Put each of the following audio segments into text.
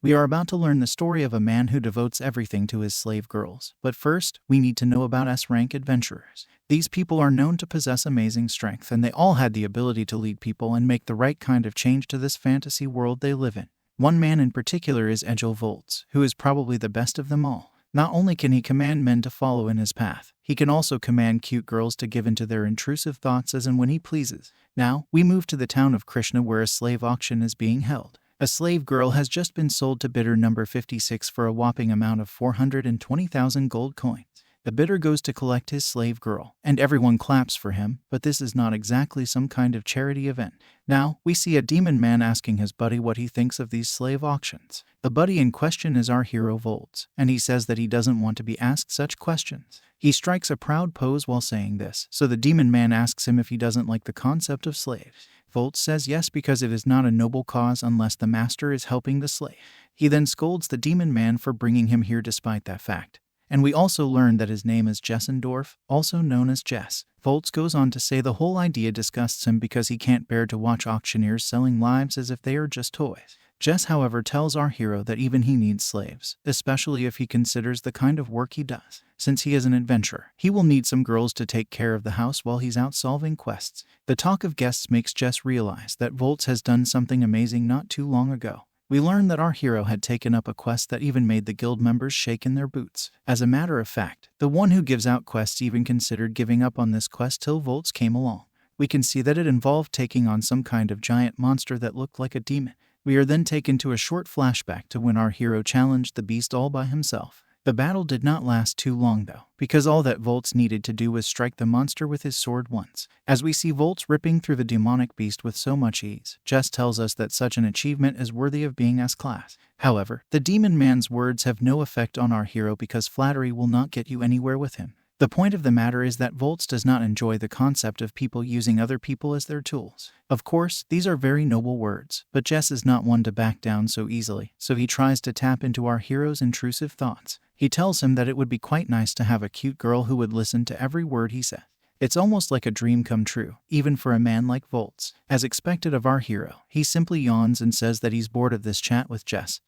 We are about to learn the story of a man who devotes everything to his slave girls. But first, we need to know about S-rank adventurers. These people are known to possess amazing strength, and they all had the ability to lead people and make the right kind of change to this fantasy world they live in. One man in particular is Egil Volts, who is probably the best of them all. Not only can he command men to follow in his path, he can also command cute girls to give in to their intrusive thoughts as and when he pleases. Now, we move to the town of Krishna where a slave auction is being held. A slave girl has just been sold to bidder number 56 for a whopping amount of 420,000 gold coins. The bidder goes to collect his slave girl, and everyone claps for him, but this is not exactly some kind of charity event. Now, we see a demon man asking his buddy what he thinks of these slave auctions. The buddy in question is our hero Volts, and he says that he doesn't want to be asked such questions. He strikes a proud pose while saying this, so the demon man asks him if he doesn't like the concept of slaves. Volts says yes because it is not a noble cause unless the master is helping the slave. He then scolds the demon man for bringing him here despite that fact. And we also learn that his name is Jessendorf, also known as Jess. Volts goes on to say the whole idea disgusts him because he can't bear to watch auctioneers selling lives as if they are just toys. Jess, however, tells our hero that even he needs slaves, especially if he considers the kind of work he does. Since he is an adventurer, he will need some girls to take care of the house while he's out solving quests. The talk of guests makes Jess realize that Volts has done something amazing not too long ago. We learn that our hero had taken up a quest that even made the guild members shake in their boots. As a matter of fact, the one who gives out quests even considered giving up on this quest till Volts came along. We can see that it involved taking on some kind of giant monster that looked like a demon. We are then taken to a short flashback to when our hero challenged the beast all by himself. The battle did not last too long though, because all that Volts needed to do was strike the monster with his sword once. As we see Volts ripping through the demonic beast with so much ease, Jess tells us that such an achievement is worthy of being S-class. However, the demon man's words have no effect on our hero because flattery will not get you anywhere with him. The point of the matter is that Volts does not enjoy the concept of people using other people as their tools. Of course, these are very noble words, but Jess is not one to back down so easily, so he tries to tap into our hero's intrusive thoughts. He tells him that it would be quite nice to have a cute girl who would listen to every word he says. It's almost like a dream come true, even for a man like Volts. As expected of our hero, he simply yawns and says that he's bored of this chat with Jess,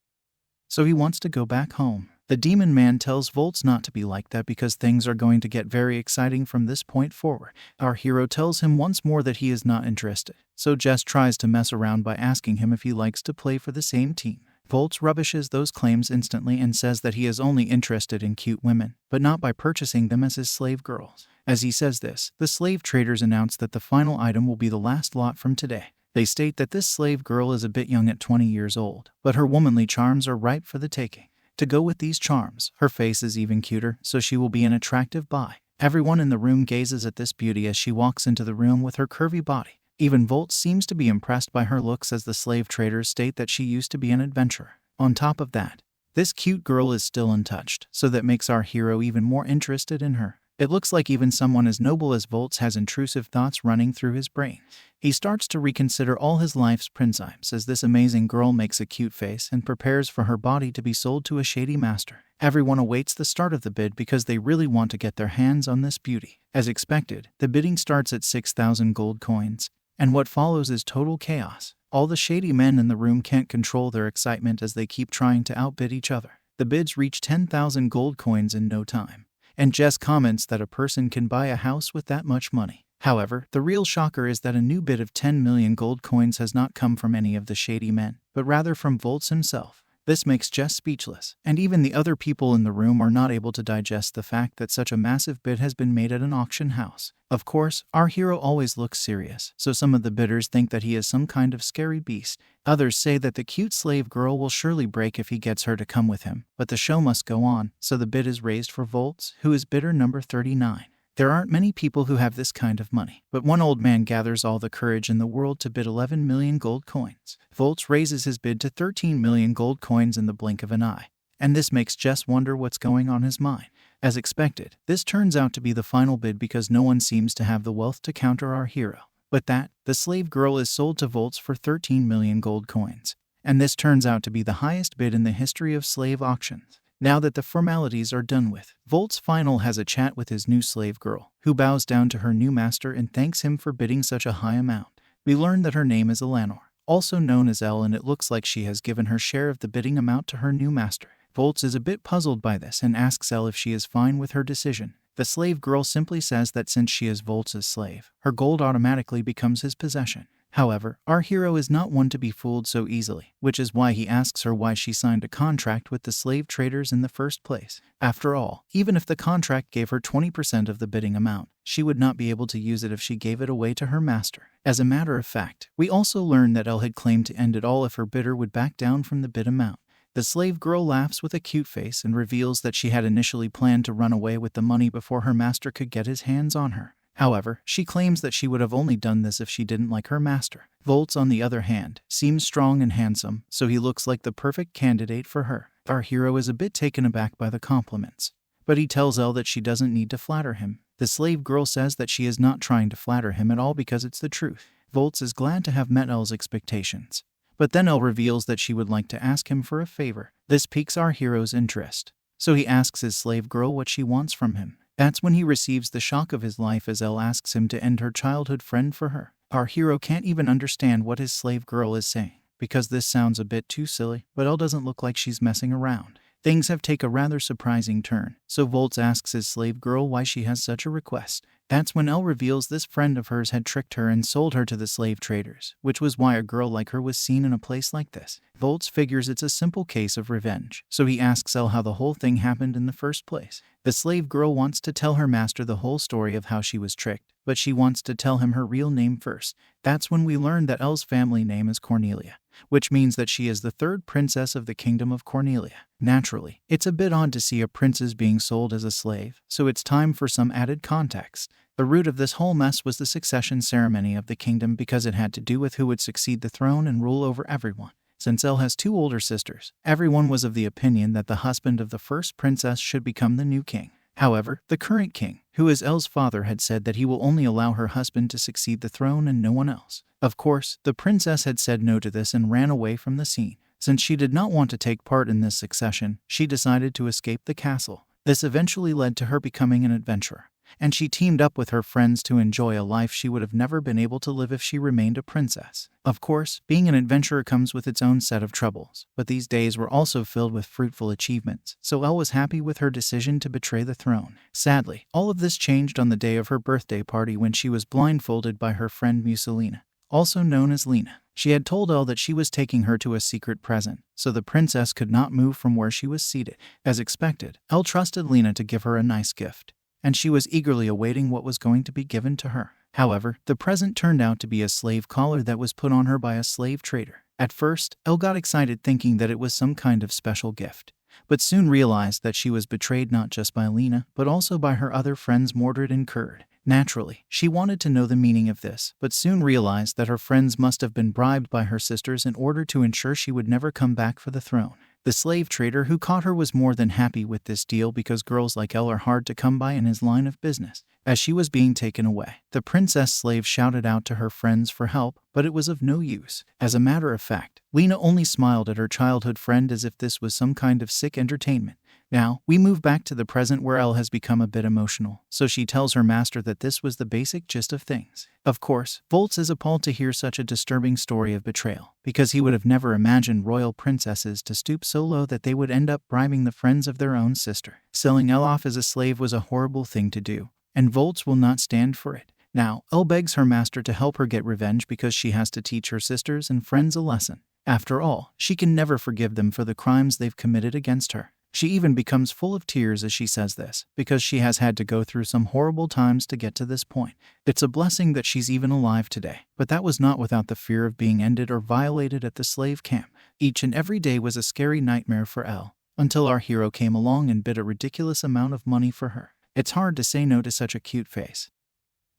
so he wants to go back home. The demon man tells Volts not to be like that because things are going to get very exciting from this point forward. Our hero tells him once more that he is not interested, so Jess tries to mess around by asking him if he likes to play for the same team. Volts rubbishes those claims instantly and says that he is only interested in cute women, but not by purchasing them as his slave girls. As he says this, the slave traders announce that the final item will be the last lot from today. They state that this slave girl is a bit young at 20 years old, but her womanly charms are ripe for the taking. To go with these charms, her face is even cuter, so she will be an attractive buy. Everyone in the room gazes at this beauty as she walks into the room with her curvy body. Even Volts seems to be impressed by her looks as the slave traders state that she used to be an adventurer. On top of that, this cute girl is still untouched, so that makes our hero even more interested in her. It looks like even someone as noble as Volts has intrusive thoughts running through his brain. He starts to reconsider all his life's principes as this amazing girl makes a cute face and prepares for her body to be sold to a shady master. Everyone awaits the start of the bid because they really want to get their hands on this beauty. As expected, the bidding starts at 6,000 gold coins, and what follows is total chaos. All the shady men in the room can't control their excitement as they keep trying to outbid each other. The bids reach 10,000 gold coins in no time, and Jess comments that a person can buy a house with that much money. However, the real shocker is that a new bid of 10 million gold coins has not come from any of the shady men, but rather from Volts himself. This makes Jess speechless, and even the other people in the room are not able to digest the fact that such a massive bid has been made at an auction house. Of course, our hero always looks serious, so some of the bidders think that he is some kind of scary beast. Others say that the cute slave girl will surely break if he gets her to come with him, but the show must go on, so the bid is raised for Volts, who is bidder number 39. There aren't many people who have this kind of money, but one old man gathers all the courage in the world to bid 11 million gold coins. Volts raises his bid to 13 million gold coins in the blink of an eye, and this makes Jess wonder what's going on in his mind. As expected, this turns out to be the final bid because no one seems to have the wealth to counter our hero. With that, the slave girl is sold to Volts for 13 million gold coins, and this turns out to be the highest bid in the history of slave auctions. Now that the formalities are done with, Volts final has a chat with his new slave girl, who bows down to her new master and thanks him for bidding such a high amount. We learn that her name is Eleanor. also known as Elle, and it looks like she has given her share of the bidding amount to her new master. Volts is a bit puzzled by this and asks Elle if she is fine with her decision. The slave girl simply says that since she is Volts' slave, her gold automatically becomes his possession. However, our hero is not one to be fooled so easily, which is why he asks her why she signed a contract with the slave traders in the first place. After all, even if the contract gave her 20% of the bidding amount, she would not be able to use it if she gave it away to her master. As a matter of fact, we also learn that Elle had claimed to end it all if her bidder would back down from the bid amount. The slave girl laughs with a cute face and reveals that she had initially planned to run away with the money before her master could get his hands on her. However, she claims that she would have only done this if she didn't like her master. Volts, on the other hand, seems strong and handsome, so he looks like the perfect candidate for her. Our hero is a bit taken aback by the compliments, but he tells Elle that she doesn't need to flatter him. The slave girl says that she is not trying to flatter him at all because it's the truth. Volts is glad to have met Elle's expectations, but then Elle reveals that she would like to ask him for a favor. This piques our hero's interest, so he asks his slave girl what she wants from him. That's when he receives the shock of his life as Elle asks him to end her childhood friend for her. Our hero can't even understand what his slave girl is saying, because this sounds a bit too silly, but Elle doesn't look like she's messing around. Things have taken a rather surprising turn, so Volts asks his slave girl why she has such a request. That's when Elle reveals this friend of hers had tricked her and sold her to the slave traders, which was why a girl like her was seen in a place like this. Volts figures it's a simple case of revenge, so he asks Elle how the whole thing happened in the first place. The slave girl wants to tell her master the whole story of how she was tricked, but she wants to tell him her real name first. That's when we learn that Elle's family name is Cornelia, which means that she is the third princess of the kingdom of Cornelia. Naturally, it's a bit odd to see a princess being sold as a slave, so it's time for some added context. The root of this whole mess was the succession ceremony of the kingdom because it had to do with who would succeed the throne and rule over everyone. Since Elle has two older sisters, everyone was of the opinion that the husband of the first princess should become the new king. However, the current king, who is Elle's father, had said that he will only allow her husband to succeed the throne and no one else. Of course, the princess had said no to this and ran away from the scene. Since she did not want to take part in this succession, she decided to escape the castle. This eventually led to her becoming an adventurer, and she teamed up with her friends to enjoy a life she would have never been able to live if she remained a princess. Of course, being an adventurer comes with its own set of troubles, but these days were also filled with fruitful achievements, so Elle was happy with her decision to betray the throne. Sadly, all of this changed on the day of her birthday party when she was blindfolded by her friend Mussolina, also known as Lena. She had told Elle that she was taking her to a secret present, so the princess could not move from where she was seated. As expected, Elle trusted Lena to give her a nice gift, and she was eagerly awaiting what was going to be given to her. However, the present turned out to be a slave collar that was put on her by a slave trader. At first, Elle got excited thinking that it was some kind of special gift, but soon realized that she was betrayed not just by Lena, but also by her other friends Mordred and Kurd. Naturally, she wanted to know the meaning of this, but soon realized that her friends must have been bribed by her sisters in order to ensure she would never come back for the throne. The slave trader who caught her was more than happy with this deal because girls like Elle are hard to come by in his line of business. As she was being taken away, the princess slave shouted out to her friends for help, but it was of no use. As a matter of fact, Lena only smiled at her childhood friend as if this was some kind of sick entertainment. Now, we move back to the present where Elle has become a bit emotional, so she tells her master that this was the basic gist of things. Of course, Volts is appalled to hear such a disturbing story of betrayal, because he would have never imagined royal princesses to stoop so low that they would end up bribing the friends of their own sister. Selling Elle off as a slave was a horrible thing to do, and Volts will not stand for it. Now, Elle begs her master to help her get revenge because she has to teach her sisters and friends a lesson. After all, she can never forgive them for the crimes they've committed against her. She even becomes full of tears as she says this, because she has had to go through some horrible times to get to this point. It's a blessing that she's even alive today, but that was not without the fear of being ended or violated at the slave camp. Each and every day was a scary nightmare for Elle, until our hero came along and bid a ridiculous amount of money for her. It's hard to say no to such a cute face.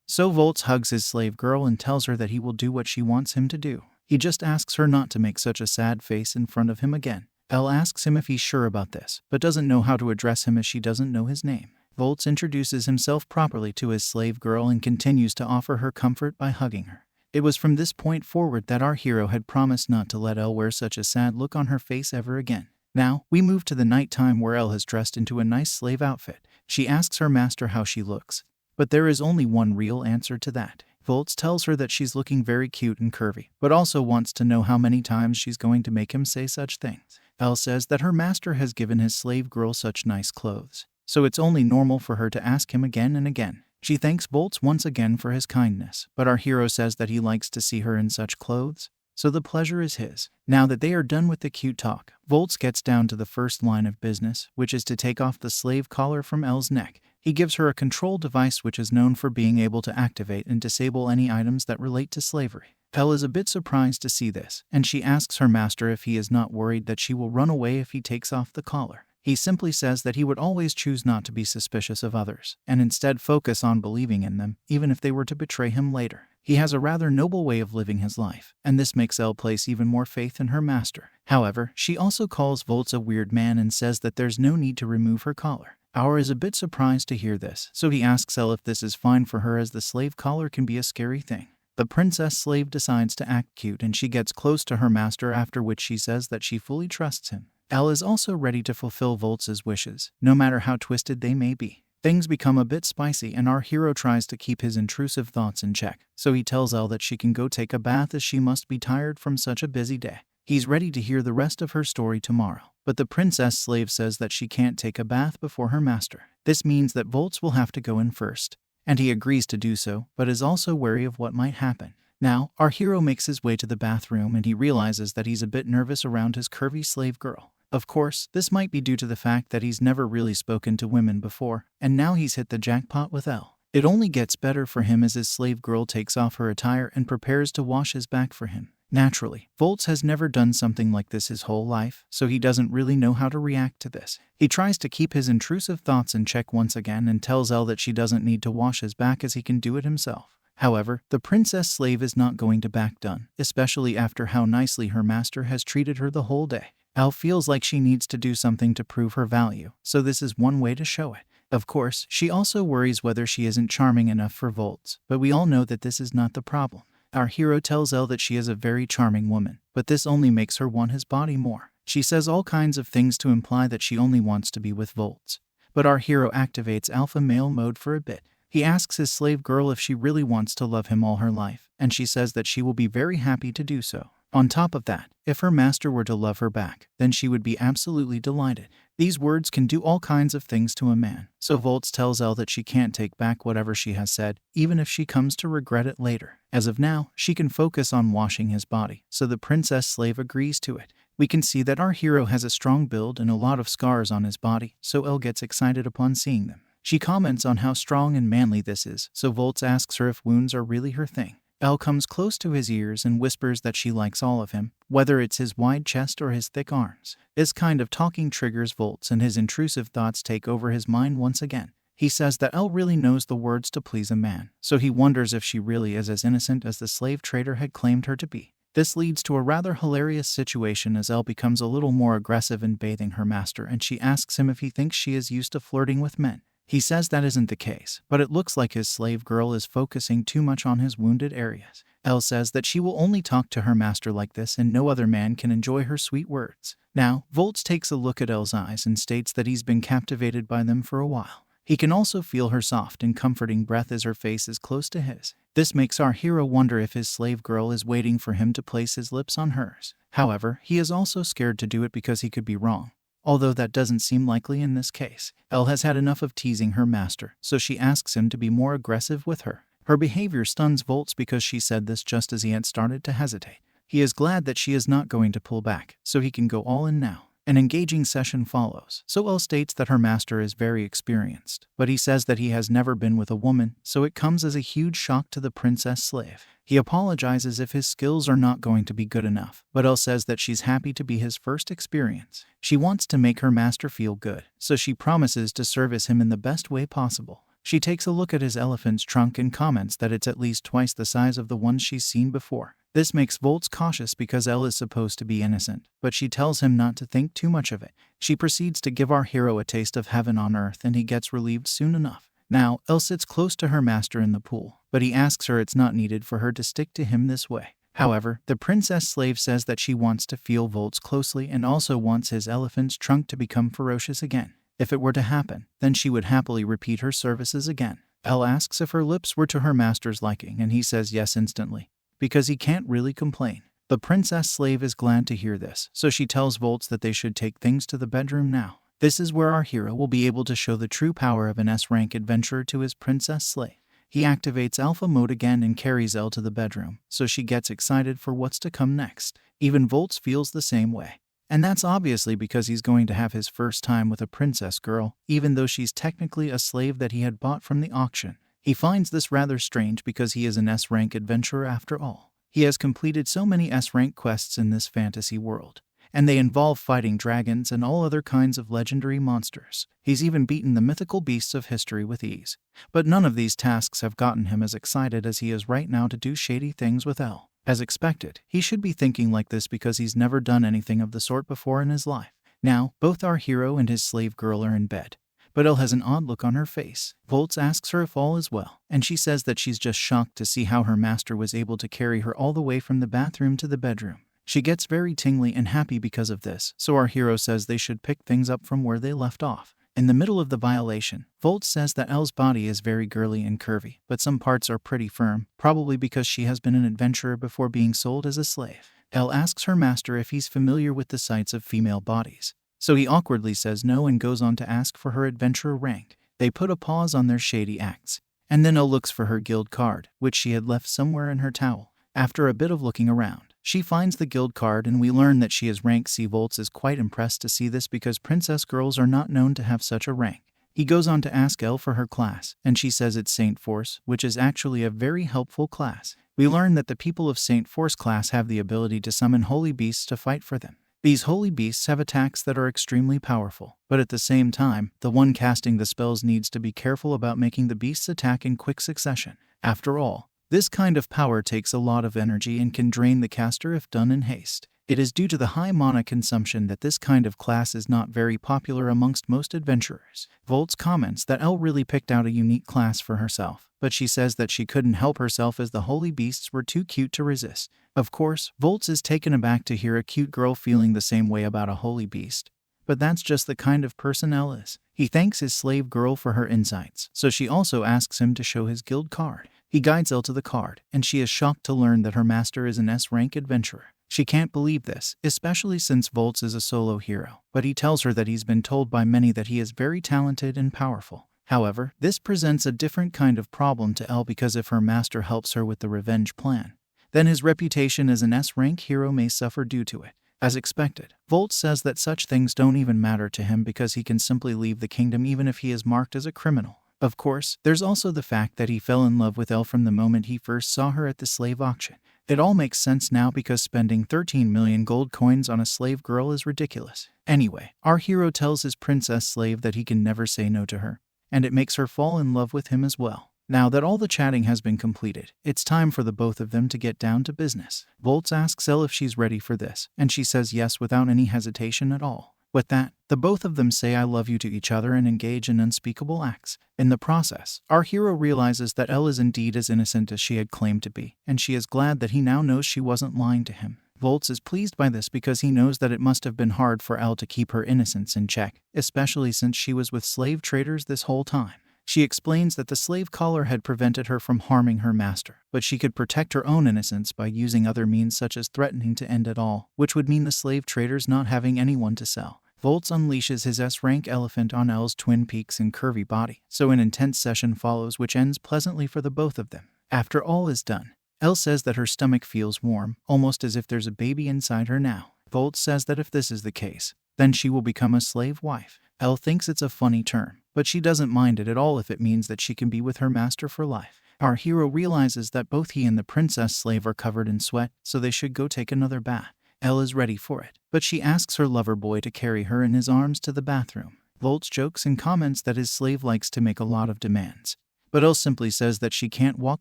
So Volts hugs his slave girl and tells her that he will do what she wants him to do. He just asks her not to make such a sad face in front of him again. Elle asks him if he's sure about this, but doesn't know how to address him as she doesn't know his name. Volts introduces himself properly to his slave girl and continues to offer her comfort by hugging her. It was from this point forward that our hero had promised not to let Elle wear such a sad look on her face ever again. Now, we move to the night time where Elle has dressed into a nice slave outfit. She asks her master how she looks, but there is only one real answer to that. Volts tells her that she's looking very cute and curvy, but also wants to know how many times she's going to make him say such things. Elle says that her master has given his slave girl such nice clothes, so it's only normal for her to ask him again and again. She thanks Volts once again for his kindness, but our hero says that he likes to see her in such clothes, so the pleasure is his. Now that they are done with the cute talk, Volts gets down to the first line of business, which is to take off the slave collar from Elle's neck. He gives her a control device which is known for being able to activate and disable any items that relate to slavery. Elle is a bit surprised to see this, and she asks her master if he is not worried that she will run away if he takes off the collar. He simply says that he would always choose not to be suspicious of others, and instead focus on believing in them, even if they were to betray him later. He has a rather noble way of living his life, and this makes Elle place even more faith in her master. However, she also calls Volts a weird man and says that there's no need to remove her collar. Our is a bit surprised to hear this, so he asks Elle if this is fine for her as the slave collar can be a scary thing. The princess slave decides to act cute and she gets close to her master, after which she says that she fully trusts him. Elle is also ready to fulfill Volts' wishes, no matter how twisted they may be. Things become a bit spicy and our hero tries to keep his intrusive thoughts in check, so he tells Elle that she can go take a bath as she must be tired from such a busy day. He's ready to hear the rest of her story tomorrow, but the princess slave says that she can't take a bath before her master. This means that Volts will have to go in first, and he agrees to do so, but is also wary of what might happen. Now, our hero makes his way to the bathroom and he realizes that he's a bit nervous around his curvy slave girl. Of course, this might be due to the fact that he's never really spoken to women before, and now he's hit the jackpot with Elle. It only gets better for him as his slave girl takes off her attire and prepares to wash his back for him. Naturally, Volts has never done something like this his whole life, so he doesn't really know how to react to this. He tries to keep his intrusive thoughts in check once again and tells Elle that she doesn't need to wash his back as he can do it himself. However, the princess slave is not going to back down, especially after how nicely her master has treated her the whole day. Elle feels like she needs to do something to prove her value, so this is one way to show it. Of course, she also worries whether she isn't charming enough for Volts, but we all know that this is not the problem. Our hero tells Elle that she is a very charming woman, but this only makes her want his body more. She says all kinds of things to imply that she only wants to be with Volts. But our hero activates alpha male mode for a bit. He asks his slave girl if she really wants to love him all her life, and she says that she will be very happy to do so. On top of that, if her master were to love her back, then she would be absolutely delighted. These words can do all kinds of things to a man, so Volts tells Elle that she can't take back whatever she has said, even if she comes to regret it later. As of now, she can focus on washing his body, so the princess slave agrees to it. We can see that our hero has a strong build and a lot of scars on his body, so Elle gets excited upon seeing them. She comments on how strong and manly this is, so Volts asks her if wounds are really her thing. Elle comes close to his ears and whispers that she likes all of him, whether it's his wide chest or his thick arms. This kind of talking triggers Volts and his intrusive thoughts take over his mind once again. He says that Elle really knows the words to please a man, so he wonders if she really is as innocent as the slave trader had claimed her to be. This leads to a rather hilarious situation as Elle becomes a little more aggressive in bathing her master and she asks him if he thinks she is used to flirting with men. He says that isn't the case, but it looks like his slave girl is focusing too much on his wounded areas. Elle says that she will only talk to her master like this and no other man can enjoy her sweet words. Now, Volts takes a look at Elle's eyes and states that he's been captivated by them for a while. He can also feel her soft and comforting breath as her face is close to his. This makes our hero wonder if his slave girl is waiting for him to place his lips on hers. However, he is also scared to do it because he could be wrong. Although that doesn't seem likely in this case. Elle has had enough of teasing her master, so she asks him to be more aggressive with her. Her behavior stuns Volts because she said this just as he had started to hesitate. He is glad that she is not going to pull back, so he can go all in now. An engaging session follows, so Elle states that her master is very experienced, but he says that he has never been with a woman, so it comes as a huge shock to the princess slave. He apologizes if his skills are not going to be good enough, but Elle says that she's happy to be his first experience. She wants to make her master feel good, so she promises to service him in the best way possible. She takes a look at his elephant's trunk and comments that it's at least twice the size of the ones she's seen before. This makes Volts cautious because Elle is supposed to be innocent, but she tells him not to think too much of it. She proceeds to give our hero a taste of heaven on earth and he gets relieved soon enough. Now, Elle sits close to her master in the pool, but he asks her it's not needed for her to stick to him this way. However, the princess slave says that she wants to feel Volts closely and also wants his elephant's trunk to become ferocious again. If it were to happen, then she would happily repeat her services again. Elle asks if her lips were to her master's liking, and he says yes instantly, because he can't really complain. The princess slave is glad to hear this, so she tells Volts that they should take things to the bedroom now. This is where our hero will be able to show the true power of an S-rank adventurer to his princess slave. He activates alpha mode again and carries Elle to the bedroom, so she gets excited for what's to come next. Even Volts feels the same way. And that's obviously because he's going to have his first time with a princess girl, even though she's technically a slave that he had bought from the auction. He finds this rather strange because he is an S-rank adventurer after all. He has completed so many S-rank quests in this fantasy world, and they involve fighting dragons and all other kinds of legendary monsters. He's even beaten the mythical beasts of history with ease. But none of these tasks have gotten him as excited as he is right now to do shady things with Elle. As expected, he should be thinking like this because he's never done anything of the sort before in his life. Now, both our hero and his slave girl are in bed, but Elle has an odd look on her face. Volts asks her if all is well, and she says that she's just shocked to see how her master was able to carry her all the way from the bathroom to the bedroom. She gets very tingly and happy because of this, so our hero says they should pick things up from where they left off. In the middle of the violation, Volts says that Elle's body is very girly and curvy, but some parts are pretty firm, probably because she has been an adventurer before being sold as a slave. Elle asks her master if he's familiar with the sights of female bodies, so he awkwardly says no and goes on to ask for her adventurer rank. They put a pause on their shady acts, and then Elle looks for her guild card, which she had left somewhere in her towel. After a bit of looking around, she finds the guild card and we learn that she is rank C. Volts is quite impressed to see this because princess girls are not known to have such a rank. He goes on to ask Elle for her class, and she says it's Saint Force, which is actually a very helpful class. We learn that the people of Saint Force class have the ability to summon holy beasts to fight for them. These holy beasts have attacks that are extremely powerful, but at the same time, the one casting the spells needs to be careful about making the beasts attack in quick succession. After all, this kind of power takes a lot of energy and can drain the caster if done in haste. It is due to the high mana consumption that this kind of class is not very popular amongst most adventurers. Volts comments that Elle really picked out a unique class for herself, but she says that she couldn't help herself as the holy beasts were too cute to resist. Of course, Volts is taken aback to hear a cute girl feeling the same way about a holy beast, but that's just the kind of person Elle is. He thanks his slave girl for her insights, so she also asks him to show his guild card. He guides Elle to the card, and she is shocked to learn that her master is an S-rank adventurer. She can't believe this, especially since Volts is a solo hero, but he tells her that he's been told by many that he is very talented and powerful. However, this presents a different kind of problem to Elle because if her master helps her with the revenge plan, then his reputation as an S-rank hero may suffer due to it. As expected, Volts says that such things don't even matter to him because he can simply leave the kingdom even if he is marked as a criminal. Of course, there's also the fact that he fell in love with Elle from the moment he first saw her at the slave auction. It all makes sense now because spending 13 million gold coins on a slave girl is ridiculous. Anyway, our hero tells his princess slave that he can never say no to her, and it makes her fall in love with him as well. Now that all the chatting has been completed, it's time for the both of them to get down to business. Volts asks Elle if she's ready for this, and she says yes without any hesitation at all. With that, the both of them say I love you to each other and engage in unspeakable acts. In the process, our hero realizes that Elle is indeed as innocent as she had claimed to be, and she is glad that he now knows she wasn't lying to him. Volts is pleased by this because he knows that it must have been hard for Elle to keep her innocence in check, especially since she was with slave traders this whole time. She explains that the slave collar had prevented her from harming her master, but she could protect her own innocence by using other means such as threatening to end it all, which would mean the slave traders not having anyone to sell. Volts unleashes his S-rank elephant on Elle's twin peaks and curvy body, so an intense session follows which ends pleasantly for the both of them. After all is done, Elle says that her stomach feels warm, almost as if there's a baby inside her now. Volts says that if this is the case, then she will become a slave wife. Elle thinks it's a funny term, but she doesn't mind it at all if it means that she can be with her master for life. Our hero realizes that both he and the princess slave are covered in sweat, so they should go take another bath. Elle is ready for it, but she asks her lover boy to carry her in his arms to the bathroom. Volts jokes and comments that his slave likes to make a lot of demands, but Elle simply says that she can't walk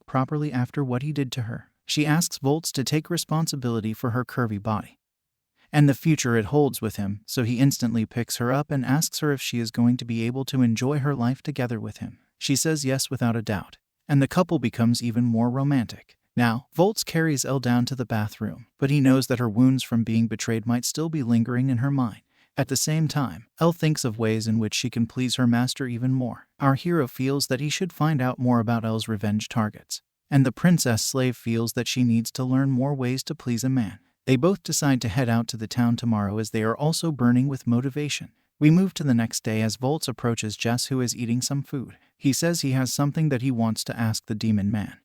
properly after what he did to her. She asks Volts to take responsibility for her curvy body and the future it holds with him, so he instantly picks her up and asks her if she is going to be able to enjoy her life together with him. She says yes without a doubt, and the couple becomes even more romantic. Now, Volts carries Elle down to the bathroom, but he knows that her wounds from being betrayed might still be lingering in her mind. At the same time, Elle thinks of ways in which she can please her master even more. Our hero feels that he should find out more about Elle's revenge targets, and the princess slave feels that she needs to learn more ways to please a man. They both decide to head out to the town tomorrow as they are also burning with motivation. We move to the next day as Volts approaches Jess, who is eating some food. He says he has something that he wants to ask the demon man.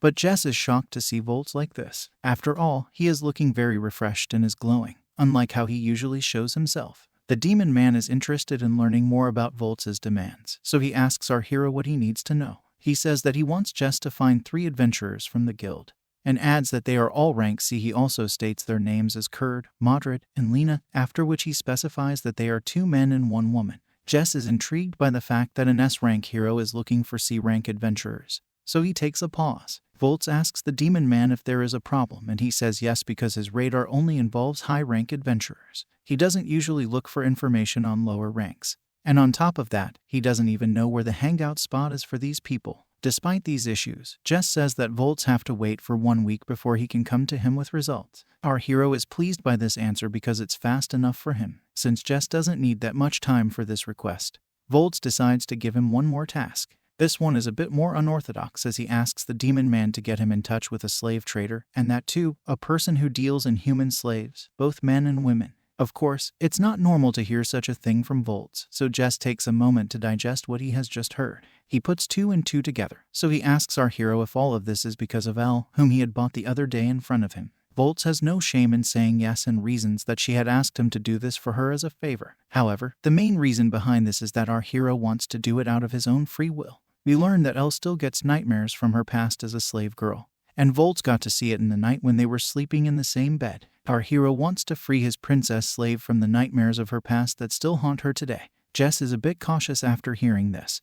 But Jess is shocked to see Volts like this. After all, he is looking very refreshed and is glowing, unlike how he usually shows himself. The demon man is interested in learning more about Volts' demands, so he asks our hero what he needs to know. He says that he wants Jess to find 3 adventurers from the guild, and adds that they are all rank C. He also states their names as Kurd, Modred, and Lena, after which he specifies that they are 2 men and 1 woman. Jess is intrigued by the fact that an S-rank hero is looking for C-rank adventurers, so he takes a pause. Volts asks the demon man if there is a problem, and he says yes because his radar only involves high-rank adventurers. He doesn't usually look for information on lower ranks. And on top of that, he doesn't even know where the hangout spot is for these people. Despite these issues, Jess says that Volts have to wait for 1 week before he can come to him with results. Our hero is pleased by this answer because it's fast enough for him, since Jess doesn't need that much time for this request. Volts decides to give him one more task. This one is a bit more unorthodox as he asks the demon man to get him in touch with a slave trader, and that too, a person who deals in human slaves, both men and women. Of course, it's not normal to hear such a thing from Volts, so Jess takes a moment to digest what he has just heard. He puts 2 and 2 together, so he asks our hero if all of this is because of Elle, whom he had bought the other day in front of him. Volts has no shame in saying yes and reasons that she had asked him to do this for her as a favor. However, the main reason behind this is that our hero wants to do it out of his own free will. We learn that Elle still gets nightmares from her past as a slave girl, and Volts got to see it in the night when they were sleeping in the same bed. Our hero wants to free his princess slave from the nightmares of her past that still haunt her today. Jess is a bit cautious after hearing this,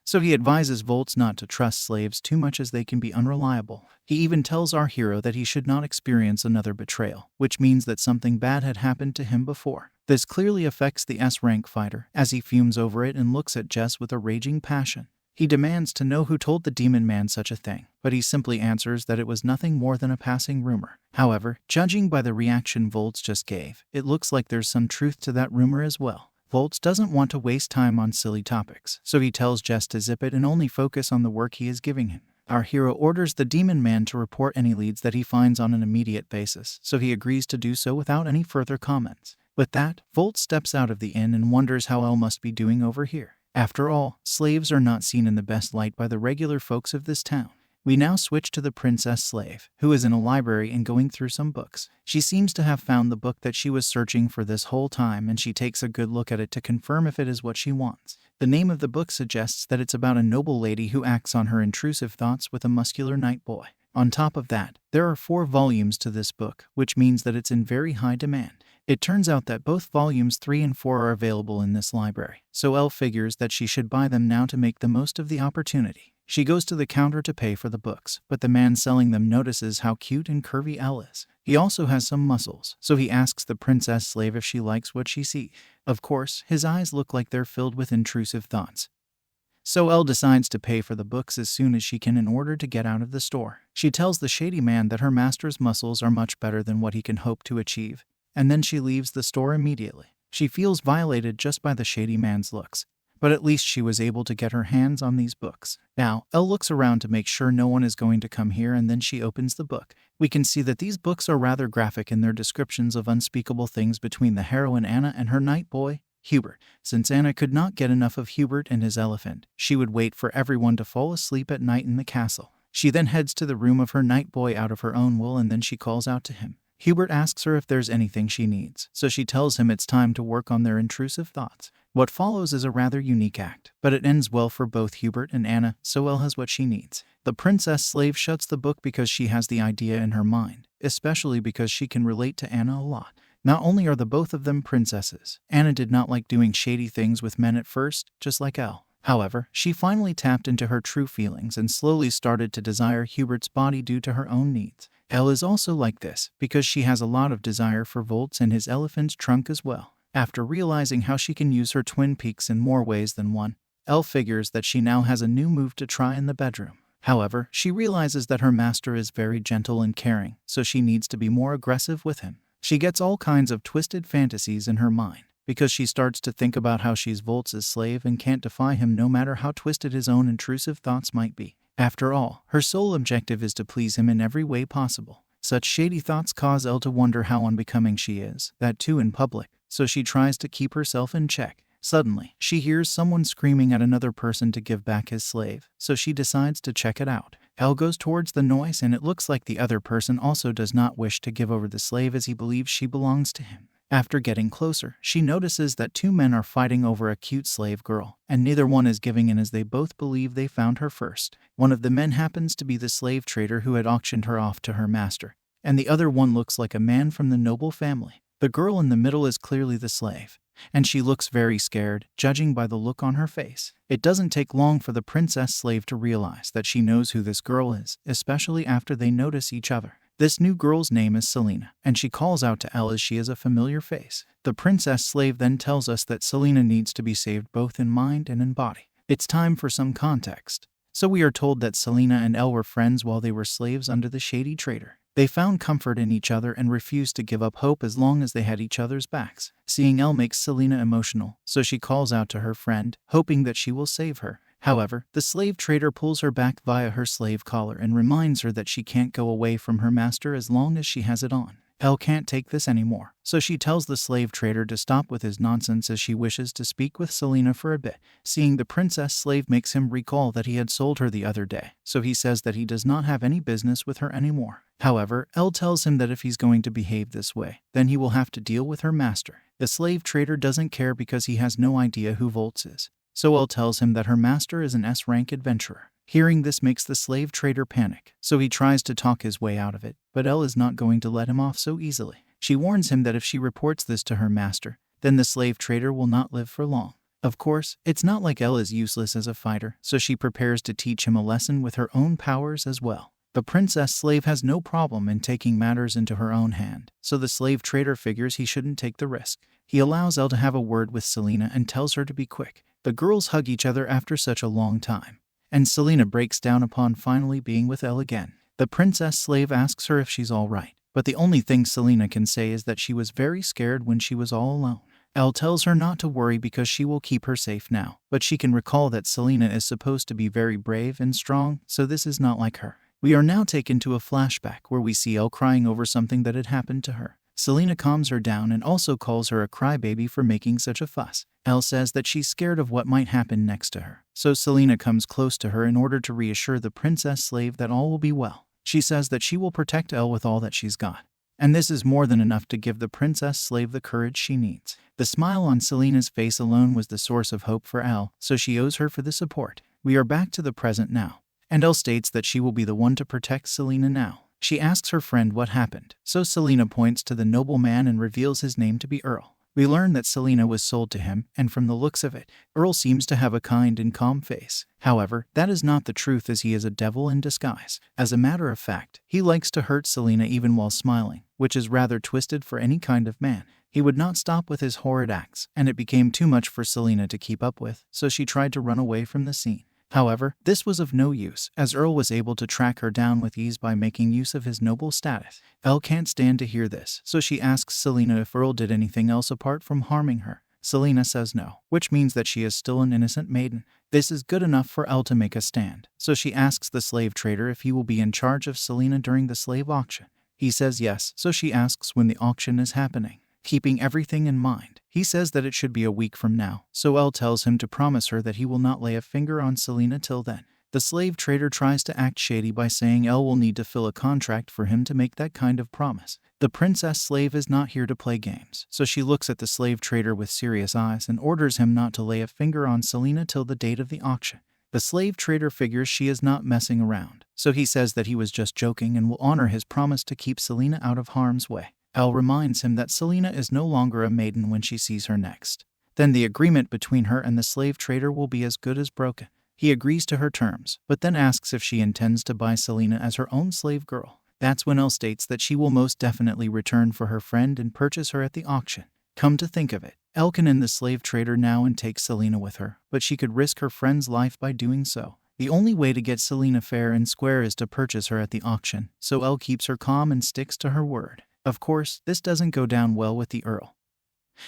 so he advises Volts not to trust slaves too much as they can be unreliable. He even tells our hero that he should not experience another betrayal, which means that something bad had happened to him before. This clearly affects the S-rank fighter, as he fumes over it and looks at Jess with a raging passion. He demands to know who told the demon man such a thing, but he simply answers that it was nothing more than a passing rumor. However, judging by the reaction Volts just gave, it looks like there's some truth to that rumor as well. Volts doesn't want to waste time on silly topics, so he tells Jess to zip it and only focus on the work he is giving him. Our hero orders the demon man to report any leads that he finds on an immediate basis, so he agrees to do so without any further comments. With that, Volts steps out of the inn and wonders how Elle must be doing over here. After all, slaves are not seen in the best light by the regular folks of this town. We now switch to the princess slave, who is in a library and going through some books. She seems to have found the book that she was searching for this whole time, and she takes a good look at it to confirm if it is what she wants. The name of the book suggests that it's about a noble lady who acts on her intrusive thoughts with a muscular night boy. On top of that, there are 4 volumes to this book, which means that it's in very high demand. It turns out that both volumes 3 and 4 are available in this library, so Elle figures that she should buy them now to make the most of the opportunity. She goes to the counter to pay for the books, but the man selling them notices how cute and curvy Elle is. He also has some muscles, so he asks the princess slave if she likes what she sees. Of course, his eyes look like they're filled with intrusive thoughts. So Elle decides to pay for the books as soon as she can in order to get out of the store. She tells the shady man that her master's muscles are much better than what he can hope to achieve, and then she leaves the store immediately. She feels violated just by the shady man's looks, but at least she was able to get her hands on these books. Now, Elle looks around to make sure no one is going to come here, and then she opens the book. We can see that these books are rather graphic in their descriptions of unspeakable things between the heroine Anna and her night boy, Hubert. Since Anna could not get enough of Hubert and his elephant, she would wait for everyone to fall asleep at night in the castle. She then heads to the room of her night boy out of her own will, and then she calls out to him. Hubert asks her if there's anything she needs, so she tells him it's time to work on their intrusive thoughts. What follows is a rather unique act, but it ends well for both Hubert and Anna, so Elle has what she needs. The princess slave shuts the book because she has the idea in her mind, especially because she can relate to Anna a lot. Not only are the both of them princesses, Anna did not like doing shady things with men at first, just like Elle. However, she finally tapped into her true feelings and slowly started to desire Hubert's body due to her own needs. Elle is also like this because she has a lot of desire for Volts and his elephant's trunk as well. After realizing how she can use her twin peaks in more ways than one, Elle figures that she now has a new move to try in the bedroom. However, she realizes that her master is very gentle and caring, so she needs to be more aggressive with him. She gets all kinds of twisted fantasies in her mind, because she starts to think about how she's Voltz's slave and can't defy him no matter how twisted his own intrusive thoughts might be. After all, her sole objective is to please him in every way possible. Such shady thoughts cause Elle to wonder how unbecoming she is, that too in public, so she tries to keep herself in check. Suddenly, she hears someone screaming at another person to give back his slave, so she decides to check it out. Elle goes towards the noise and it looks like the other person also does not wish to give over the slave as he believes she belongs to him. After getting closer, she notices that two men are fighting over a cute slave girl, and neither one is giving in as they both believe they found her first. One of the men happens to be the slave trader who had auctioned her off to her master, and the other one looks like a man from the noble family. The girl in the middle is clearly the slave, and she looks very scared, judging by the look on her face. It doesn't take long for the princess slave to realize that she knows who this girl is, especially after they notice each other. This new girl's name is Selena, and she calls out to Elle as she is a familiar face. The princess slave then tells us that Selena needs to be saved both in mind and in body. It's time for some context. So we are told that Selena and Elle were friends while they were slaves under the shady trader. They found comfort in each other and refused to give up hope as long as they had each other's backs. Seeing Elle makes Selena emotional, so she calls out to her friend, hoping that she will save her. However, the slave trader pulls her back via her slave collar and reminds her that she can't go away from her master as long as she has it on. Elle can't take this anymore, so she tells the slave trader to stop with his nonsense as she wishes to speak with Selena for a bit. Seeing the princess slave makes him recall that he had sold her the other day, so he says that he does not have any business with her anymore. However, Elle tells him that if he's going to behave this way, then he will have to deal with her master. The slave trader doesn't care because he has no idea who Voltz is, so Elle tells him that her master is an S-rank adventurer. Hearing this makes the slave trader panic, so he tries to talk his way out of it, but Elle is not going to let him off so easily. She warns him that if she reports this to her master, then the slave trader will not live for long. Of course, it's not like Elle is useless as a fighter, so she prepares to teach him a lesson with her own powers as well. The princess slave has no problem in taking matters into her own hand, so the slave trader figures he shouldn't take the risk. He allows Elle to have a word with Selena and tells her to be quick. The girls hug each other after such a long time, and Selena breaks down upon finally being with Elle again. The princess slave asks her if she's all right, but the only thing Selena can say is that she was very scared when she was all alone. Elle tells her not to worry because she will keep her safe now, but she can recall that Selena is supposed to be very brave and strong, so this is not like her. We are now taken to a flashback where we see Elle crying over something that had happened to her. Selena calms her down and also calls her a crybaby for making such a fuss. Elle says that she's scared of what might happen next to her, so Selena comes close to her in order to reassure the princess slave that all will be well. She says that she will protect Elle with all that she's got, and this is more than enough to give the princess slave the courage she needs. The smile on Selena's face alone was the source of hope for Elle, so she owes her for the support. We are back to the present now, and Elle states that she will be the one to protect Selena now. She asks her friend what happened, so Selena points to the noble man and reveals his name to be Earl. We learn that Selena was sold to him, and from the looks of it, Earl seems to have a kind and calm face. However, that is not the truth as he is a devil in disguise. As a matter of fact, he likes to hurt Selena even while smiling, which is rather twisted for any kind of man. He would not stop with his horrid acts, and it became too much for Selena to keep up with, so she tried to run away from the scene. However, this was of no use, as Earl was able to track her down with ease by making use of his noble status. Elle can't stand to hear this, so she asks Selena if Earl did anything else apart from harming her. Selena says no, which means that she is still an innocent maiden. This is good enough for Elle to make a stand, so she asks the slave trader if he will be in charge of Selena during the slave auction. He says yes, so she asks when the auction is happening. Keeping everything in mind, he says that it should be a week from now, so Elle tells him to promise her that he will not lay a finger on Selena till then. The slave trader tries to act shady by saying Elle will need to fill a contract for him to make that kind of promise. The princess slave is not here to play games, so she looks at the slave trader with serious eyes and orders him not to lay a finger on Selena till the date of the auction. The slave trader figures she is not messing around, so he says that he was just joking and will honor his promise to keep Selena out of harm's way. Elle reminds him that Selena is no longer a maiden when she sees her next. Then the agreement between her and the slave trader will be as good as broken. He agrees to her terms, but then asks if she intends to buy Selena as her own slave girl. That's when Elle states that she will most definitely return for her friend and purchase her at the auction. Come to think of it, Elle can end the slave trader now and take Selena with her, but she could risk her friend's life by doing so. The only way to get Selena fair and square is to purchase her at the auction, so Elle keeps her calm and sticks to her word. Of course, this doesn't go down well with the Earl,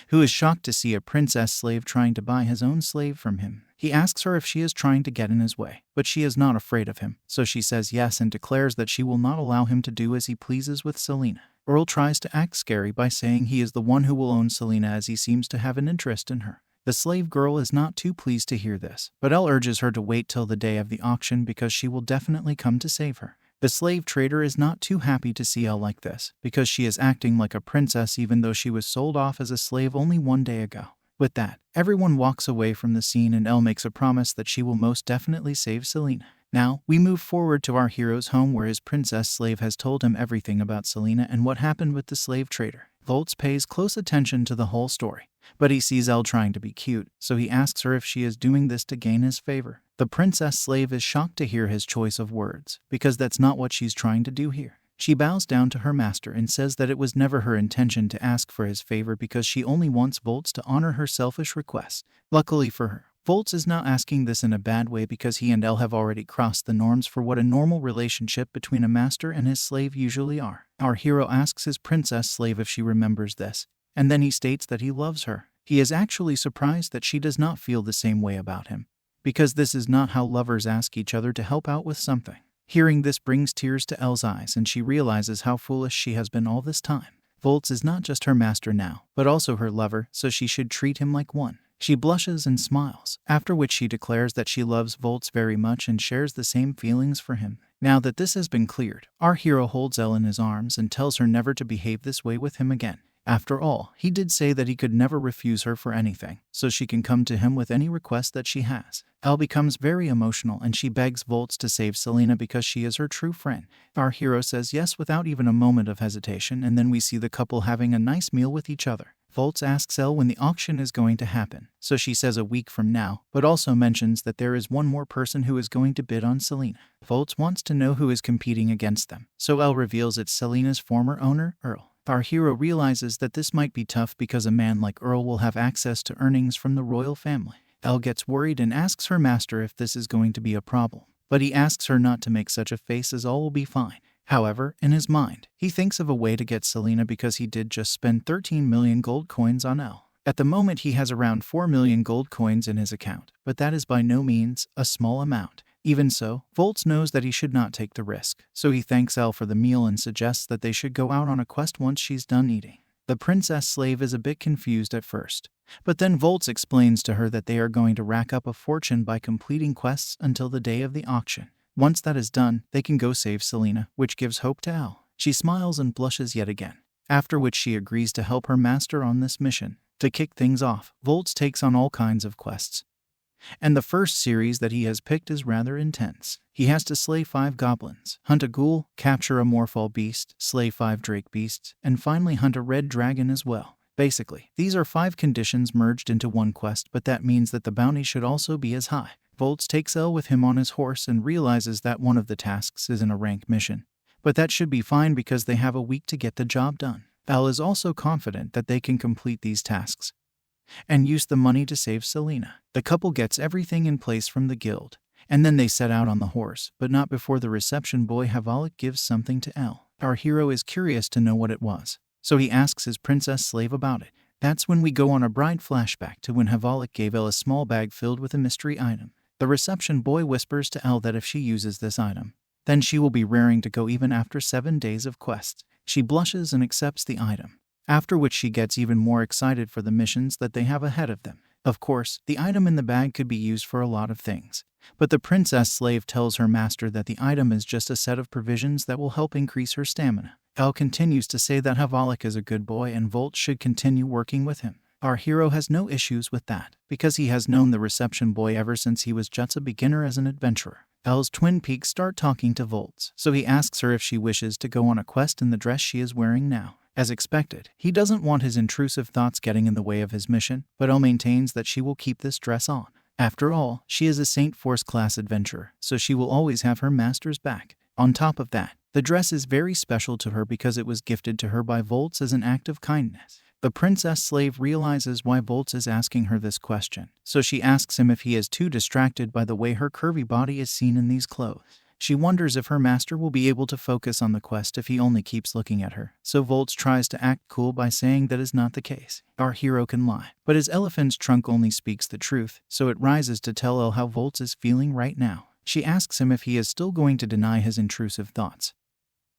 who is shocked to see a princess slave trying to buy his own slave from him. He asks her if she is trying to get in his way, but she is not afraid of him, so she says yes and declares that she will not allow him to do as he pleases with Selena. Earl tries to act scary by saying he is the one who will own Selena as he seems to have an interest in her. The slave girl is not too pleased to hear this, but Elle urges her to wait till the day of the auction because she will definitely come to save her. The slave trader is not too happy to see Elle like this, because she is acting like a princess even though she was sold off as a slave only one day ago. With that, everyone walks away from the scene and Elle makes a promise that she will most definitely save Selena. Now, we move forward to our hero's home where his princess slave has told him everything about Selena and what happened with the slave trader. Volts pays close attention to the whole story, but he sees Elle trying to be cute, so he asks her if she is doing this to gain his favor. The princess slave is shocked to hear his choice of words, because that's not what she's trying to do here. She bows down to her master and says that it was never her intention to ask for his favor because she only wants Volts to honor her selfish request. Luckily for her, Volts is not asking this in a bad way because he and Elle have already crossed the norms for what a normal relationship between a master and his slave usually are. Our hero asks his princess slave if she remembers this, and then he states that he loves her. He is actually surprised that she does not feel the same way about him, because this is not how lovers ask each other to help out with something. Hearing this brings tears to Elle's eyes and she realizes how foolish she has been all this time. Volts is not just her master now, but also her lover, so she should treat him like one. She blushes and smiles, after which she declares that she loves Volts very much and shares the same feelings for him. Now that this has been cleared, our hero holds Elle in his arms and tells her never to behave this way with him again. After all, he did say that he could never refuse her for anything, so she can come to him with any request that she has. Elle becomes very emotional and she begs Volts to save Selena because she is her true friend. Our hero says yes without even a moment of hesitation, and then we see the couple having a nice meal with each other. Volts asks Elle when the auction is going to happen, so she says a week from now, but also mentions that there is one more person who is going to bid on Selena. Volts wants to know who is competing against them, so Elle reveals it's Selena's former owner, Earl. Our hero realizes that this might be tough because a man like Earl will have access to earnings from the royal family. Elle gets worried and asks her master if this is going to be a problem, but he asks her not to make such a face as all will be fine. However, in his mind, he thinks of a way to get Selena because he did just spend 13 million gold coins on Elle. At the moment he has around 4 million gold coins in his account, but that is by no means a small amount. Even so, Volts knows that he should not take the risk, so he thanks Elle for the meal and suggests that they should go out on a quest once she's done eating. The princess slave is a bit confused at first, but then Volts explains to her that they are going to rack up a fortune by completing quests until the day of the auction. Once that is done, they can go save Selena, which gives hope to Elle. She smiles and blushes yet again, after which she agrees to help her master on this mission. To kick things off, Volts takes on all kinds of quests, and the first series that he has picked is rather intense. He has to slay 5 goblins, hunt a ghoul, capture a morphal beast, slay 5 drake beasts, and finally hunt a red dragon as well. Basically, these are 5 conditions merged into one quest, but that means that the bounty should also be as high. Volts takes Elle with him on his horse and realizes that one of the tasks isn't a rank mission, but that should be fine because they have a week to get the job done. Elle is also confident that they can complete these tasks and use the money to save Selena. The couple gets everything in place from the guild, and then they set out on the horse, but not before the reception boy Havalik gives something to Elle. Our hero is curious to know what it was, so he asks his princess slave about it. That's when we go on a bright flashback to when Havalik gave Elle a small bag filled with a mystery item. The reception boy whispers to Elle that if she uses this item, then she will be raring to go even after 7 days of quests. She blushes and accepts the item, after which she gets even more excited for the missions that they have ahead of them. Of course, the item in the bag could be used for a lot of things, but the princess slave tells her master that the item is just a set of provisions that will help increase her stamina. Elle continues to say that Havalik is a good boy and Volts should continue working with him. Our hero has no issues with that, because he has known the reception boy ever since he was just a beginner as an adventurer. Elle's twin peaks start talking to Volts, so he asks her if she wishes to go on a quest in the dress she is wearing now. As expected, he doesn't want his intrusive thoughts getting in the way of his mission, but Elle maintains that she will keep this dress on. After all, she is a Saint Force class adventurer, so she will always have her master's back. On top of that, the dress is very special to her because it was gifted to her by Volts as an act of kindness. The princess slave realizes why Volts is asking her this question, so she asks him if he is too distracted by the way her curvy body is seen in these clothes. She wonders if her master will be able to focus on the quest if he only keeps looking at her, so Volts tries to act cool by saying that is not the case. Our hero can lie, but his elephant's trunk only speaks the truth, so it rises to tell Elle how Volts is feeling right now. She asks him if he is still going to deny his intrusive thoughts.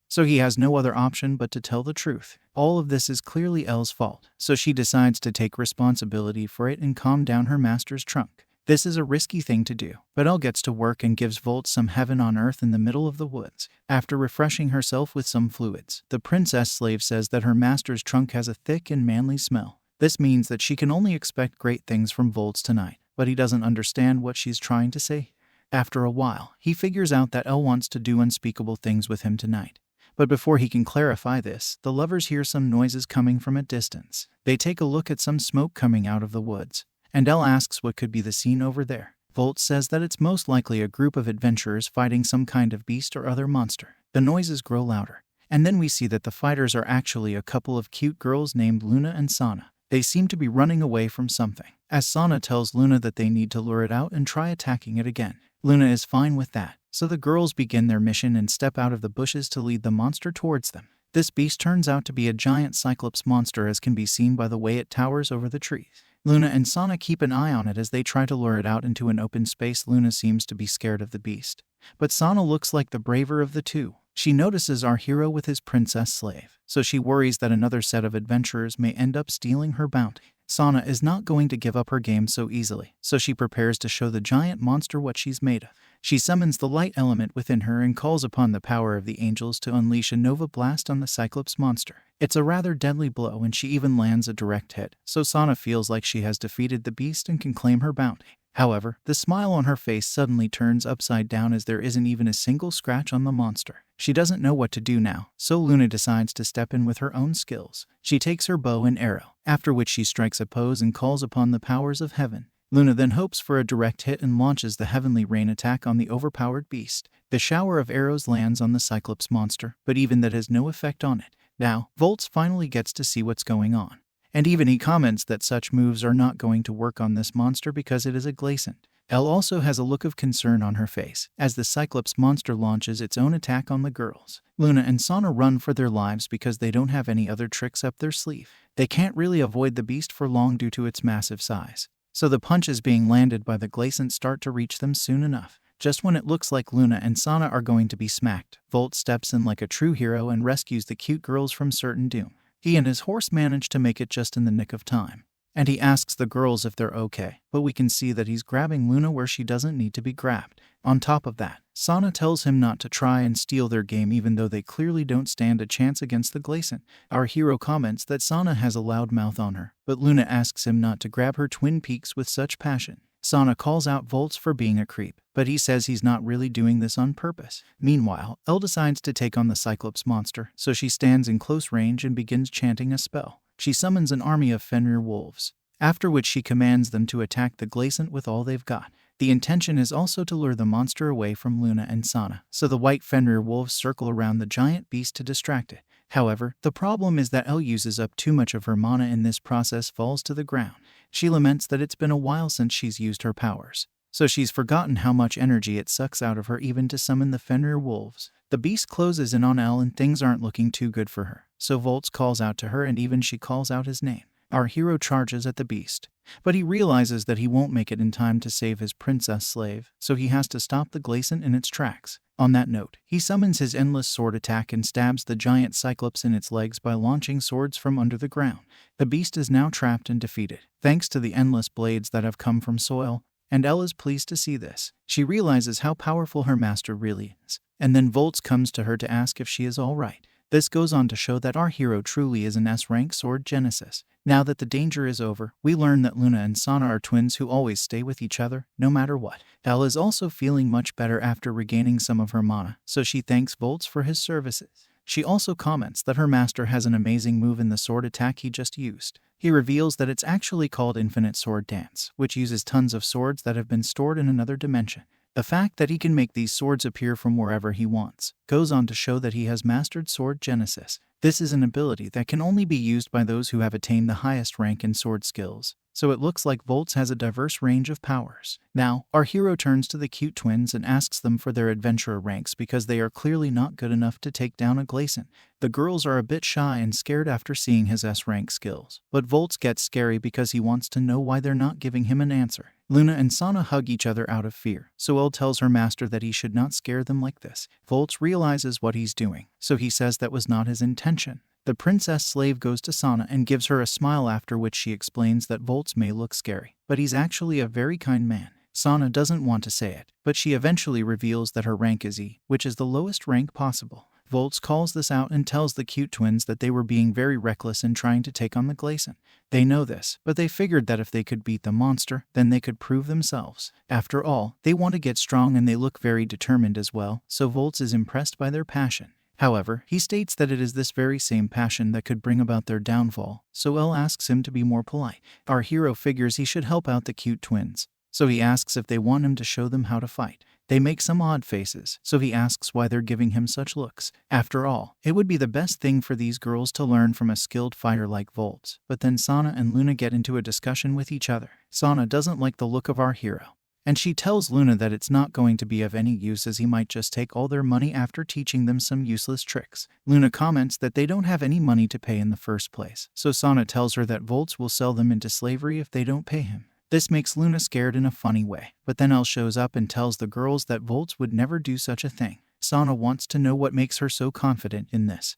So he has no other option but to tell the truth. All of this is clearly Elle's fault, so she decides to take responsibility for it and calm down her master's trunk. This is a risky thing to do, but Elle gets to work and gives Volts some heaven on earth in the middle of the woods. After refreshing herself with some fluids, the princess slave says that her master's trunk has a thick and manly smell. This means that she can only expect great things from Volts tonight, but he doesn't understand what she's trying to say. After a while, he figures out that Elle wants to do unspeakable things with him tonight. But before he can clarify this, the lovers hear some noises coming from a distance. They take a look at some smoke coming out of the woods, and Elle asks what could be the scene over there. Volts says that it's most likely a group of adventurers fighting some kind of beast or other monster. The noises grow louder, and then we see that the fighters are actually a couple of cute girls named Luna and Sana. They seem to be running away from something, as Sana tells Luna that they need to lure it out and try attacking it again. Luna is fine with that, so the girls begin their mission and step out of the bushes to lead the monster towards them. This beast turns out to be a giant cyclops monster, as can be seen by the way it towers over the trees. Luna and Sana keep an eye on it as they try to lure it out into an open space. Luna seems to be scared of the beast, but Sana looks like the braver of the two. She notices our hero with his princess slave, so she worries that another set of adventurers may end up stealing her bounty. Sana is not going to give up her game so easily, so she prepares to show the giant monster what she's made of. She summons the light element within her and calls upon the power of the angels to unleash a Nova Blast on the Cyclops monster. It's a rather deadly blow, and she even lands a direct hit, so Sana feels like she has defeated the beast and can claim her bounty. However, the smile on her face suddenly turns upside down as there isn't even a single scratch on the monster. She doesn't know what to do now, so Luna decides to step in with her own skills. She takes her bow and arrow, after which she strikes a pose and calls upon the powers of heaven. Luna then hopes for a direct hit and launches the heavenly rain attack on the overpowered beast. The shower of arrows lands on the Cyclops monster, but even that has no effect on it. Now, Volts finally gets to see what's going on, and even he comments that such moves are not going to work on this monster because it is a glaciant. Elle also has a look of concern on her face as the Cyclops monster launches its own attack on the girls. Luna and Sana run for their lives because they don't have any other tricks up their sleeve. They can't really avoid the beast for long due to its massive size, so the punches being landed by the glaciant start to reach them soon enough. Just when it looks like Luna and Sana are going to be smacked, Volt steps in like a true hero and rescues the cute girls from certain doom. He and his horse manage to make it just in the nick of time, and he asks the girls if they're okay, but we can see that he's grabbing Luna where she doesn't need to be grabbed. On top of that, Sana tells him not to try and steal their game even though they clearly don't stand a chance against the glaciant. Our hero comments that Sana has a loud mouth on her, but Luna asks him not to grab her twin peaks with such passion. Sana calls out Volts for being a creep, but he says he's not really doing this on purpose. Meanwhile, Elle decides to take on the Cyclops monster, so she stands in close range and begins chanting a spell. She summons an army of Fenrir wolves, after which she commands them to attack the glaciant with all they've got. The intention is also to lure the monster away from Luna and Sana, so the white Fenrir wolves circle around the giant beast to distract it. However, the problem is that Elle uses up too much of her mana and this process falls to the ground. She laments that it's been a while since she's used her powers, so she's forgotten how much energy it sucks out of her even to summon the Fenrir wolves. The beast closes in on Elle and things aren't looking too good for her, so Volts calls out to her and even she calls out his name. Our hero charges at the beast, but he realizes that he won't make it in time to save his princess slave, so he has to stop the glaciant in its tracks. On that note, he summons his endless sword attack and stabs the giant Cyclops in its legs by launching swords from under the ground. The beast is now trapped and defeated, thanks to the endless blades that have come from soil, and Elle is pleased to see this. She realizes how powerful her master really is, and then Volts comes to her to ask if she is alright. This goes on to show that our hero truly is an S-rank sword genesis. Now that the danger is over, we learn that Luna and Sana are twins who always stay with each other, no matter what. Elle is also feeling much better after regaining some of her mana, so she thanks Volts for his services. She also comments that her master has an amazing move in the sword attack he just used. He reveals that it's actually called Infinite Sword Dance, which uses tons of swords that have been stored in another dimension. The fact that he can make these swords appear from wherever he wants goes on to show that he has mastered sword genesis. This is an ability that can only be used by those who have attained the highest rank in sword skills, so it looks like Volts has a diverse range of powers. Now, our hero turns to the cute twins and asks them for their adventurer ranks because they are clearly not good enough to take down a Gleason. The girls are a bit shy and scared after seeing his S-rank skills, but Volts gets scary because he wants to know why they're not giving him an answer. Luna and Sana hug each other out of fear, so Elle tells her master that he should not scare them like this. Volts realizes what he's doing, so he says that was not his intention. The princess slave goes to Sana and gives her a smile, after which she explains that Volts may look scary, but he's actually a very kind man. Sana doesn't want to say it, but she eventually reveals that her rank is E, which is the lowest rank possible. Volts calls this out and tells the cute twins that they were being very reckless in trying to take on the Gleason. They know this, but they figured that if they could beat the monster, then they could prove themselves. After all, they want to get strong and they look very determined as well, so Volts is impressed by their passion. However, he states that it is this very same passion that could bring about their downfall, so Elle asks him to be more polite. Our hero figures he should help out the cute twins, so he asks if they want him to show them how to fight. They make some odd faces, so he asks why they're giving him such looks. After all, it would be the best thing for these girls to learn from a skilled fighter like Volts. But then Sana and Luna get into a discussion with each other. Sana doesn't like the look of our hero, and she tells Luna that it's not going to be of any use as he might just take all their money after teaching them some useless tricks. Luna comments that they don't have any money to pay in the first place, so Sana tells her that Volts will sell them into slavery if they don't pay him. This makes Luna scared in a funny way, but then Elle shows up and tells the girls that Volts would never do such a thing. Sana wants to know what makes her so confident in this.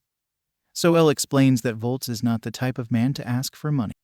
So Elle explains that Volts is not the type of man to ask for money.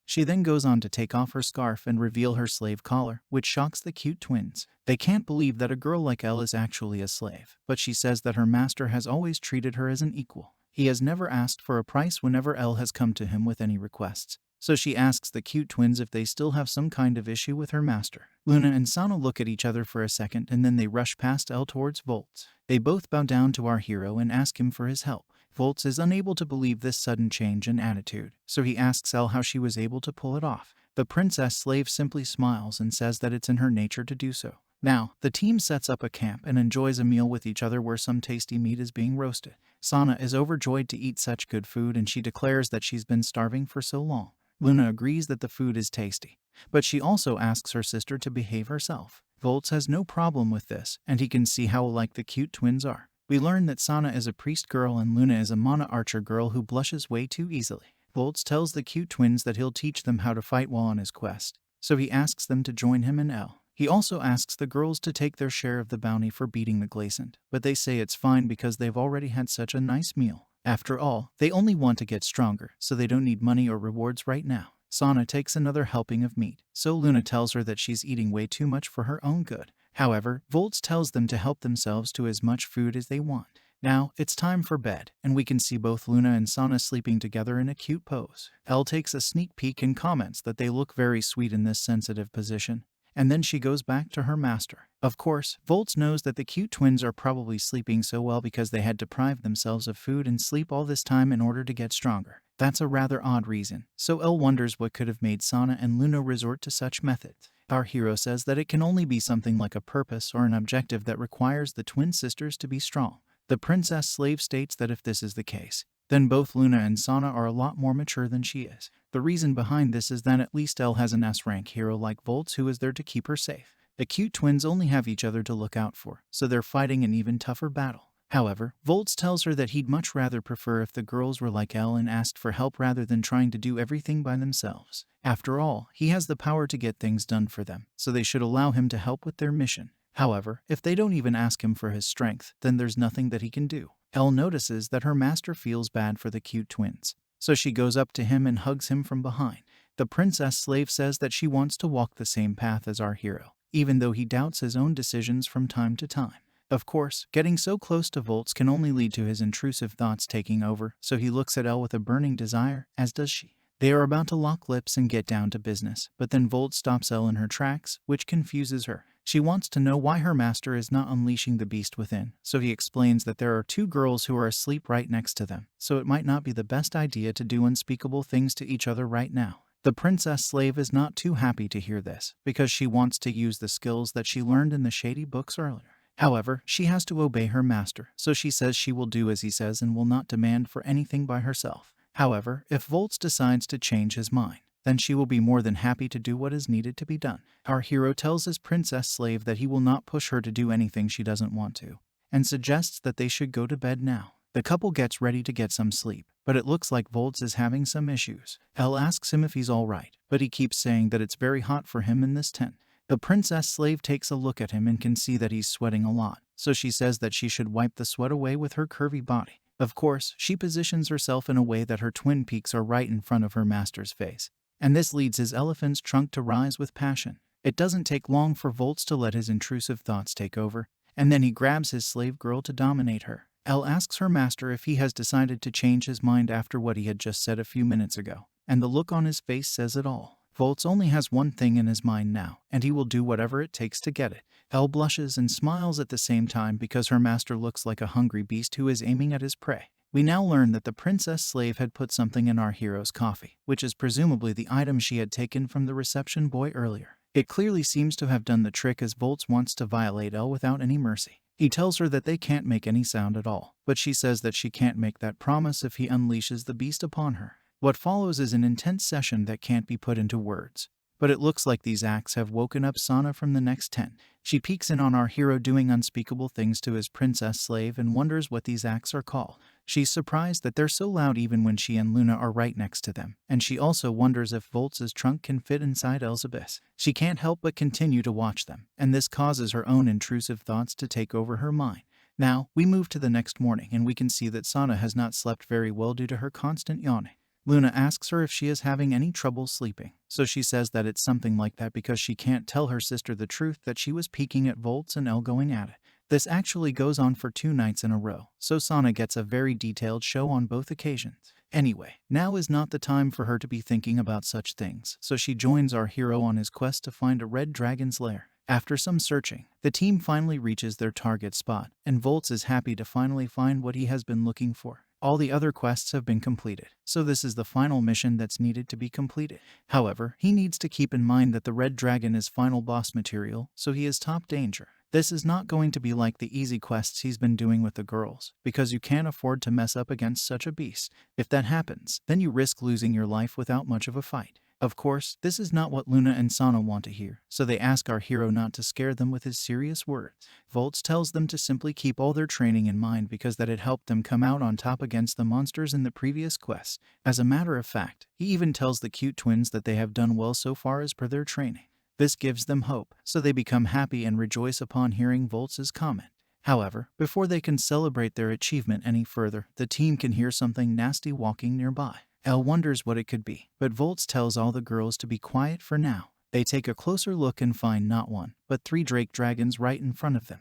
She then goes on to take off her scarf and reveal her slave collar, which shocks the cute twins. They can't believe that a girl like Elle is actually a slave, but she says that her master has always treated her as an equal. He has never asked for a price whenever Elle has come to him with any requests. So she asks the cute twins if they still have some kind of issue with her master. Luna and Sana look at each other for a second and then they rush past Elle towards Volts. They both bow down to our hero and ask him for his help. Volts is unable to believe this sudden change in attitude, so he asks Elle how she was able to pull it off. The princess slave simply smiles and says that it's in her nature to do so. Now, the team sets up a camp and enjoys a meal with each other where some tasty meat is being roasted. Sana is overjoyed to eat such good food and she declares that she's been starving for so long. Luna agrees that the food is tasty, but she also asks her sister to behave herself. Volts has no problem with this, and he can see how alike the cute twins are. We learn that Sana is a priest girl and Luna is a mana archer girl who blushes way too easily. Volts tells the cute twins that he'll teach them how to fight while on his quest, so he asks them to join him and Elle. He also asks the girls to take their share of the bounty for beating the Gleason, but they say it's fine because they've already had such a nice meal. After all, they only want to get stronger, so they don't need money or rewards right now. Sana takes another helping of meat, so Luna tells her that she's eating way too much for her own good. However, Volts tells them to help themselves to as much food as they want. Now, it's time for bed, and we can see both Luna and Sana sleeping together in a cute pose. Elle takes a sneak peek and comments that they look very sweet in this sensitive position, and then she goes back to her master. Of course, Volts knows that the cute twins are probably sleeping so well because they had deprived themselves of food and sleep all this time in order to get stronger. That's a rather odd reason, so Elle wonders what could have made Sana and Luna resort to such methods. Our hero says that it can only be something like a purpose or an objective that requires the twin sisters to be strong. The princess slave states that if this is the case, then both Luna and Sana are a lot more mature than she is. The reason behind this is that at least Elle has an S-rank hero like Volts who is there to keep her safe. The cute twins only have each other to look out for, so they're fighting an even tougher battle. However, Volts tells her that he'd much rather prefer if the girls were like Elle and asked for help rather than trying to do everything by themselves. After all, he has the power to get things done for them, so they should allow him to help with their mission. However, if they don't even ask him for his strength, then there's nothing that he can do. Elle notices that her master feels bad for the cute twins, so she goes up to him and hugs him from behind. The princess slave says that she wants to walk the same path as our hero, even though he doubts his own decisions from time to time. Of course, getting so close to Volts can only lead to his intrusive thoughts taking over, so he looks at Elle with a burning desire, as does she. They are about to lock lips and get down to business, but then Volts stops Elle in her tracks, which confuses her. She wants to know why her master is not unleashing the beast within, so he explains that there are two girls who are asleep right next to them, so it might not be the best idea to do unspeakable things to each other right now. The princess slave is not too happy to hear this, because she wants to use the skills that she learned in the shady books earlier. However, she has to obey her master, so she says she will do as he says and will not demand for anything by herself. However, if Volts decides to change his mind, then she will be more than happy to do what is needed to be done. Our hero tells his princess slave that he will not push her to do anything she doesn't want to, and suggests that they should go to bed now. The couple gets ready to get some sleep, but it looks like Volts is having some issues. Elle asks him if he's alright, but he keeps saying that it's very hot for him in this tent. The princess slave takes a look at him and can see that he's sweating a lot, so she says that she should wipe the sweat away with her curvy body. Of course, she positions herself in a way that her twin peaks are right in front of her master's face, and this leads his elephant's trunk to rise with passion. It doesn't take long for Volts to let his intrusive thoughts take over, and then he grabs his slave girl to dominate her. Elle asks her master if he has decided to change his mind after what he had just said a few minutes ago, and the look on his face says it all. Volts only has one thing in his mind now, and he will do whatever it takes to get it. Elle blushes and smiles at the same time because her master looks like a hungry beast who is aiming at his prey. We now learn that the princess slave had put something in our hero's coffee, which is presumably the item she had taken from the reception boy earlier. It clearly seems to have done the trick, as Volts wants to violate Elle without any mercy. He tells her that they can't make any sound at all, but she says that she can't make that promise if he unleashes the beast upon her. What follows is an intense session that can't be put into words, but it looks like these acts have woken up Sana from the next tent. She peeks in on our hero doing unspeakable things to his princess slave and wonders what these acts are called. She's surprised that they're so loud even when she and Luna are right next to them, and she also wonders if Volts' trunk can fit inside Elle's abyss. She can't help but continue to watch them, and this causes her own intrusive thoughts to take over her mind. Now, we move to the next morning and we can see that Sana has not slept very well due to her constant yawning. Luna asks her if she is having any trouble sleeping, so she says that it's something like that because she can't tell her sister the truth that she was peeking at Volts and Elle going at it. This actually goes on for 2 nights in a row, so Sana gets a very detailed show on both occasions. Anyway, now is not the time for her to be thinking about such things, so she joins our hero on his quest to find a red dragon's lair. After some searching, the team finally reaches their target spot, and Volts is happy to finally find what he has been looking for. All the other quests have been completed, so this is the final mission that's needed to be completed. However, he needs to keep in mind that the red dragon is final boss material, so he is top danger. This is not going to be like the easy quests he's been doing with the girls, because you can't afford to mess up against such a beast. If that happens, then you risk losing your life without much of a fight. Of course, this is not what Luna and Sana want to hear, so they ask our hero not to scare them with his serious words. Volts tells them to simply keep all their training in mind because that it helped them come out on top against the monsters in the previous quests. As a matter of fact, he even tells the cute twins that they have done well so far as per their training. This gives them hope, so they become happy and rejoice upon hearing Volts' comment. However, before they can celebrate their achievement any further, the team can hear something nasty walking nearby. Elle wonders what it could be, but Volts tells all the girls to be quiet for now. They take a closer look and find not one, but 3 drake dragons right in front of them.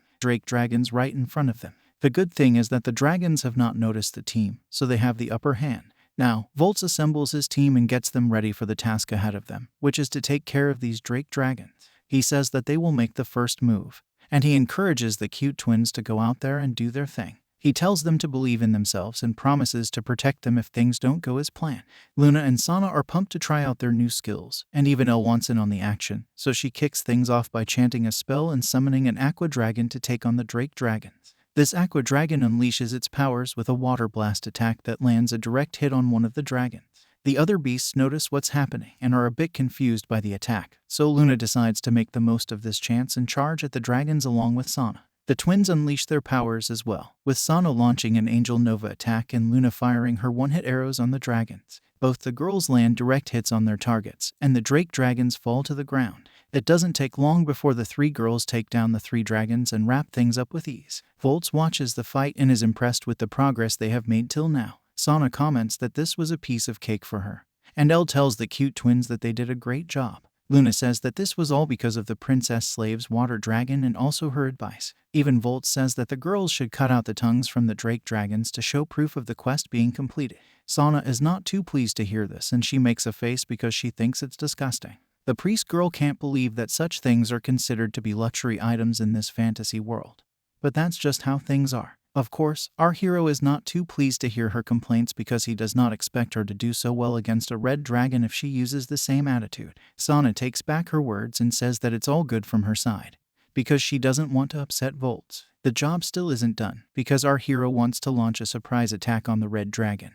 The good thing is that the dragons have not noticed the team, so they have the upper hand. Now, Volts assembles his team and gets them ready for the task ahead of them, which is to take care of these drake dragons. He says that they will make the first move, and he encourages the cute twins to go out there and do their thing. He tells them to believe in themselves and promises to protect them if things don't go as planned. Luna and Sana are pumped to try out their new skills, and even Elle wants in on the action, so she kicks things off by chanting a spell and summoning an aqua dragon to take on the drake dragons. This aqua dragon unleashes its powers with a water blast attack that lands a direct hit on one of the dragons. The other beasts notice what's happening and are a bit confused by the attack, so Luna decides to make the most of this chance and charge at the dragons along with Sana. The twins unleash their powers as well, with Sana launching an Angel Nova attack and Luna firing her one-hit arrows on the dragons. Both the girls land direct hits on their targets, and the drake dragons fall to the ground. It doesn't take long before the 3 girls take down the 3 dragons and wrap things up with ease. Volts watches the fight and is impressed with the progress they have made till now. Sana comments that this was a piece of cake for her, and Elle tells the cute twins that they did a great job. Luna says that this was all because of the princess slave's water dragon and also her advice. Even Volts says that the girls should cut out the tongues from the drake dragons to show proof of the quest being completed. Sana is not too pleased to hear this, and she makes a face because she thinks it's disgusting. The priest girl can't believe that such things are considered to be luxury items in this fantasy world. But that's just how things are. Of course, our hero is not too pleased to hear her complaints because he does not expect her to do so well against a red dragon if she uses the same attitude. Sana takes back her words and says that it's all good from her side, because she doesn't want to upset Volts. The job still isn't done, because our hero wants to launch a surprise attack on the red dragon,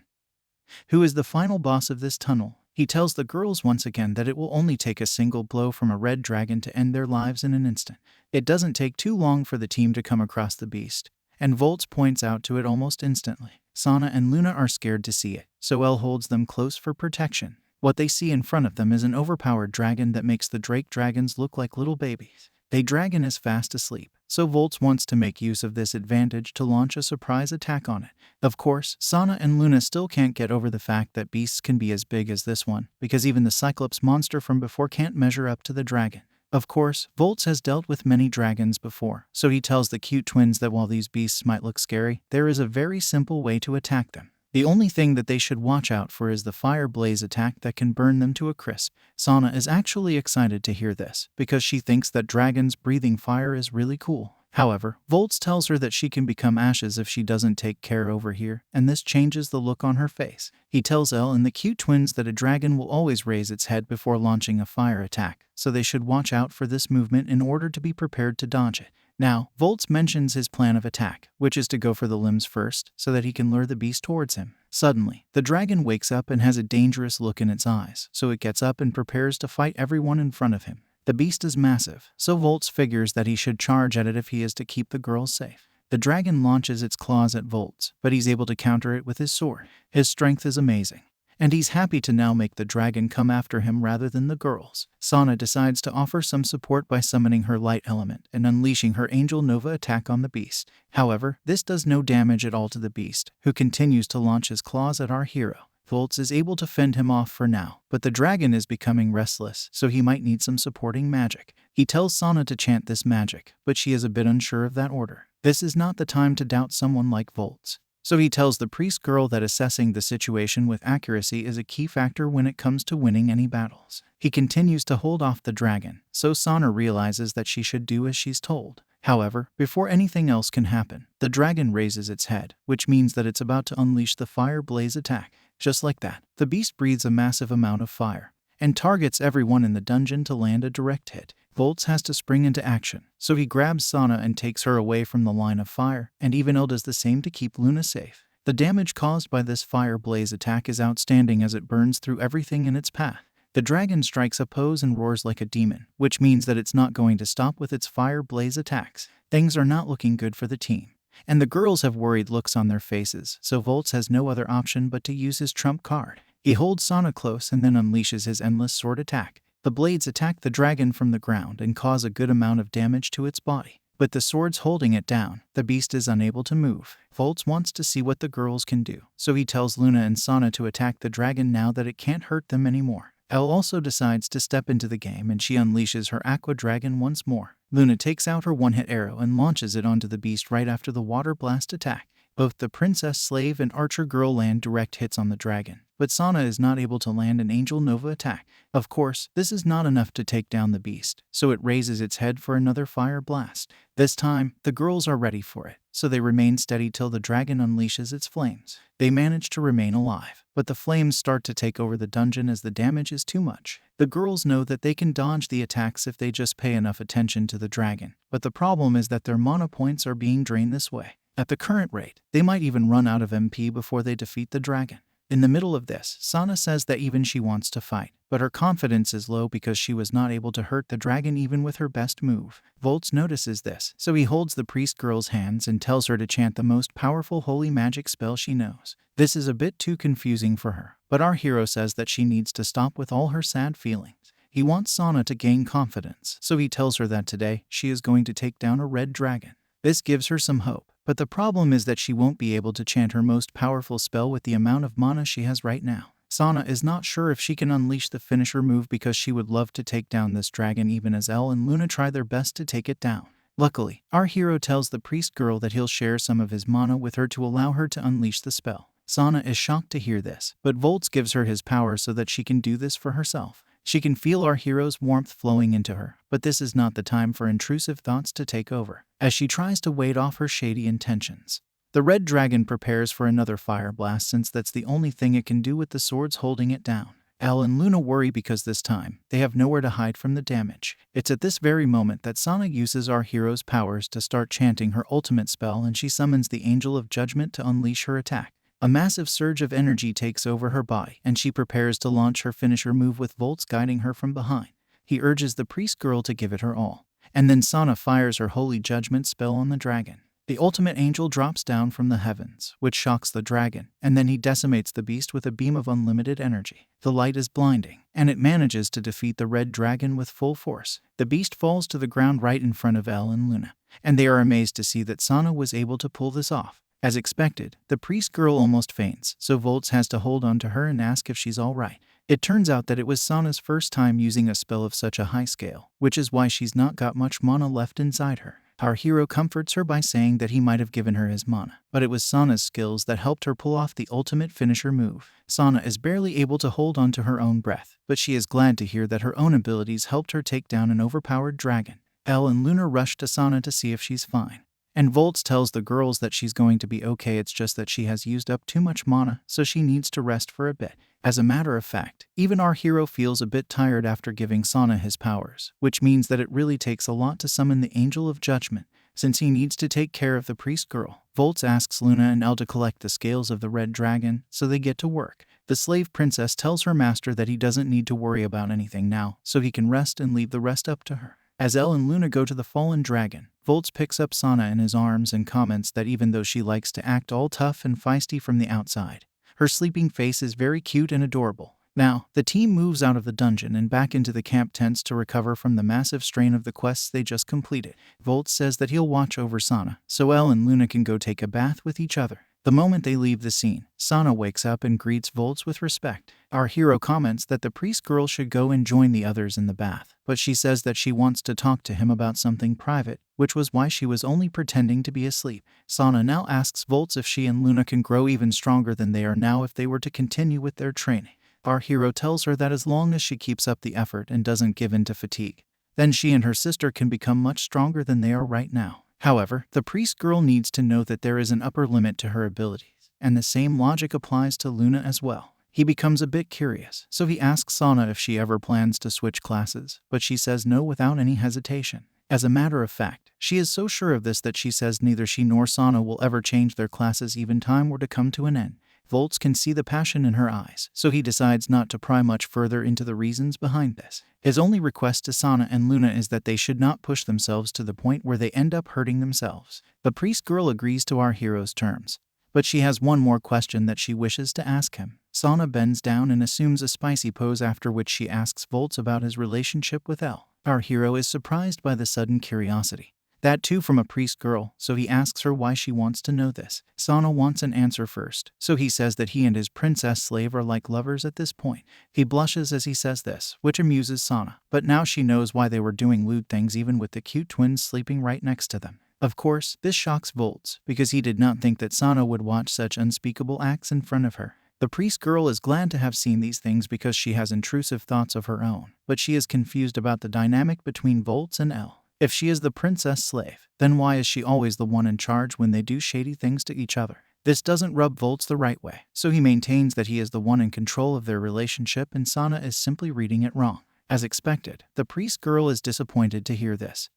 who is the final boss of this tunnel. He tells the girls once again that it will only take a single blow from a red dragon to end their lives in an instant. It doesn't take too long for the team to come across the beast, and Volts points out to it almost instantly. Sana and Luna are scared to see it, so Elle holds them close for protection. What they see in front of them is an overpowered dragon that makes the Drake dragons look like little babies. The dragon is fast asleep, so Volts wants to make use of this advantage to launch a surprise attack on it. Of course, Sana and Luna still can't get over the fact that beasts can be as big as this one, because even the Cyclops monster from before can't measure up to the dragon. Of course, Volts has dealt with many dragons before, so he tells the cute twins that while these beasts might look scary, there is a very simple way to attack them. The only thing that they should watch out for is the fire blaze attack that can burn them to a crisp. Sana is actually excited to hear this, because she thinks that dragons breathing fire is really cool. However, Volts tells her that she can become ashes if she doesn't take care over here, and this changes the look on her face. He tells Elle and the cute twins that a dragon will always raise its head before launching a fire attack, so they should watch out for this movement in order to be prepared to dodge it. Now, Volts mentions his plan of attack, which is to go for the limbs first, so that he can lure the beast towards him. Suddenly, the dragon wakes up and has a dangerous look in its eyes, so it gets up and prepares to fight everyone in front of him. The beast is massive, so Volts figures that he should charge at it if he is to keep the girls safe. The dragon launches its claws at Volts, but he's able to counter it with his sword. His strength is amazing, and he's happy to now make the dragon come after him rather than the girls. Sana decides to offer some support by summoning her light element and unleashing her Angel Nova attack on the beast. However, this does no damage at all to the beast, who continues to launch his claws at our hero. Volts is able to fend him off for now, but the dragon is becoming restless, so he might need some supporting magic. He tells Sana to chant this magic, but she is a bit unsure of that order. This is not the time to doubt someone like Volts. So he tells the priest girl that assessing the situation with accuracy is a key factor when it comes to winning any battles. He continues to hold off the dragon, so Sana realizes that she should do as she's told. However, before anything else can happen, the dragon raises its head, which means that it's about to unleash the fire blaze attack. Just like that, the beast breathes a massive amount of fire and targets everyone in the dungeon to land a direct hit. Volts has to spring into action, so he grabs Sana and takes her away from the line of fire, and even Elle does the same to keep Luna safe. The damage caused by this fire blaze attack is outstanding as it burns through everything in its path. The dragon strikes a pose and roars like a demon, which means that it's not going to stop with its fire blaze attacks. Things are not looking good for the team, and the girls have worried looks on their faces, so Volts has no other option but to use his trump card. He holds Sana close and then unleashes his endless sword attack. The blades attack the dragon from the ground and cause a good amount of damage to its body. But the sword's holding it down. The beast is unable to move. Volts wants to see what the girls can do, so he tells Luna and Sana to attack the dragon now that it can't hurt them anymore. Elle also decides to step into the game and she unleashes her Aqua Dragon once more. Luna takes out her one-hit arrow and launches it onto the beast right after the water blast attack. Both the princess slave and archer girl land direct hits on the dragon, but Sana is not able to land an Angel Nova attack. Of course, this is not enough to take down the beast, so it raises its head for another fire blast. This time, the girls are ready for it, so they remain steady till the dragon unleashes its flames. They manage to remain alive, but the flames start to take over the dungeon as the damage is too much. The girls know that they can dodge the attacks if they just pay enough attention to the dragon, but the problem is that their mana points are being drained this way. At the current rate, they might even run out of MP before they defeat the dragon. In the middle of this, Sana says that even she wants to fight, but her confidence is low because she was not able to hurt the dragon even with her best move. Volts notices this, so he holds the priest girl's hands and tells her to chant the most powerful holy magic spell she knows. This is a bit too confusing for her, but our hero says that she needs to stop with all her sad feelings. He wants Sana to gain confidence, so he tells her that today she is going to take down a red dragon. This gives her some hope, but the problem is that she won't be able to chant her most powerful spell with the amount of mana she has right now. Sana is not sure if she can unleash the finisher move because she would love to take down this dragon even as Elle and Luna try their best to take it down. Luckily, our hero tells the priest girl that he'll share some of his mana with her to allow her to unleash the spell. Sana is shocked to hear this, but Volts gives her his power so that she can do this for herself. She can feel our hero's warmth flowing into her, but this is not the time for intrusive thoughts to take over, as she tries to ward off her shady intentions. The red dragon prepares for another fire blast since that's the only thing it can do with the swords holding it down. Elle and Luna worry because this time, they have nowhere to hide from the damage. It's at this very moment that Sana uses our hero's powers to start chanting her ultimate spell, and she summons the Angel of Judgment to unleash her attack. A massive surge of energy takes over her body, and she prepares to launch her finisher move with Volts guiding her from behind. He urges the priest girl to give it her all. And then Sana fires her Holy Judgment spell on the dragon. The ultimate angel drops down from the heavens, which shocks the dragon, and then he decimates the beast with a beam of unlimited energy. The light is blinding, and it manages to defeat the red dragon with full force. The beast falls to the ground right in front of Elle and Luna, and they are amazed to see that Sana was able to pull this off. As expected, the priest girl almost faints, so Volts has to hold on to her and ask if she's all right. It turns out that it was Sana's first time using a spell of such a high scale, which is why she's not got much mana left inside her. Our hero comforts her by saying that he might have given her his mana, but it was Sana's skills that helped her pull off the ultimate finisher move. Sana is barely able to hold on to her own breath, but she is glad to hear that her own abilities helped her take down an overpowered dragon. Elle and Luna rush to Sana to see if she's fine. And Volts tells the girls that she's going to be okay, it's just that she has used up too much mana, so she needs to rest for a bit. As a matter of fact, even our hero feels a bit tired after giving Sana his powers, which means that it really takes a lot to summon the Angel of Judgment, since he needs to take care of the priest girl. Volts asks Luna and Elle to collect the scales of the red dragon, so they get to work. The slave princess tells her master that he doesn't need to worry about anything now, so he can rest and leave the rest up to her. As Elle and Luna go to the fallen dragon, Volts picks up Sana in his arms and comments that even though she likes to act all tough and feisty from the outside, her sleeping face is very cute and adorable. Now, the team moves out of the dungeon and back into the camp tents to recover from the massive strain of the quests they just completed. Volts says that he'll watch over Sana, so Elle and Luna can go take a bath with each other. The moment they leave the scene, Sana wakes up and greets Volts with respect. Our hero comments that the priest girl should go and join the others in the bath, but she says that she wants to talk to him about something private, which was why she was only pretending to be asleep. Sana now asks Volts if she and Luna can grow even stronger than they are now if they were to continue with their training. Our hero tells her that as long as she keeps up the effort and doesn't give in to fatigue, then she and her sister can become much stronger than they are right now. However, the priest girl needs to know that there is an upper limit to her abilities, and the same logic applies to Luna as well. He becomes a bit curious, so he asks Sana if she ever plans to switch classes, but she says no without any hesitation. As a matter of fact, she is so sure of this that she says neither she nor Sana will ever change their classes even time were to come to an end. Volts can see the passion in her eyes, so he decides not to pry much further into the reasons behind this. His only request to Sana and Luna is that they should not push themselves to the point where they end up hurting themselves. The priest girl agrees to our hero's terms, but she has one more question that she wishes to ask him. Sana bends down and assumes a spicy pose, after which she asks Volts about his relationship with Elle. Our hero is surprised by the sudden curiosity. That too from a priest girl, so he asks her why she wants to know this. Sana wants an answer first, so he says that he and his princess slave are like lovers at this point. He blushes as he says this, which amuses Sana, but now she knows why they were doing lewd things even with the cute twins sleeping right next to them. Of course, this shocks Volts, because he did not think that Sana would watch such unspeakable acts in front of her. The priest girl is glad to have seen these things because she has intrusive thoughts of her own, but she is confused about the dynamic between Volts and Elle. If she is the princess slave, then why is she always the one in charge when they do shady things to each other? This doesn't rub Volts the right way, so he maintains that he is the one in control of their relationship and Sana is simply reading it wrong. As expected, the priest girl is disappointed to hear this,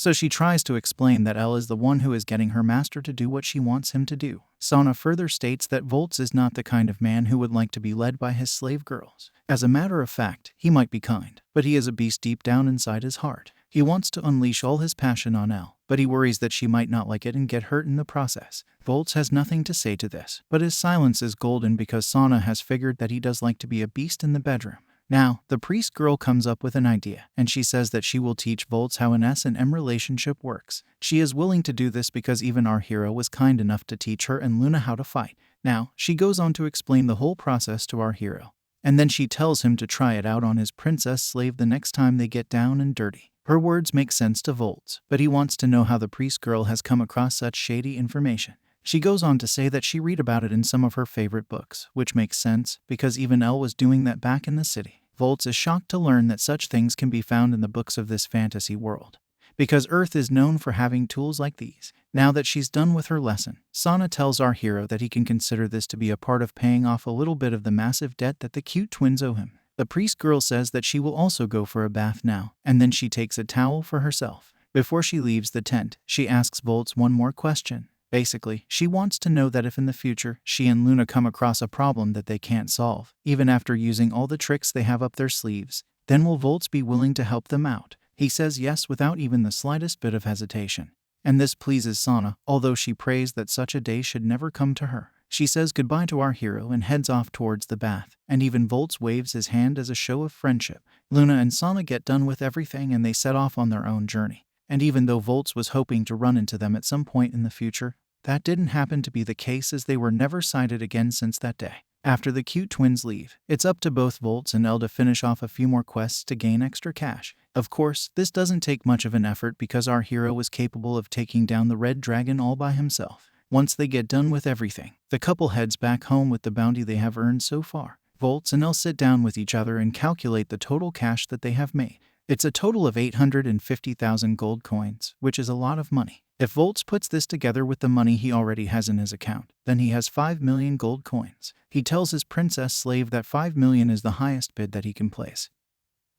so she tries to explain that Elle is the one who is getting her master to do what she wants him to do. Sana further states that Volts is not the kind of man who would like to be led by his slave girls. As a matter of fact, he might be kind, but he is a beast deep down inside his heart. He wants to unleash all his passion on Elle, but he worries that she might not like it and get hurt in the process. Volts has nothing to say to this, but his silence is golden because Sana has figured that he does like to be a beast in the bedroom. Now, the priest girl comes up with an idea, and she says that she will teach Volts how an S&M relationship works. She is willing to do this because even our hero was kind enough to teach her and Luna how to fight. Now, she goes on to explain the whole process to our hero, and then she tells him to try it out on his princess slave the next time they get down and dirty. Her words make sense to Volts, but he wants to know how the priest girl has come across such shady information. She goes on to say that she read about it in some of her favorite books, which makes sense, because even Elle was doing that back in the city. Volts is shocked to learn that such things can be found in the books of this fantasy world, because Earth is known for having tools like these. Now that she's done with her lesson, Sana tells our hero that he can consider this to be a part of paying off a little bit of the massive debt that the cute twins owe him. The priest girl says that she will also go for a bath now, and then she takes a towel for herself. Before she leaves the tent, she asks Volts one more question. Basically, she wants to know that if in the future she and Luna come across a problem that they can't solve, even after using all the tricks they have up their sleeves, then will Volts be willing to help them out? He says yes without even the slightest bit of hesitation. And this pleases Sana, although she prays that such a day should never come to her. She says goodbye to our hero and heads off towards the bath, and even Volts waves his hand as a show of friendship. Luna and Sana get done with everything and they set off on their own journey. And even though Volts was hoping to run into them at some point in the future, that didn't happen to be the case as they were never sighted again since that day. After the cute twins leave, it's up to both Volts and Elle to finish off a few more quests to gain extra cash. Of course, this doesn't take much of an effort because our hero was capable of taking down the red dragon all by himself. Once they get done with everything, the couple heads back home with the bounty they have earned so far. Volts and Elle sit down with each other and calculate the total cash that they have made. It's a total of 850,000 gold coins, which is a lot of money. If Volts puts this together with the money he already has in his account, then he has 5 million gold coins. He tells his princess slave that 5 million is the highest bid that he can place.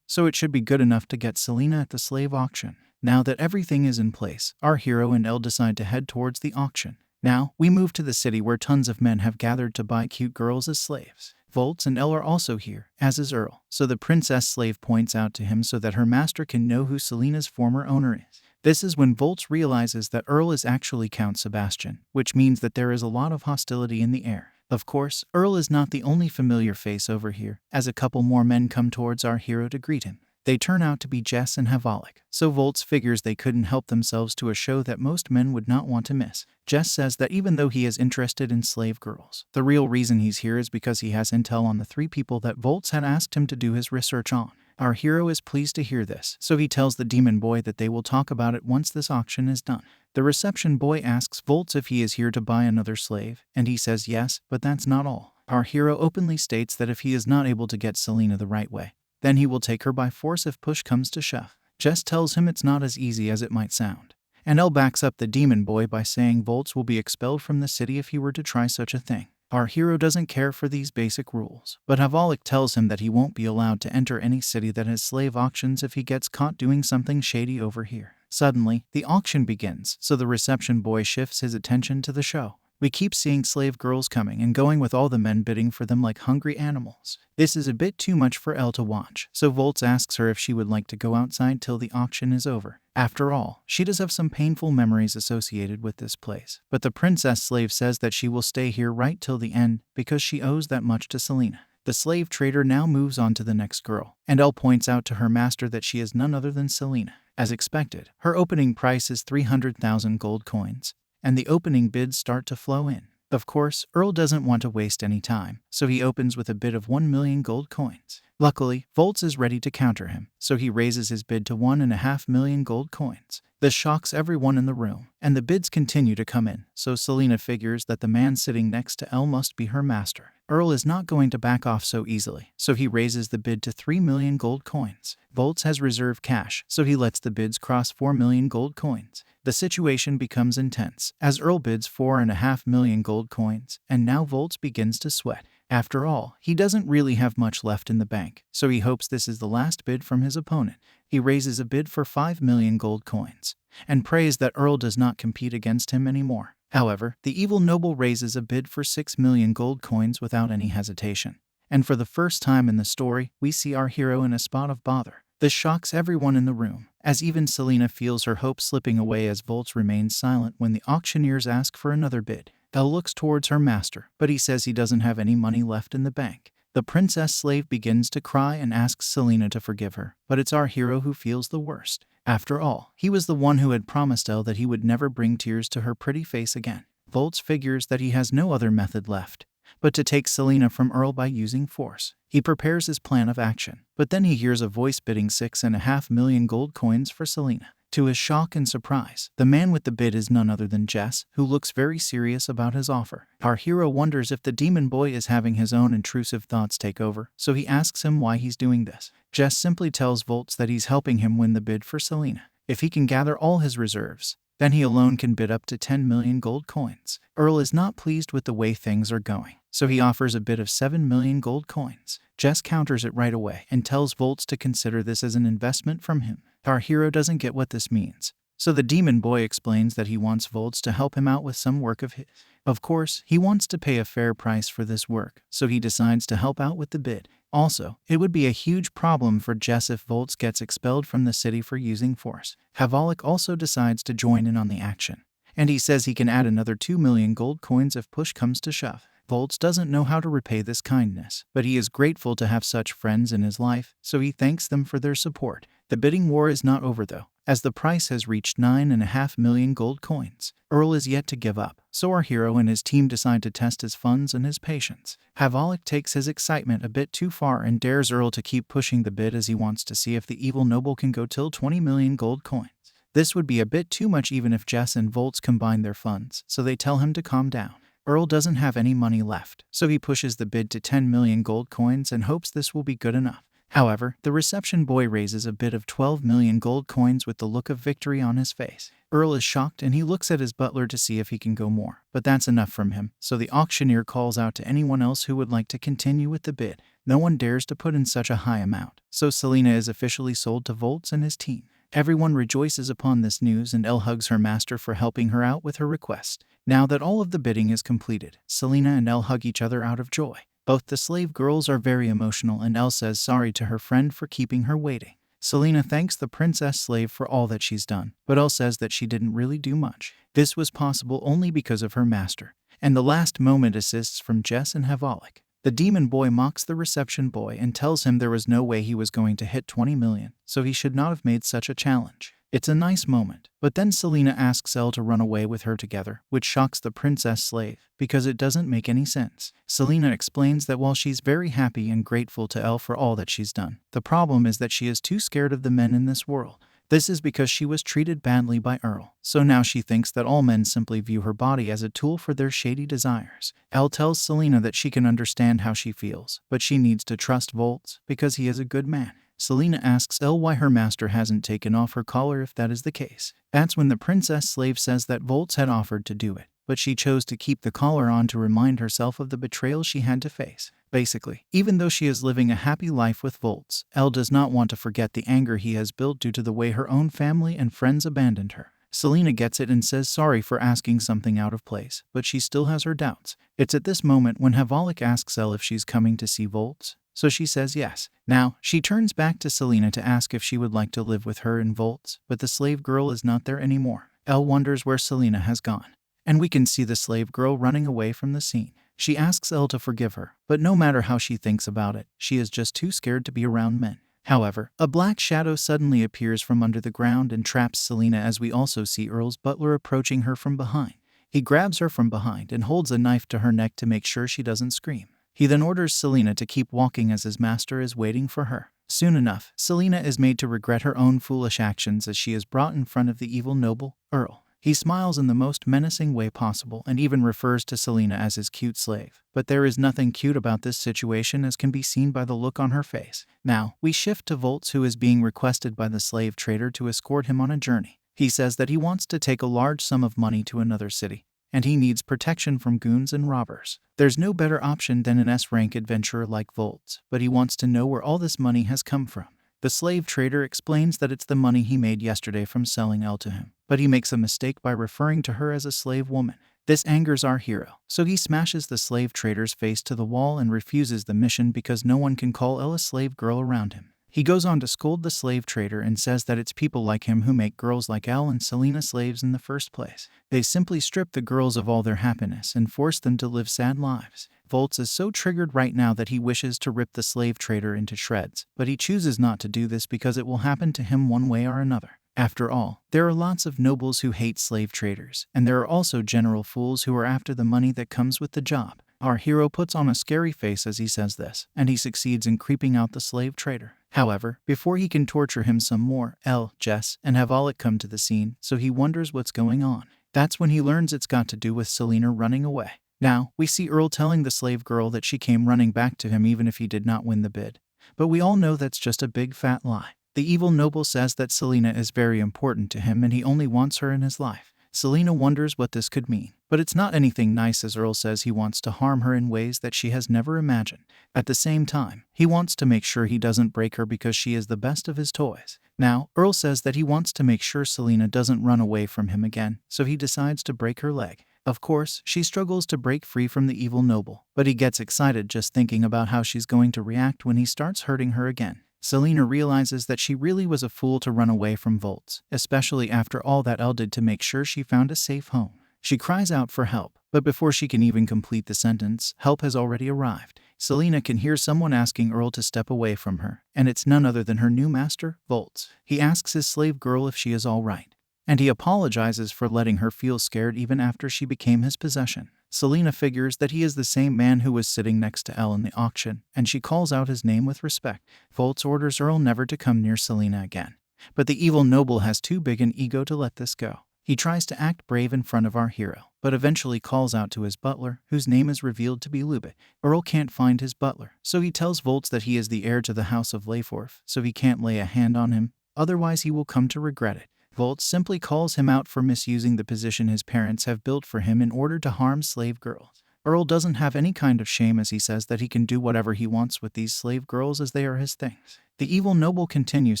So it should be good enough to get Selena at the slave auction. Now that everything is in place, our hero and Elle decide to head towards the auction. Now, we move to the city where tons of men have gathered to buy cute girls as slaves. Volts and Elle are also here, as is Earl, so the princess slave points out to him so that her master can know who Selena's former owner is. This is when Volts realizes that Earl is actually Count Sebastian, which means that there is a lot of hostility in the air. Of course, Earl is not the only familiar face over here, as a couple more men come towards our hero to greet him. They turn out to be Jess and Havalik, so Volts figures they couldn't help themselves to a show that most men would not want to miss. Jess says that even though he is interested in slave girls, the real reason he's here is because he has intel on the 3 people that Volts had asked him to do his research on. Our hero is pleased to hear this, so he tells the demon boy that they will talk about it once this auction is done. The reception boy asks Volts if he is here to buy another slave, and he says yes, but that's not all. Our hero openly states that if he is not able to get Selena the right way, then he will take her by force if push comes to shove. Jess tells him it's not as easy as it might sound. And Elle backs up the demon boy by saying Volts will be expelled from the city if he were to try such a thing. Our hero doesn't care for these basic rules, but Havalik tells him that he won't be allowed to enter any city that has slave auctions if he gets caught doing something shady over here. Suddenly, the auction begins, so the reception boy shifts his attention to the show. We keep seeing slave girls coming and going with all the men bidding for them like hungry animals. This is a bit too much for Elle to watch, so Volts asks her if she would like to go outside till the auction is over. After all, she does have some painful memories associated with this place, but the princess slave says that she will stay here right till the end because she owes that much to Selena. The slave trader now moves on to the next girl, and Elle points out to her master that she is none other than Selena. As expected, her opening price is 300,000 gold coins, and the opening bids start to flow in. Of course, Earl doesn't want to waste any time, so he opens with a bid of 1 million gold coins. Luckily, Volts is ready to counter him, so he raises his bid to 1.5 million gold coins. This shocks everyone in the room, and the bids continue to come in, so Selena figures that the man sitting next to Elle must be her master. Earl is not going to back off so easily, so he raises the bid to 3 million gold coins. Volts has reserved cash, so he lets the bids cross 4 million gold coins. The situation becomes intense, as Earl bids 4.5 million gold coins, and now Volts begins to sweat. After all, he doesn't really have much left in the bank, so he hopes this is the last bid from his opponent. He raises a bid for 5 million gold coins, and prays that Earl does not compete against him anymore. However, the evil noble raises a bid for 6 million gold coins without any hesitation. And for the first time in the story, we see our hero in a spot of bother. This shocks everyone in the room, as even Selena feels her hope slipping away as Volts remains silent when the auctioneers ask for another bid. Elle looks towards her master, but he says he doesn't have any money left in the bank. The princess slave begins to cry and asks Selena to forgive her, but it's our hero who feels the worst. After all, he was the one who had promised Elle that he would never bring tears to her pretty face again. Volts figures that he has no other method left but to take Selena from Earl by using force. He prepares his plan of action, but then he hears a voice bidding 6.5 million gold coins for Selena. To his shock and surprise, the man with the bid is none other than Jess, who looks very serious about his offer. Our hero wonders if the demon boy is having his own intrusive thoughts take over, so he asks him why he's doing this. Jess simply tells Volts that he's helping him win the bid for Selena. If he can gather all his reserves, Then he alone can bid up to 10 million gold coins. Earl is not pleased with the way things are going, so he offers a bid of 7 million gold coins. Jess counters it right away and tells Volts to consider this as an investment from him. Our hero doesn't get what this means, so the demon boy explains that he wants Volts to help him out with some work of his. Of course, he wants to pay a fair price for this work, so he decides to help out with the bid. Also, it would be a huge problem for Jess if Volts gets expelled from the city for using force. Havalik also decides to join in on the action, and he says he can add another 2 million gold coins if push comes to shove. Volts doesn't know how to repay this kindness, but he is grateful to have such friends in his life, so he thanks them for their support. The bidding war is not over though, as the price has reached 9.5 million gold coins. Earl is yet to give up, so our hero and his team decide to test his funds and his patience. Havalik takes his excitement a bit too far and dares Earl to keep pushing the bid as he wants to see if the evil noble can go till 20 million gold coins. This would be a bit too much even if Jess and Volts combine their funds, so they tell him to calm down. Earl doesn't have any money left, so he pushes the bid to 10 million gold coins and hopes this will be good enough. However, the reception boy raises a bid of 12 million gold coins with the look of victory on his face. Earl is shocked and he looks at his butler to see if he can go more, but that's enough from him, so the auctioneer calls out to anyone else who would like to continue with the bid. No one dares to put in such a high amount, so Selena is officially sold to Volts and his team. Everyone rejoices upon this news and Elle hugs her master for helping her out with her request. Now that all of the bidding is completed, Selena and Elle hug each other out of joy. Both the slave girls are very emotional and Elle says sorry to her friend for keeping her waiting. Selena thanks the princess slave for all that she's done, but Elle says that she didn't really do much. This was possible only because of her master. And the last moment assists from Jess and Havalik. The demon boy mocks the reception boy and tells him there was no way he was going to hit 20 million, so he should not have made such a challenge. It's a nice moment, but then Selena asks Elle to run away with her together, which shocks the princess slave, because it doesn't make any sense. Selena explains that while she's very happy and grateful to Elle for all that she's done, the problem is that she is too scared of the men in this world. This is because she was treated badly by Earl, so now she thinks that all men simply view her body as a tool for their shady desires. Elle tells Selena that she can understand how she feels, but she needs to trust Volts, because he is a good man. Selena asks Elle why her master hasn't taken off her collar if that is the case. That's when the princess slave says that Volts had offered to do it, but she chose to keep the collar on to remind herself of the betrayal she had to face. Basically, even though she is living a happy life with Volts, Elle does not want to forget the anger he has built due to the way her own family and friends abandoned her. Selena gets it and says sorry for asking something out of place, but she still has her doubts. It's at this moment when Havalik asks Elle if she's coming to see Volts, so she says yes. Now, she turns back to Selena to ask if she would like to live with her in Volts, but the slave girl is not there anymore. Elle wonders where Selena has gone, and we can see the slave girl running away from the scene. She asks Elle to forgive her, but no matter how she thinks about it, she is just too scared to be around men. However, a black shadow suddenly appears from under the ground and traps Selena as we also see Earl's butler approaching her from behind. He grabs her from behind and holds a knife to her neck to make sure she doesn't scream. He then orders Selena to keep walking as his master is waiting for her. Soon enough, Selena is made to regret her own foolish actions as she is brought in front of the evil noble, Earl. He smiles in the most menacing way possible and even refers to Selena as his cute slave. But there is nothing cute about this situation, as can be seen by the look on her face. Now, we shift to Volts, who is being requested by the slave trader to escort him on a journey. He says that he wants to take a large sum of money to another city, and he needs protection from goons and robbers. There's no better option than an S-rank adventurer like Volts, but he wants to know where all this money has come from. The slave trader explains that it's the money he made yesterday from selling Elle to him, but he makes a mistake by referring to her as a slave woman. This angers our hero, so he smashes the slave trader's face to the wall and refuses the mission because no one can call Elle a slave girl around him. He goes on to scold the slave trader and says that it's people like him who make girls like Elle and Selena slaves in the first place. They simply strip the girls of all their happiness and force them to live sad lives. Volts is so triggered right now that he wishes to rip the slave trader into shreds, but he chooses not to do this because it will happen to him one way or another. After all, there are lots of nobles who hate slave traders, and there are also general fools who are after the money that comes with the job. Our hero puts on a scary face as he says this, and he succeeds in creeping out the slave trader. However, before he can torture him some more, Elle, Jess, and Havalik come to the scene, so he wonders what's going on. That's when he learns it's got to do with Selena running away. Now, we see Earl telling the slave girl that she came running back to him even if he did not win the bid. But we all know that's just a big fat lie. The evil noble says that Selena is very important to him and he only wants her in his life. Selena wonders what this could mean, but it's not anything nice, as Earl says he wants to harm her in ways that she has never imagined. At the same time, he wants to make sure he doesn't break her because she is the best of his toys. Now, Earl says that he wants to make sure Selena doesn't run away from him again, so he decides to break her leg. Of course, she struggles to break free from the evil noble, but he gets excited just thinking about how she's going to react when he starts hurting her again. Selena realizes that she really was a fool to run away from Volts, especially after all that Elle did to make sure she found a safe home. She cries out for help, but before she can even complete the sentence, help has already arrived. Selena can hear someone asking Earl to step away from her, and it's none other than her new master, Volts. He asks his slave girl if she is all right, and he apologizes for letting her feel scared even after she became his possession. Selena figures that he is the same man who was sitting next to Elle in the auction, and she calls out his name with respect. Volts orders Earl never to come near Selena again, but the evil noble has too big an ego to let this go. He tries to act brave in front of our hero, but eventually calls out to his butler, whose name is revealed to be Lubit. Earl can't find his butler, so he tells Volts that he is the heir to the House of Layforth, so he can't lay a hand on him, otherwise he will come to regret it. Volts simply calls him out for misusing the position his parents have built for him in order to harm slave girls. Earl doesn't have any kind of shame as he says that he can do whatever he wants with these slave girls as they are his things. The evil noble continues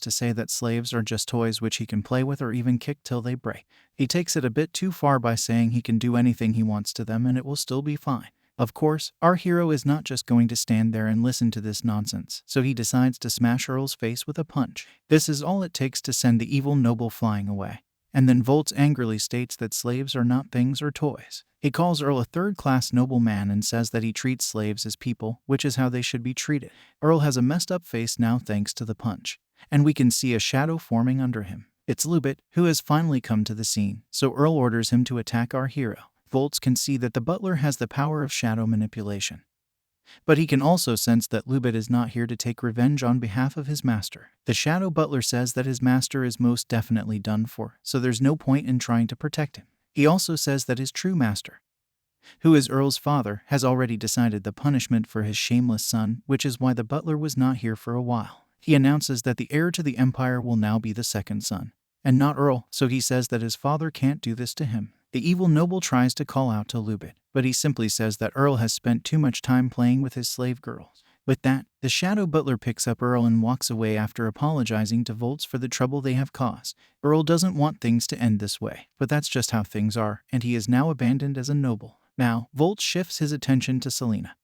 to say that slaves are just toys which he can play with or even kick till they break. He takes it a bit too far by saying he can do anything he wants to them and it will still be fine. Of course, our hero is not just going to stand there and listen to this nonsense, so he decides to smash Earl's face with a punch. This is all it takes to send the evil noble flying away. And then Volts angrily states that slaves are not things or toys. He calls Earl a third-class nobleman and says that he treats slaves as people, which is how they should be treated. Earl has a messed up face now thanks to the punch, and we can see a shadow forming under him. It's Lubit, who has finally come to the scene, so Earl orders him to attack our hero. Volts can see that the butler has the power of shadow manipulation, but he can also sense that Lubit is not here to take revenge on behalf of his master. The shadow butler says that his master is most definitely done for, so there's no point in trying to protect him. He also says that his true master, who is Earl's father, has already decided the punishment for his shameless son, which is why the butler was not here for a while. He announces that the heir to the empire will now be the second son, and not Earl, so he says that his father can't do this to him. The evil noble tries to call out to Lubit, but he simply says that Earl has spent too much time playing with his slave girls. With that, the shadow butler picks up Earl and walks away after apologizing to Volts for the trouble they have caused. Earl doesn't want things to end this way, but that's just how things are, and he is now abandoned as a noble. Now, Volts shifts his attention to Selena,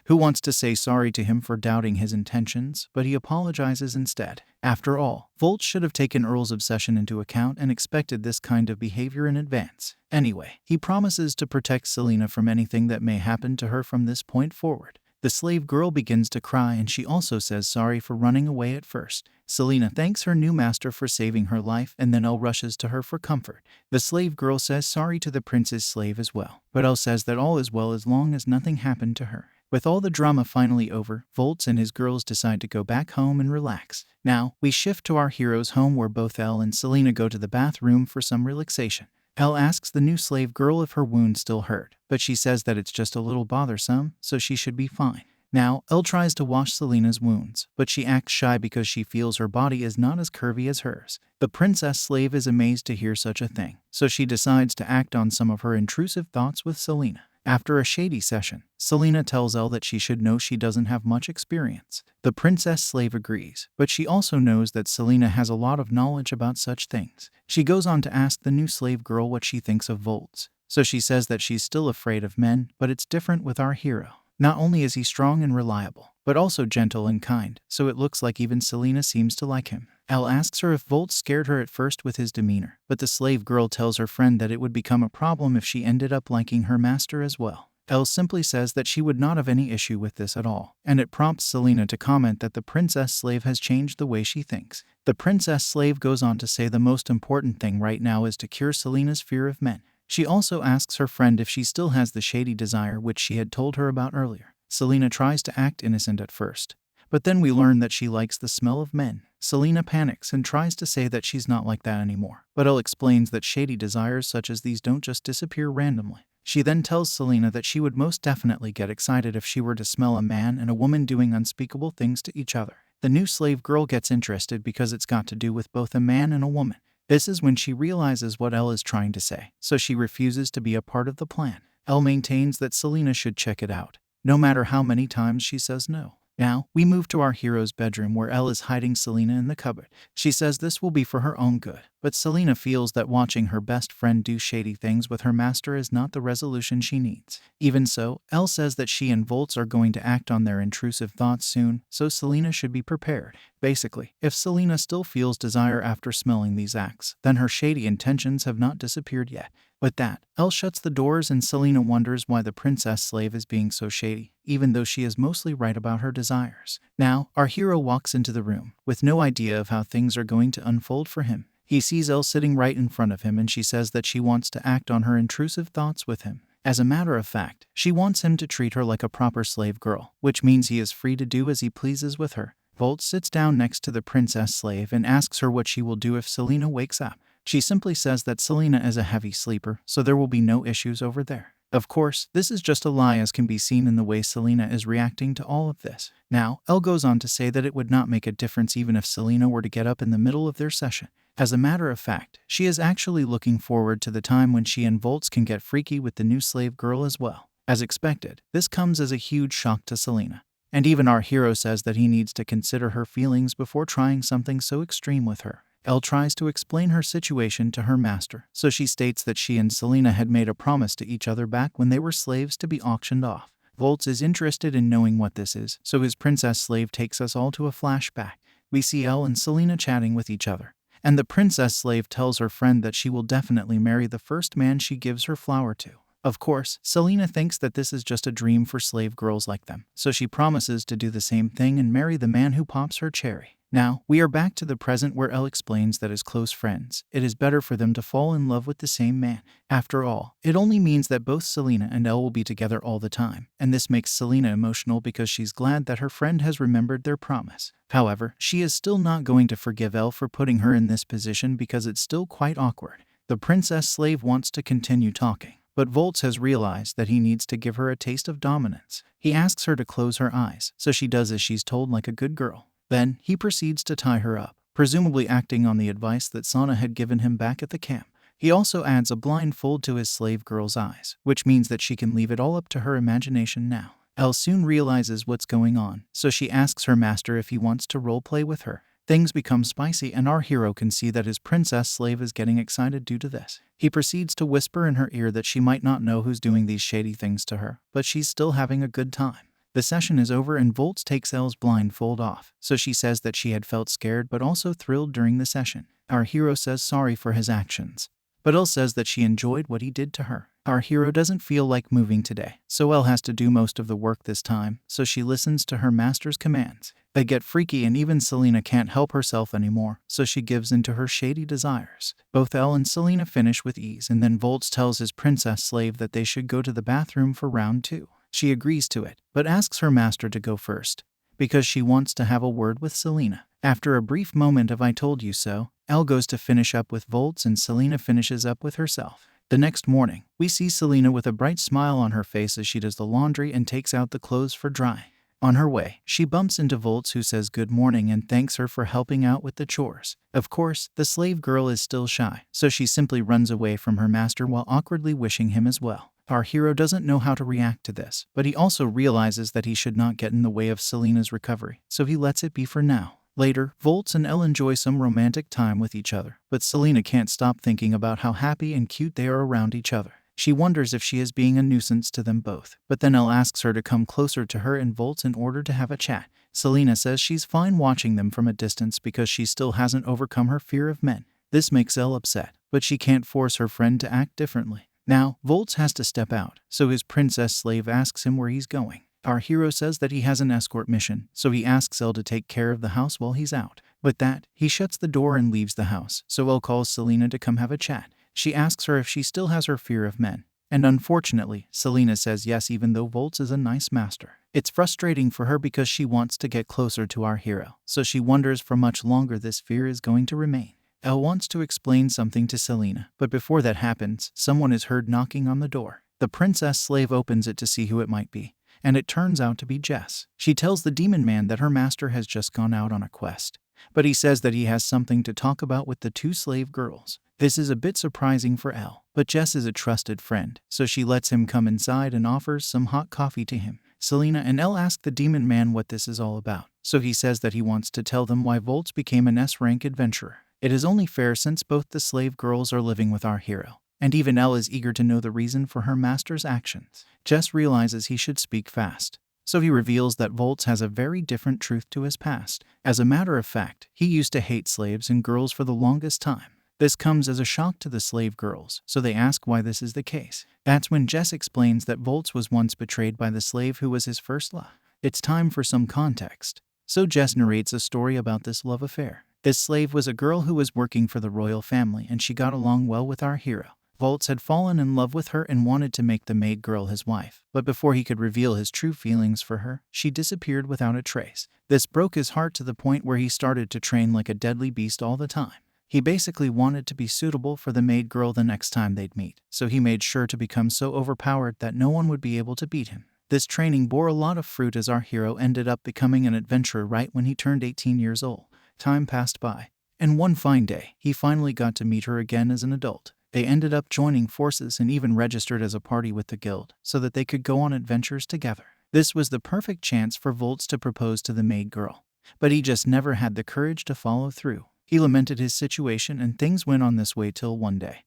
who wants to say sorry to him for doubting his intentions, but he apologizes instead. After all, Volts should have taken Earl's obsession into account and expected this kind of behavior in advance. Anyway, he promises to protect Selena from anything that may happen to her from this point forward. The slave girl begins to cry and she also says sorry for running away at first. Selena thanks her new master for saving her life and then Elle rushes to her for comfort. The slave girl says sorry to the prince's slave as well, but Elle says that all is well as long as nothing happened to her. With all the drama finally over, Volts and his girls decide to go back home and relax. Now, we shift to our hero's home where both Elle and Selena go to the bathroom for some relaxation. Elle asks the new slave girl if her wound still hurt, but she says that it's just a little bothersome, so she should be fine. Now, Elle tries to wash Selena's wounds, but she acts shy because she feels her body is not as curvy as hers. The princess slave is amazed to hear such a thing, so she decides to act on some of her intrusive thoughts with Selena. After a shady session, Selena tells Elle that she should know she doesn't have much experience. The princess slave agrees, but she also knows that Selena has a lot of knowledge about such things. She goes on to ask the new slave girl what she thinks of Volts. So she says that she's still afraid of men, but it's different with our hero. Not only is he strong and reliable, but also gentle and kind, so it looks like even Selena seems to like him. Elle asks her if Volts scared her at first with his demeanor, but the slave girl tells her friend that it would become a problem if she ended up liking her master as well. Elle simply says that she would not have any issue with this at all, and it prompts Selena to comment that the princess slave has changed the way she thinks. The princess slave goes on to say the most important thing right now is to cure Selena's fear of men. She also asks her friend if she still has the shady desire which she had told her about earlier. Selena tries to act innocent at first, but then we learn that she likes the smell of men. Selena panics and tries to say that she's not like that anymore, but Elle explains that shady desires such as these don't just disappear randomly. She then tells Selena that she would most definitely get excited if she were to smell a man and a woman doing unspeakable things to each other. The new slave girl gets interested because it's got to do with both a man and a woman. This is when she realizes what Elle is trying to say, so she refuses to be a part of the plan. Elle maintains that Selena should check it out, no matter how many times she says no. Now, we move to our hero's bedroom where Elle is hiding Selena in the cupboard. She says this will be for her own good, but Selena feels that watching her best friend do shady things with her master is not the resolution she needs. Even so, Elle says that she and Volts are going to act on their intrusive thoughts soon, so Selena should be prepared. Basically, if Selena still feels desire after smelling these acts, then her shady intentions have not disappeared yet. With that, Elle shuts the doors and Selena wonders why the princess slave is being so shady, even though she is mostly right about her desires. Now, our hero walks into the room, with no idea of how things are going to unfold for him. He sees Elle sitting right in front of him and she says that she wants to act on her intrusive thoughts with him. As a matter of fact, she wants him to treat her like a proper slave girl, which means he is free to do as he pleases with her. Volt sits down next to the princess slave and asks her what she will do if Selena wakes up. She simply says that Selena is a heavy sleeper, so there will be no issues over there. Of course, this is just a lie, as can be seen in the way Selena is reacting to all of this. Now, Elle goes on to say that it would not make a difference even if Selena were to get up in the middle of their session. As a matter of fact, she is actually looking forward to the time when she and Volts can get freaky with the new slave girl as well. As expected, this comes as a huge shock to Selena. And even our hero says that he needs to consider her feelings before trying something so extreme with her. Elle tries to explain her situation to her master, so she states that she and Selena had made a promise to each other back when they were slaves to be auctioned off. Volts is interested in knowing what this is, so his princess slave takes us all to a flashback. We see Elle and Selena chatting with each other, and the princess slave tells her friend that she will definitely marry the first man she gives her flower to. Of course, Selena thinks that this is just a dream for slave girls like them, so she promises to do the same thing and marry the man who pops her cherry. Now, we are back to the present where Elle explains that as close friends, it is better for them to fall in love with the same man. After all, it only means that both Selena and Elle will be together all the time, and this makes Selena emotional because she's glad that her friend has remembered their promise. However, she is still not going to forgive Elle for putting her in this position because it's still quite awkward. The princess slave wants to continue talking, but Volts has realized that he needs to give her a taste of dominance. He asks her to close her eyes, so she does as she's told like a good girl. Then, he proceeds to tie her up, presumably acting on the advice that Sana had given him back at the camp. He also adds a blindfold to his slave girl's eyes, which means that she can leave it all up to her imagination now. Elle soon realizes what's going on, so she asks her master if he wants to roleplay with her. Things become spicy and our hero can see that his princess slave is getting excited due to this. He proceeds to whisper in her ear that she might not know who's doing these shady things to her, but she's still having a good time. The session is over and Volts takes Elle's blindfold off, so she says that she had felt scared but also thrilled during the session. Our hero says sorry for his actions, but Elle says that she enjoyed what he did to her. Our hero doesn't feel like moving today, so Elle has to do most of the work this time, so she listens to her master's commands. They get freaky and even Selena can't help herself anymore, so she gives in to her shady desires. Both Elle and Selena finish with ease and then Volts tells his princess slave that they should go to the bathroom for round 2. She agrees to it, but asks her master to go first, because she wants to have a word with Selena. After a brief moment of I told you so, Elle goes to finish up with Volts and Selena finishes up with herself. The next morning, we see Selena with a bright smile on her face as she does the laundry and takes out the clothes for drying. On her way, she bumps into Volts who says good morning and thanks her for helping out with the chores. Of course, the slave girl is still shy, so she simply runs away from her master while awkwardly wishing him as well. Our hero doesn't know how to react to this, but he also realizes that he should not get in the way of Selena's recovery, so he lets it be for now. Later, Volts and Elle enjoy some romantic time with each other, but Selena can't stop thinking about how happy and cute they are around each other. She wonders if she is being a nuisance to them both, but then Elle asks her to come closer to her and Volts in order to have a chat. Selena says she's fine watching them from a distance because she still hasn't overcome her fear of men. This makes Elle upset, but she can't force her friend to act differently. Now, Volts has to step out, so his princess slave asks him where he's going. Our hero says that he has an escort mission, so he asks Elle to take care of the house while he's out. With that, he shuts the door and leaves the house, so Elle calls Selena to come have a chat. She asks her if she still has her fear of men, and unfortunately, Selena says yes even though Volts is a nice master. It's frustrating for her because she wants to get closer to our hero, so she wonders for much longer this fear is going to remain. Elle wants to explain something to Selena, but before that happens, someone is heard knocking on the door. The princess slave opens it to see who it might be, and it turns out to be Jess. She tells the demon man that her master has just gone out on a quest, but he says that he has something to talk about with the two slave girls. This is a bit surprising for Elle, but Jess is a trusted friend, so she lets him come inside and offers some hot coffee to him. Selena and Elle ask the demon man what this is all about, so he says that he wants to tell them why Volts became an S-rank adventurer. It is only fair since both the slave girls are living with our hero, and even Elle is eager to know the reason for her master's actions. Jess realizes he should speak fast, so he reveals that Volts has a very different truth to his past. As a matter of fact, he used to hate slaves and girls for the longest time. This comes as a shock to the slave girls, so they ask why this is the case. That's when Jess explains that Volts was once betrayed by the slave who was his first love. It's time for some context, so Jess narrates a story about this love affair. This slave was a girl who was working for the royal family, and she got along well with our hero. Volts had fallen in love with her and wanted to make the maid girl his wife, but before he could reveal his true feelings for her, she disappeared without a trace. This broke his heart to the point where he started to train like a deadly beast all the time. He basically wanted to be suitable for the maid girl the next time they'd meet, so he made sure to become so overpowered that no one would be able to beat him. This training bore a lot of fruit as our hero ended up becoming an adventurer right when he turned 18 years old. Time passed by, and one fine day, he finally got to meet her again as an adult. They ended up joining forces and even registered as a party with the guild so that they could go on adventures together. This was the perfect chance for Volts to propose to the maid girl, but he just never had the courage to follow through. He lamented his situation, and things went on this way till one day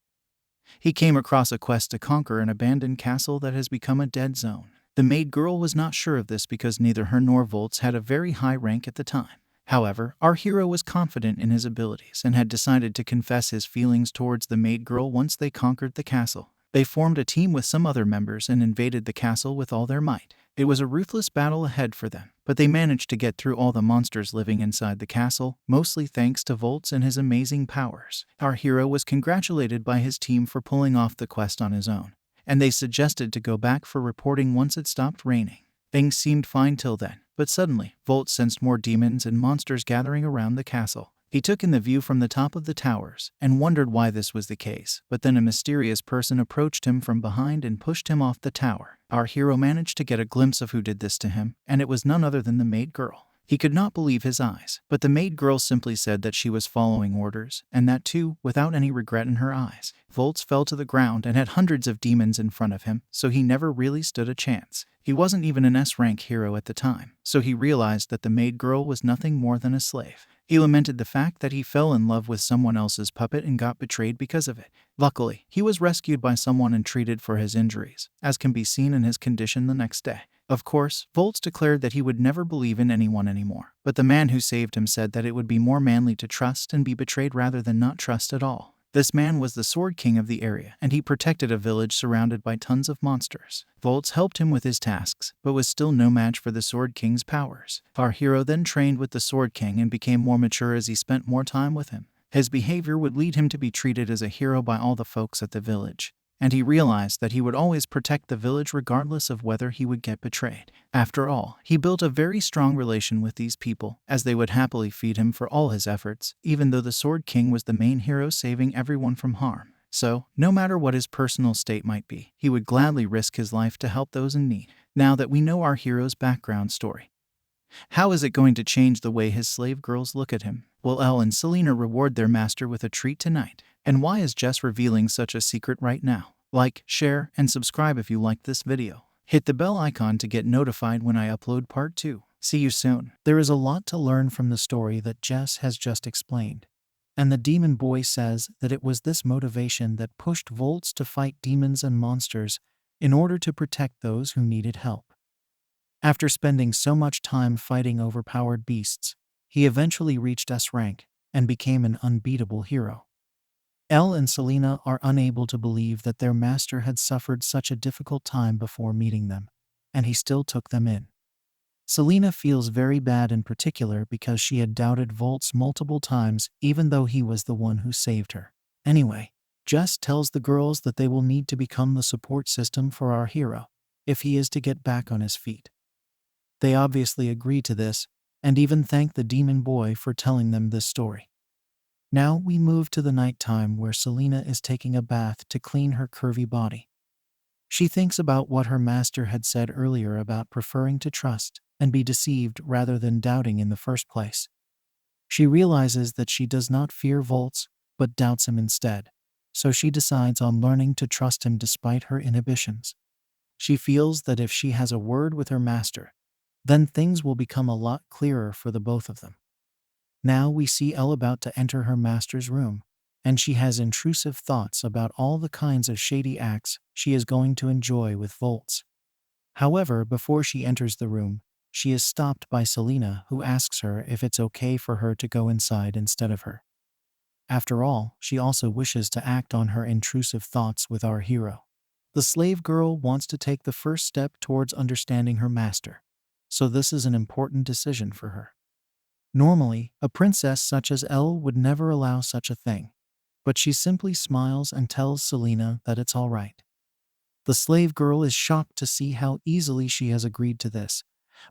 he came across a quest to conquer an abandoned castle that has become a dead zone. The maid girl was not sure of this because neither her nor Volts had a very high rank at the time. However, our hero was confident in his abilities and had decided to confess his feelings towards the maid girl once they conquered the castle. They formed a team with some other members and invaded the castle with all their might. It was a ruthless battle ahead for them, but they managed to get through all the monsters living inside the castle, mostly thanks to Volts and his amazing powers. Our hero was congratulated by his team for pulling off the quest on his own, and they suggested to go back for reporting once it stopped raining. Things seemed fine till then, but suddenly, Volts sensed more demons and monsters gathering around the castle. He took in the view from the top of the towers and wondered why this was the case, but then a mysterious person approached him from behind and pushed him off the tower. Our hero managed to get a glimpse of who did this to him, and it was none other than the maid girl. He could not believe his eyes, but the maid girl simply said that she was following orders, and that too, without any regret in her eyes. Volts fell to the ground and had hundreds of demons in front of him, so he never really stood a chance. He wasn't even an S-rank hero at the time, so he realized that the maid girl was nothing more than a slave. He lamented the fact that he fell in love with someone else's puppet and got betrayed because of it. Luckily, he was rescued by someone and treated for his injuries, as can be seen in his condition the next day. Of course, Volts declared that he would never believe in anyone anymore, but the man who saved him said that it would be more manly to trust and be betrayed rather than not trust at all. This man was the Sword King of the area, and he protected a village surrounded by tons of monsters. Volts helped him with his tasks, but was still no match for the Sword King's powers. Our hero then trained with the Sword King and became more mature as he spent more time with him. His behavior would lead him to be treated as a hero by all the folks at the village, and he realized that he would always protect the village regardless of whether he would get betrayed. After all, he built a very strong relation with these people, as they would happily feed him for all his efforts, even though the Sword King was the main hero saving everyone from harm. So, no matter what his personal state might be, he would gladly risk his life to help those in need. Now that we know our hero's background story, how is it going to change the way his slave girls look at him? Will Elle and Selena reward their master with a treat tonight? And why is Jess revealing such a secret right now? Like, share, and subscribe if you liked this video. Hit the bell icon to get notified when I upload part 2. See you soon. There is a lot to learn from the story that Jess has just explained, and the demon boy says that it was this motivation that pushed Volts to fight demons and monsters in order to protect those who needed help. After spending so much time fighting overpowered beasts, he eventually reached S rank and became an unbeatable hero. Elle and Selena are unable to believe that their master had suffered such a difficult time before meeting them, and he still took them in. Selena feels very bad in particular because she had doubted Volts multiple times even though he was the one who saved her. Anyway, Jess tells the girls that they will need to become the support system for our hero if he is to get back on his feet. They obviously agree to this, and even thank the demon boy for telling them this story. Now we move to the nighttime where Selena is taking a bath to clean her curvy body. She thinks about what her master had said earlier about preferring to trust and be deceived rather than doubting in the first place. She realizes that she does not fear Volts, but doubts him instead, so she decides on learning to trust him despite her inhibitions. She feels that if she has a word with her master, then things will become a lot clearer for the both of them. Now we see Elle about to enter her master's room, and she has intrusive thoughts about all the kinds of shady acts she is going to enjoy with Volts. However, before she enters the room, she is stopped by Selena, who asks her if it's okay for her to go inside instead of her. After all, she also wishes to act on her intrusive thoughts with our hero. The slave girl wants to take the first step towards understanding her master, so this is an important decision for her. Normally, a princess such as Elle would never allow such a thing, but she simply smiles and tells Selena that it's all right. The slave girl is shocked to see how easily she has agreed to this,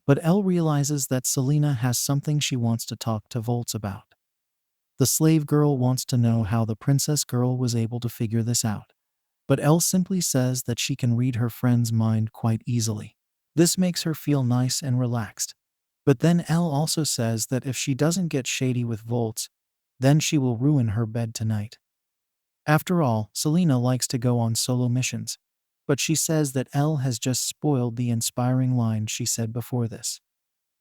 but Elle realizes that Selena has something she wants to talk to Volts about. The slave girl wants to know how the princess girl was able to figure this out, but Elle simply says that she can read her friend's mind quite easily. This makes her feel nice and relaxed. But then Elle also says that if she doesn't get shady with Volts, then she will ruin her bed tonight. After all, Selena likes to go on solo missions, but she says that Elle has just spoiled the inspiring line she said before this.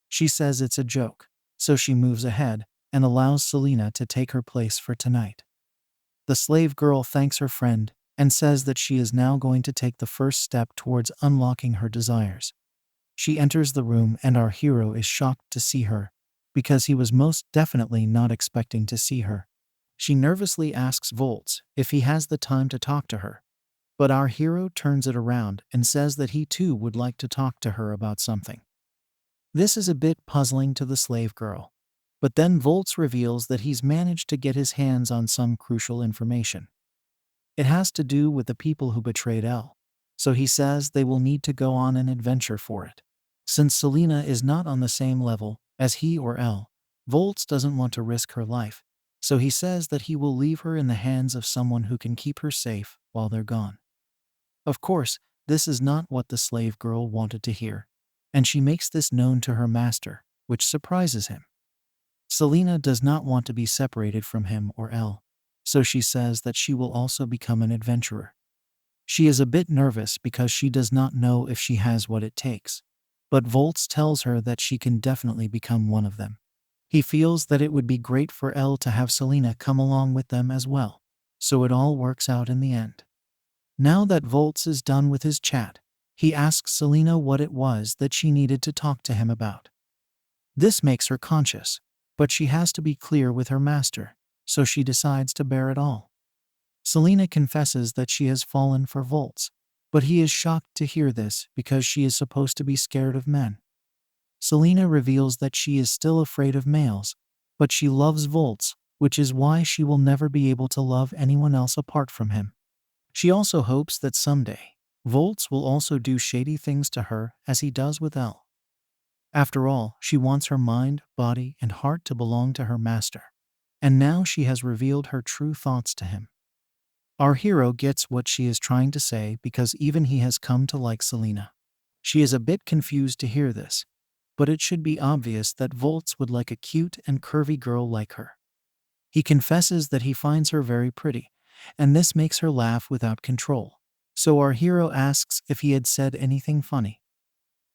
She says it's a joke, so she moves ahead and allows Selena to take her place for tonight. The slave girl thanks her friend and says that she is now going to take the first step towards unlocking her desires. She enters the room and our hero is shocked to see her, because he was most definitely not expecting to see her. She nervously asks Volts if he has the time to talk to her, but our hero turns it around and says that he too would like to talk to her about something. This is a bit puzzling to the slave girl, but then Volts reveals that he's managed to get his hands on some crucial information. It has to do with the people who betrayed Elle, so he says they will need to go on an adventure for it. Since Selena is not on the same level as he or Elle, Volts doesn't want to risk her life, so he says that he will leave her in the hands of someone who can keep her safe while they're gone. Of course, this is not what the slave girl wanted to hear, and she makes this known to her master, which surprises him. Selena does not want to be separated from him or Elle, so she says that she will also become an adventurer. She is a bit nervous because she does not know if she has what it takes, but Volts tells her that she can definitely become one of them. He feels that it would be great for Elle to have Selena come along with them as well, so it all works out in the end. Now that Volts is done with his chat, he asks Selena what it was that she needed to talk to him about. This makes her conscious, but she has to be clear with her master, so she decides to bear it all. Selena confesses that she has fallen for Volts, but he is shocked to hear this because she is supposed to be scared of men. Selena reveals that she is still afraid of males, but she loves Volts, which is why she will never be able to love anyone else apart from him. She also hopes that someday, Volts will also do shady things to her as he does with Elle. After all, she wants her mind, body, and heart to belong to her master, and now she has revealed her true thoughts to him. Our hero gets what she is trying to say because even he has come to like Selena. She is a bit confused to hear this, but it should be obvious that Volts would like a cute and curvy girl like her. He confesses that he finds her very pretty, and this makes her laugh without control, so our hero asks if he had said anything funny.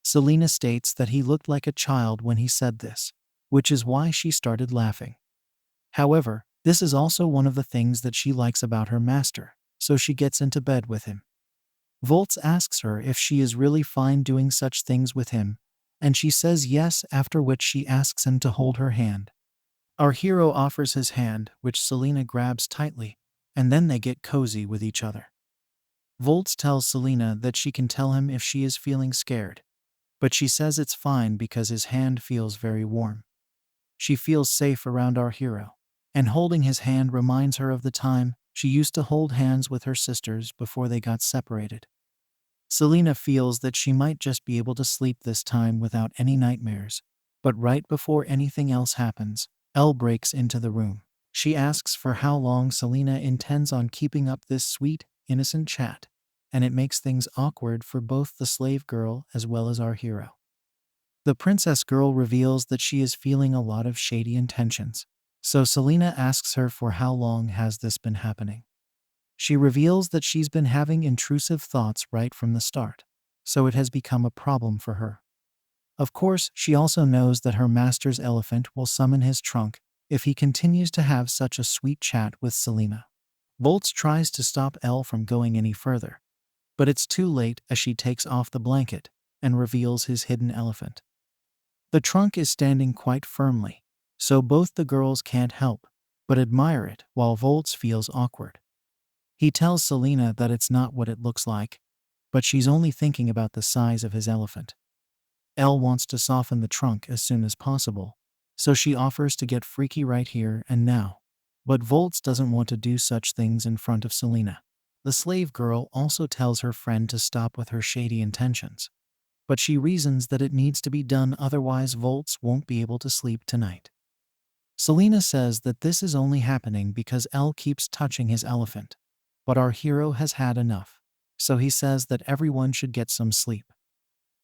Selena states that he looked like a child when he said this, which is why she started laughing. However, this is also one of the things that she likes about her master, so she gets into bed with him. Volts asks her if she is really fine doing such things with him, and she says yes, after which she asks him to hold her hand. Our hero offers his hand, which Selena grabs tightly, and then they get cozy with each other. Volts tells Selena that she can tell him if she is feeling scared, but she says it's fine because his hand feels very warm. She feels safe around our hero, and holding his hand reminds her of the time she used to hold hands with her sisters before they got separated. Selena feels that she might just be able to sleep this time without any nightmares, but right before anything else happens, Elle breaks into the room. She asks for how long Selena intends on keeping up this sweet, innocent chat, and it makes things awkward for both the slave girl as well as our hero. The princess girl reveals that she is feeling a lot of shady intentions, so Selena asks her for how long has this been happening. She reveals that she's been having intrusive thoughts right from the start, so it has become a problem for her. Of course, she also knows that her master's elephant will summon his trunk if he continues to have such a sweet chat with Selena. Volts tries to stop Elle from going any further, but it's too late as she takes off the blanket and reveals his hidden elephant. The trunk is standing quite firmly, so both the girls can't help but admire it while Volts feels awkward. He tells Selena that it's not what it looks like, but she's only thinking about the size of his elephant. Elle wants to soften the trunk as soon as possible, so she offers to get freaky right here and now. But Volts doesn't want to do such things in front of Selena. The slave girl also tells her friend to stop with her shady intentions, but she reasons that it needs to be done, otherwise Volts won't be able to sleep tonight. Selena says that this is only happening because Elle keeps touching his elephant, but our hero has had enough, so he says that everyone should get some sleep.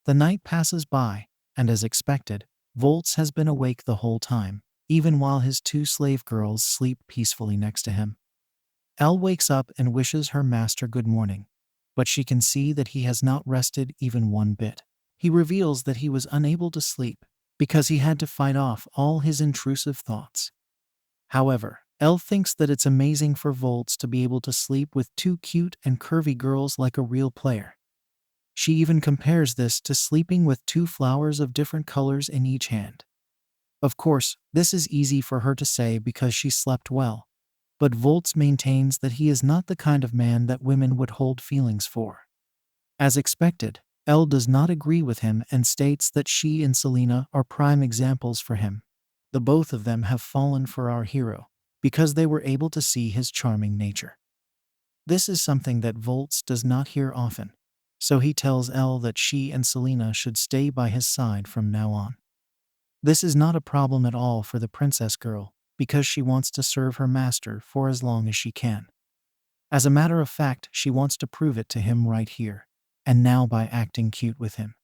The night passes by, and as expected, Volts has been awake the whole time, even while his two slave girls sleep peacefully next to him. Elle wakes up and wishes her master good morning, but she can see that he has not rested even one bit. He reveals that he was unable to sleep because he had to fight off all his intrusive thoughts. However, Elle thinks that it's amazing for Volts to be able to sleep with two cute and curvy girls like a real player. She even compares this to sleeping with two flowers of different colors in each hand. Of course, this is easy for her to say because she slept well, but Volts maintains that he is not the kind of man that women would hold feelings for. As expected, Elle does not agree with him and states that she and Selena are prime examples for him. The both of them have fallen for our hero because they were able to see his charming nature. This is something that Volts does not hear often, so he tells Elle that she and Selena should stay by his side from now on. This is not a problem at all for the princess girl because she wants to serve her master for as long as she can. As a matter of fact, she wants to prove it to him right here and now by acting cute with him.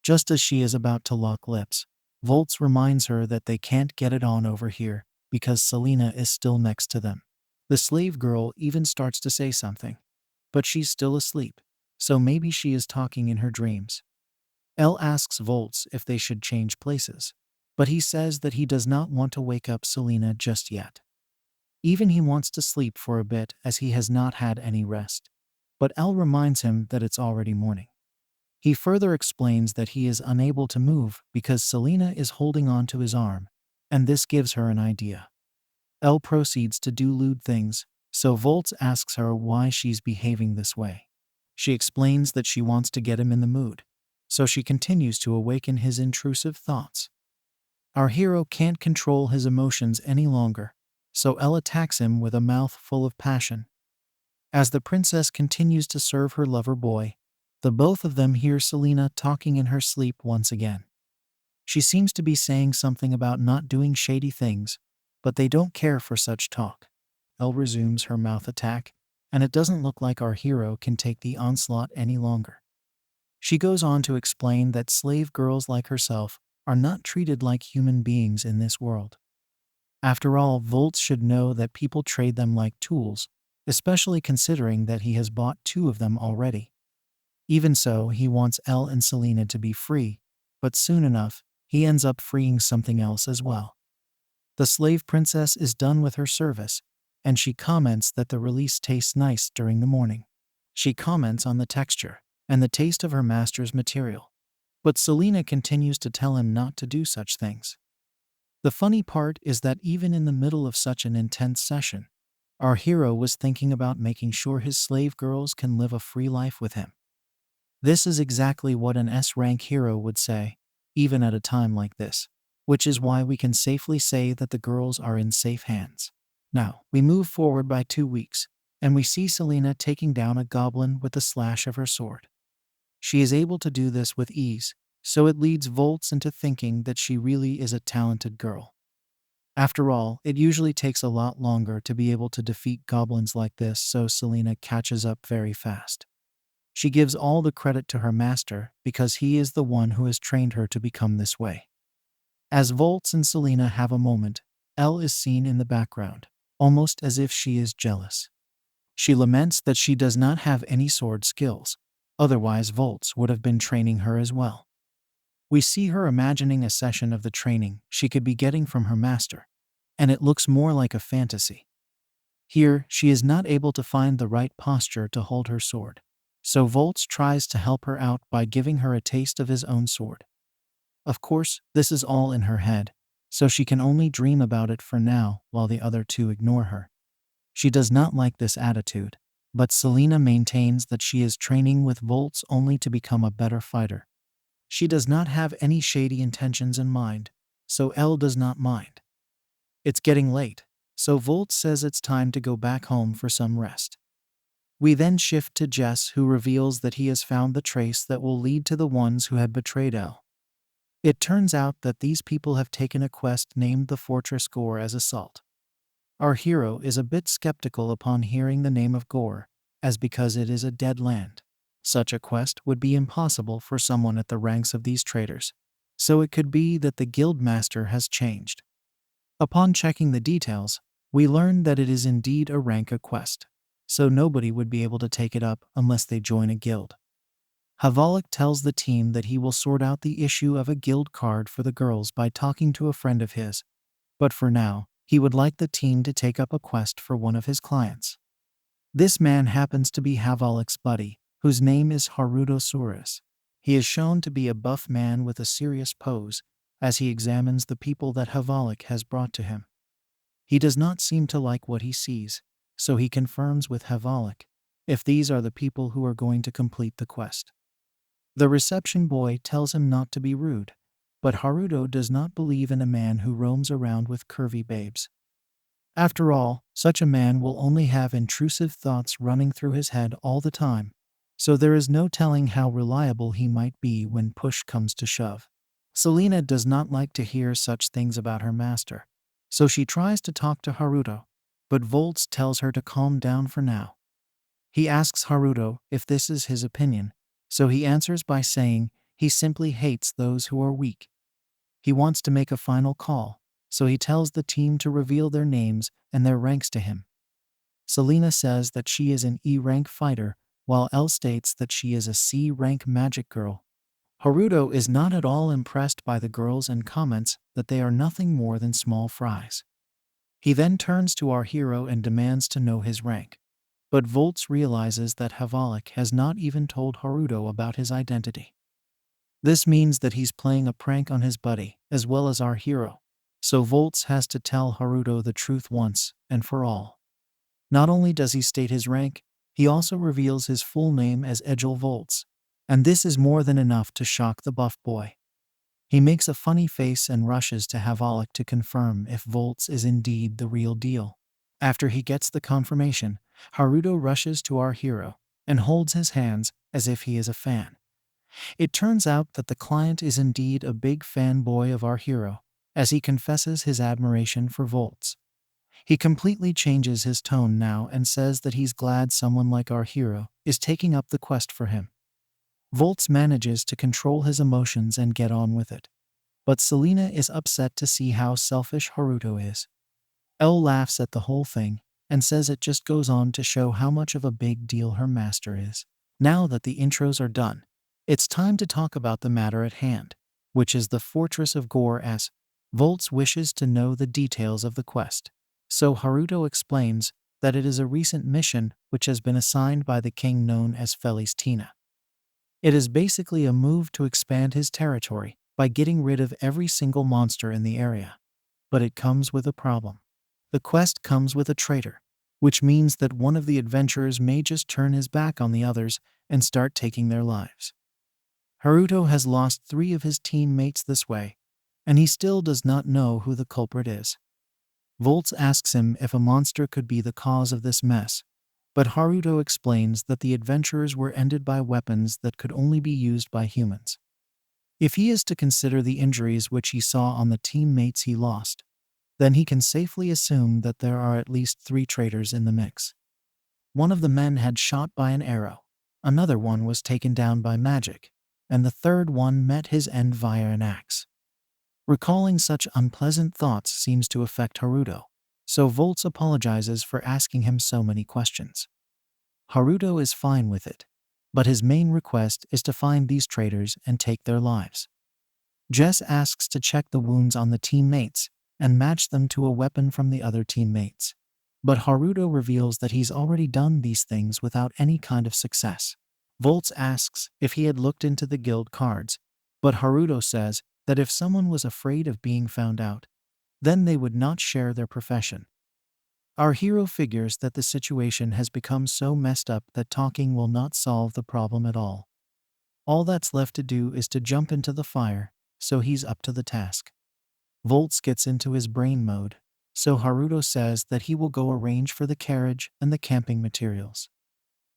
Just as she is about to lock lips, Volts reminds her that they can't get it on over here because Selena is still next to them. The slave girl even starts to say something, but she's still asleep, so maybe she is talking in her dreams. Elle asks Volts if they should change places, but he says that he does not want to wake up Selena just yet. Even he wants to sleep for a bit as he has not had any rest, but Elle reminds him that it's already morning. He further explains that he is unable to move because Selena is holding on to his arm, and this gives her an idea. Elle proceeds to do lewd things, so Volts asks her why she's behaving this way. She explains that she wants to get him in the mood, so she continues to awaken his intrusive thoughts. Our hero can't control his emotions any longer, so Elle attacks him with a mouth full of passion. As the princess continues to serve her lover boy, the both of them hear Selena talking in her sleep once again. She seems to be saying something about not doing shady things, but they don't care for such talk. Elle resumes her mouth attack, and it doesn't look like our hero can take the onslaught any longer. She goes on to explain that slave girls like herself are not treated like human beings in this world. After all, Volts should know that people trade them like tools, especially considering that he has bought two of them already. Even so, he wants Elle and Selena to be free, but soon enough, he ends up freeing something else as well. The slave princess is done with her service, and she comments that the release tastes nice during the morning. She comments on the texture and the taste of her master's material, but Selena continues to tell him not to do such things. The funny part is that even in the middle of such an intense session, our hero was thinking about making sure his slave girls can live a free life with him. This is exactly what an S-rank hero would say, even at a time like this, which is why we can safely say that the girls are in safe hands. Now, we move forward by 2 weeks, and we see Selena taking down a goblin with the slash of her sword. She is able to do this with ease, so it leads Volts into thinking that she really is a talented girl. After all, it usually takes a lot longer to be able to defeat goblins like this, so Selena catches up very fast. She gives all the credit to her master because he is the one who has trained her to become this way. As Volts and Selena have a moment, Elle is seen in the background, almost as if she is jealous. She laments that she does not have any sword skills, otherwise Volts would have been training her as well. We see her imagining a session of the training she could be getting from her master, and it looks more like a fantasy. Here, she is not able to find the right posture to hold her sword, so Volts tries to help her out by giving her a taste of his own sword. Of course, this is all in her head, so she can only dream about it for now while the other two ignore her. She does not like this attitude, but Selena maintains that she is training with Volts only to become a better fighter. She does not have any shady intentions in mind, so Elle does not mind. It's getting late, so Volts says it's time to go back home for some rest. We then shift to Jess, who reveals that he has found the trace that will lead to the ones who had betrayed Elle. It turns out that these people have taken a quest named the Fortress Gore as assault. Our hero is a bit skeptical upon hearing the name of Gore, as because it is a dead land. Such a quest would be impossible for someone at the ranks of these traitors, so it could be that the guild master has changed. Upon checking the details, we learn that it is indeed a rank quest, so nobody would be able to take it up unless they join a guild. Havalik tells the team that he will sort out the issue of a guild card for the girls by talking to a friend of his, but for now, he would like the team to take up a quest for one of his clients. This man happens to be Havalik's buddy, whose name is Haruto Saurus. He is shown to be a buff man with a serious pose as he examines the people that Havalik has brought to him. He does not seem to like what he sees, so he confirms with Havalik if these are the people who are going to complete the quest. The reception boy tells him not to be rude, but Haruto does not believe in a man who roams around with curvy babes. After all, such a man will only have intrusive thoughts running through his head all the time, so there is no telling how reliable he might be when push comes to shove. Selena does not like to hear such things about her master, so she tries to talk to Haruto, but Volts tells her to calm down for now. He asks Haruto if this is his opinion, so he answers by saying he simply hates those who are weak. He wants to make a final call, so he tells the team to reveal their names and their ranks to him. Selena says that she is an E-rank fighter, while Elle states that she is a C-rank magic girl. Haruto is not at all impressed by the girls and comments that they are nothing more than small fries. He then turns to our hero and demands to know his rank. But Volts realizes that Havalik has not even told Haruto about his identity. This means that he's playing a prank on his buddy, as well as our hero, so Volts has to tell Haruto the truth once and for all. Not only does he state his rank, he also reveals his full name as Egil Volts, and this is more than enough to shock the buff boy. He makes a funny face and rushes to Havalik to confirm if Volts is indeed the real deal. After he gets the confirmation, Haruto rushes to our hero and holds his hands as if he is a fan. It turns out that the client is indeed a big fanboy of our hero, as he confesses his admiration for Volts. He completely changes his tone now and says that he's glad someone like our hero is taking up the quest for him. Volts manages to control his emotions and get on with it, but Selena is upset to see how selfish Haruto is. Elle laughs at the whole thing and says it just goes on to show how much of a big deal her master is. Now that the intros are done, it's time to talk about the matter at hand, which is the Fortress of Gore, as Volts wishes to know the details of the quest. So Haruto explains that it is a recent mission which has been assigned by the king known as Felistina. It is basically a move to expand his territory by getting rid of every single monster in the area. But it comes with a problem. The quest comes with a traitor, which means that one of the adventurers may just turn his back on the others and start taking their lives. Haruto has lost 3 of his teammates this way, and he still does not know who the culprit is. Volts asks him if a monster could be the cause of this mess, but Haruto explains that the adventurers were ended by weapons that could only be used by humans. If he is to consider the injuries which he saw on the teammates he lost, then he can safely assume that there are at least 3 traitors in the mix. One of the men had shot by an arrow, Another one was taken down by magic, and the third one met his end via an axe. Recalling such unpleasant thoughts seems to affect Haruto, so Volts apologizes for asking him so many questions. Haruto is fine with it, but his main request is to find these traitors and take their lives. Jess asks to check the wounds on the teammates and match them to a weapon from the other teammates. But Haruto reveals that he's already done these things without any kind of success. Volts asks if he had looked into the guild cards, but Haruto says that if someone was afraid of being found out, then they would not share their profession. Our hero figures that the situation has become so messed up that talking will not solve the problem at all. All that's left to do is to jump into the fire, so he's up to the task. Volts gets into his brain mode, so Haruto says that he will go arrange for the carriage and the camping materials.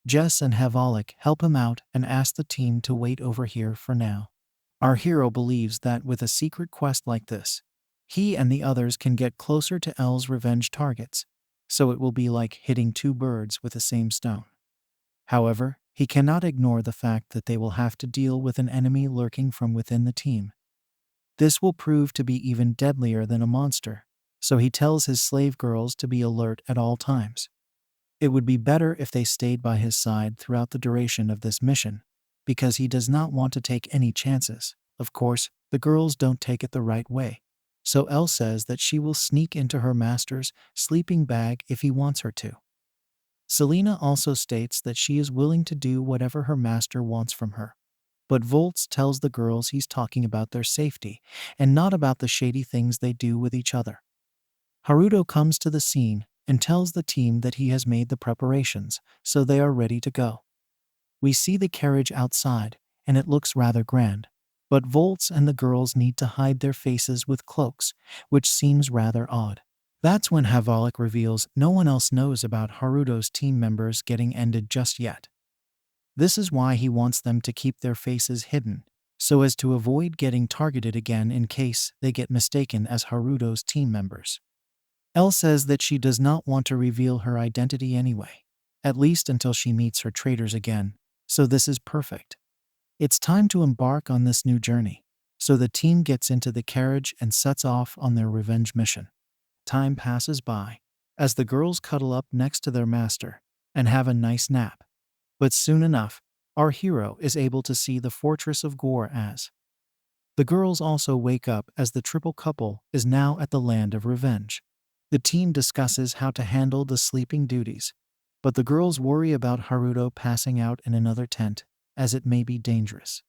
Jess and Havalik help him out and ask the team to wait over here for now. Our hero believes that with a secret quest like this, he and the others can get closer to L's revenge targets, so it will be like hitting two birds with the same stone. However, he cannot ignore the fact that they will have to deal with an enemy lurking from within the team. This will prove to be even deadlier than a monster, so he tells his slave girls to be alert at all times. It would be better if they stayed by his side throughout the duration of this mission, because he does not want to take any chances. Of course, the girls don't take it the right way, so Elle says that she will sneak into her master's sleeping bag if he wants her to. Selena also states that she is willing to do whatever her master wants from her. But Volts tells the girls he's talking about their safety and not about the shady things they do with each other. Haruto comes to the scene and tells the team that he has made the preparations, so they are ready to go. We see the carriage outside, and it looks rather grand, but Volts and the girls need to hide their faces with cloaks, which seems rather odd. That's when Havalik reveals no one else knows about Haruto's team members getting ended just yet. This is why he wants them to keep their faces hidden, so as to avoid getting targeted again in case they get mistaken as Haruto's team members. Elle says that she does not want to reveal her identity anyway, at least until she meets her traitors again, so this is perfect. It's time to embark on this new journey, so the team gets into the carriage and sets off on their revenge mission. Time passes by, as the girls cuddle up next to their master and have a nice nap. But soon enough, our hero is able to see the fortress of Gore as. The girls also wake up as the triple couple is now at the land of revenge. The team discusses how to handle the sleeping duties, but the girls worry about Haruto passing out in another tent, as it may be dangerous.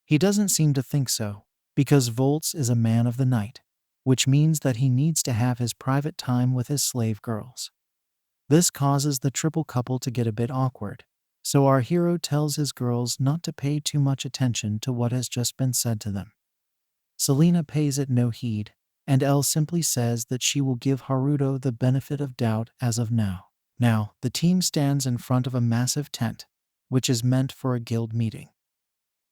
He doesn't seem to think so, because Volts is a man of the night, which means that he needs to have his private time with his slave girls. This causes the triple couple to get a bit awkward, so our hero tells his girls not to pay too much attention to what has just been said to them. Selena pays it no heed, and Elle simply says that she will give Haruto the benefit of doubt as of now. Now, the team stands in front of a massive tent, which is meant for a guild meeting.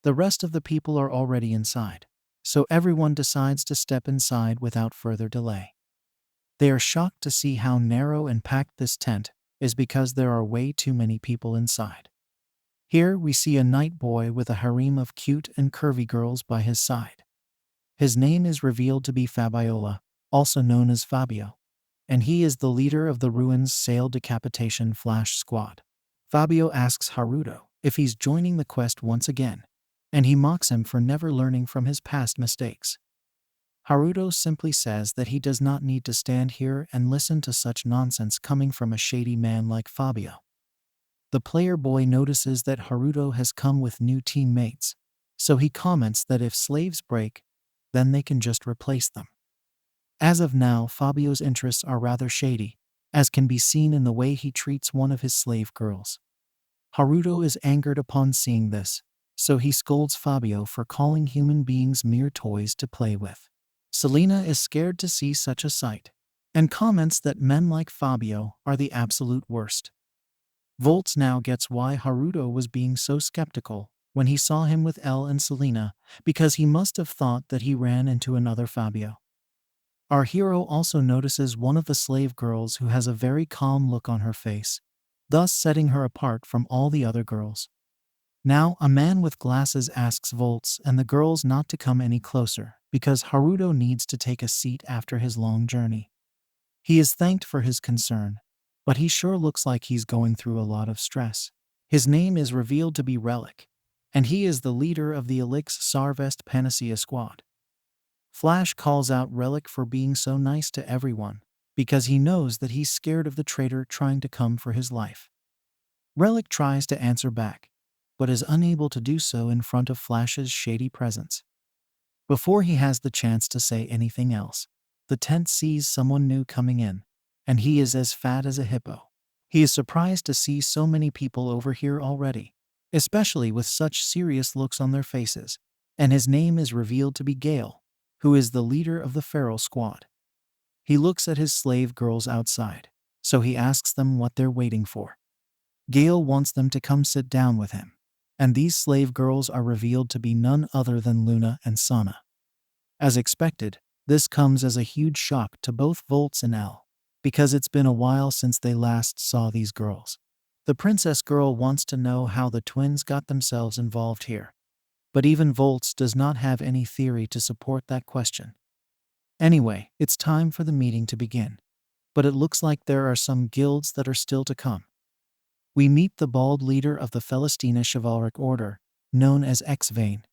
The rest of the people are already inside, so everyone decides to step inside without further delay. They are shocked to see how narrow and packed this tent is because there are way too many people inside. Here we see a night boy with a harem of cute and curvy girls by his side. His name is revealed to be Fabiola, also known as Fabio, and he is the leader of the Ruins Sale Decapitation Flash Squad. Fabio asks Haruto if he's joining the quest once again, and he mocks him for never learning from his past mistakes. Haruto simply says that he does not need to stand here and listen to such nonsense coming from a shady man like Fabio. The player boy notices that Haruto has come with new teammates, so he comments that if slaves break, then they can just replace them. As of now, Fabio's interests are rather shady, as can be seen in the way he treats one of his slave girls. Haruto is angered upon seeing this, so he scolds Fabio for calling human beings mere toys to play with. Selena is scared to see such a sight, and comments that men like Fabio are the absolute worst. Volts now gets why Haruto was being so skeptical when he saw him with Elle and Selena, because he must have thought that he ran into another Fabio. Our hero also notices one of the slave girls who has a very calm look on her face, thus setting her apart from all the other girls. Now, a man with glasses asks Volts and the girls not to come any closer because Haruto needs to take a seat after his long journey. He is thanked for his concern, but he sure looks like he's going through a lot of stress. His name is revealed to be Relic, and he is the leader of the Elix Sarvest Panacea squad. Flash calls out Relic for being so nice to everyone, because he knows that he's scared of the traitor trying to come for his life. Relic tries to answer back, but is unable to do so in front of Flash's shady presence. Before he has the chance to say anything else, the tent sees someone new coming in, and he is as fat as a hippo. He is surprised to see so many people over here already, especially with such serious looks on their faces, and his name is revealed to be Gale, who is the leader of the feral squad. He looks at his slave girls outside, so he asks them what they're waiting for. Gale wants them to come sit down with him, and these slave girls are revealed to be none other than Luna and Sana. As expected, this comes as a huge shock to both Volts and L, because it's been a while since they last saw these girls. The princess girl wants to know how the twins got themselves involved here, but even Volts does not have any theory to support that question. Anyway, it's time for the meeting to begin, but it looks like there are some guilds that are still to come. We meet the bald leader of the Celestina Chivalric Order, known as X-Vane.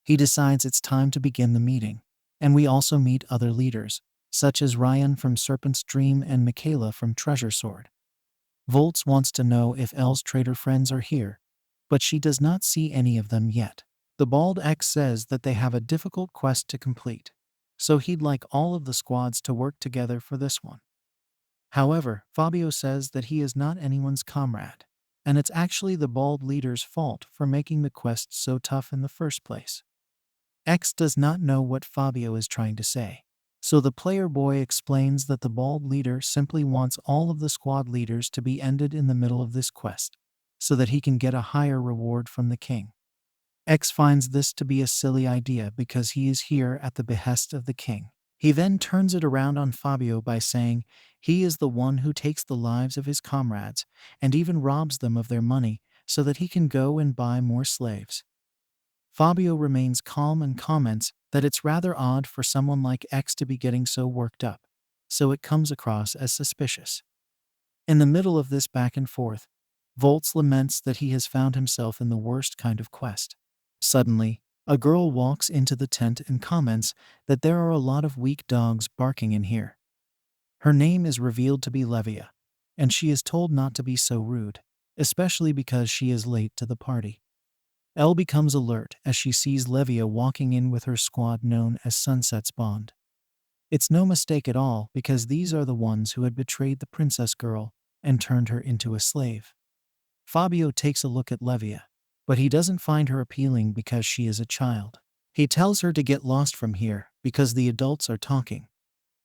He decides it's time to begin the meeting, and we also meet other leaders, such as Ryan from Serpent's Dream and Michaela from Treasure Sword. Volts wants to know if L's traitor friends are here, but she does not see any of them yet. The bald X says that they have a difficult quest to complete, so he'd like all of the squads to work together for this one. However, Fabio says that he is not anyone's comrade, and it's actually the bald leader's fault for making the quest so tough in the first place. X does not know what Fabio is trying to say, so the player boy explains that the bald leader simply wants all of the squad leaders to be ended in the middle of this quest, so that he can get a higher reward from the king. X finds this to be a silly idea because he is here at the behest of the king. He then turns it around on Fabio by saying he is the one who takes the lives of his comrades and even robs them of their money so that he can go and buy more slaves. Fabio remains calm and comments that it's rather odd for someone like X to be getting so worked up, so it comes across as suspicious. In the middle of this back and forth, Volts laments that he has found himself in the worst kind of quest. Suddenly, a girl walks into the tent and comments that there are a lot of weak dogs barking in here. Her name is revealed to be Levia, and she is told not to be so rude, especially because she is late to the party. Elle becomes alert as she sees Levia walking in with her squad known as Sunset's Bond. It's no mistake at all because these are the ones who had betrayed the princess girl and turned her into a slave. Fabio takes a look at Levia, but he doesn't find her appealing because she is a child. He tells her to get lost from here because the adults are talking,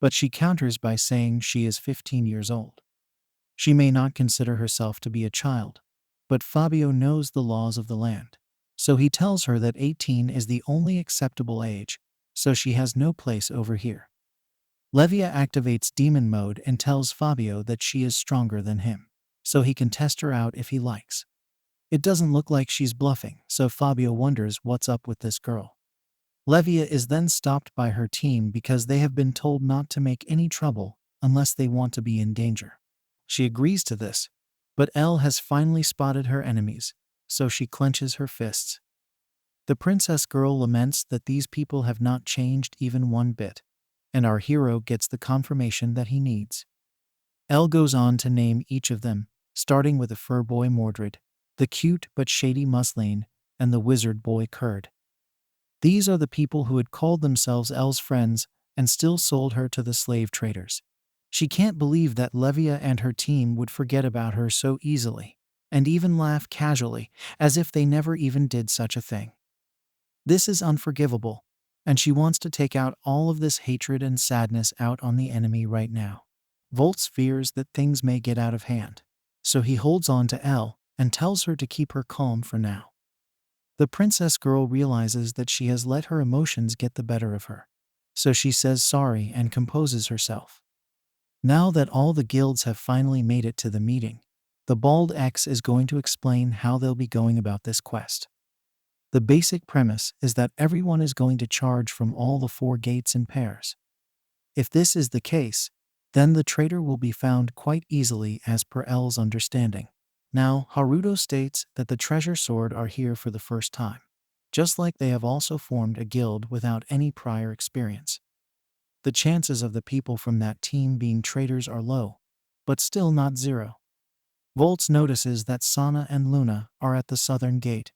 but she counters by saying she is 15 years old. She may not consider herself to be a child, but Fabio knows the laws of the land, so he tells her that 18 is the only acceptable age, so she has no place over here. Levia activates demon mode and tells Fabio that she is stronger than him, so he can test her out if he likes. It doesn't look like she's bluffing, so Fabio wonders what's up with this girl. Levia is then stopped by her team because they have been told not to make any trouble unless they want to be in danger. She agrees to this, but Elle has finally spotted her enemies, so she clenches her fists. The princess girl laments that these people have not changed even one bit, and our hero gets the confirmation that he needs. Elle goes on to name each of them, starting with the fur boy Mordred, the cute but shady Muslin, and the wizard boy Curd. These are the people who had called themselves Elle's friends and still sold her to the slave traders. She can't believe that Levia and her team would forget about her so easily, and even laugh casually, as if they never even did such a thing. This is unforgivable, and she wants to take out all of this hatred and sadness out on the enemy right now. Volts fears that things may get out of hand, so he holds on to Elle and tells her to keep her calm for now. The princess girl realizes that she has let her emotions get the better of her, so she says sorry and composes herself. Now that all the guilds have finally made it to the meeting, The bald X is going to explain how they'll be going about this quest. The basic premise is that everyone is going to charge from all the 4 gates in pairs. If this is the case, then the traitor will be found quite easily as per L's understanding. Now, Haruto states that the treasure sword are here for the first time, just like they have also formed a guild without any prior experience. The chances of the people from that team being traitors are low, but still not zero. Volts notices that Sana and Luna are at the southern gate,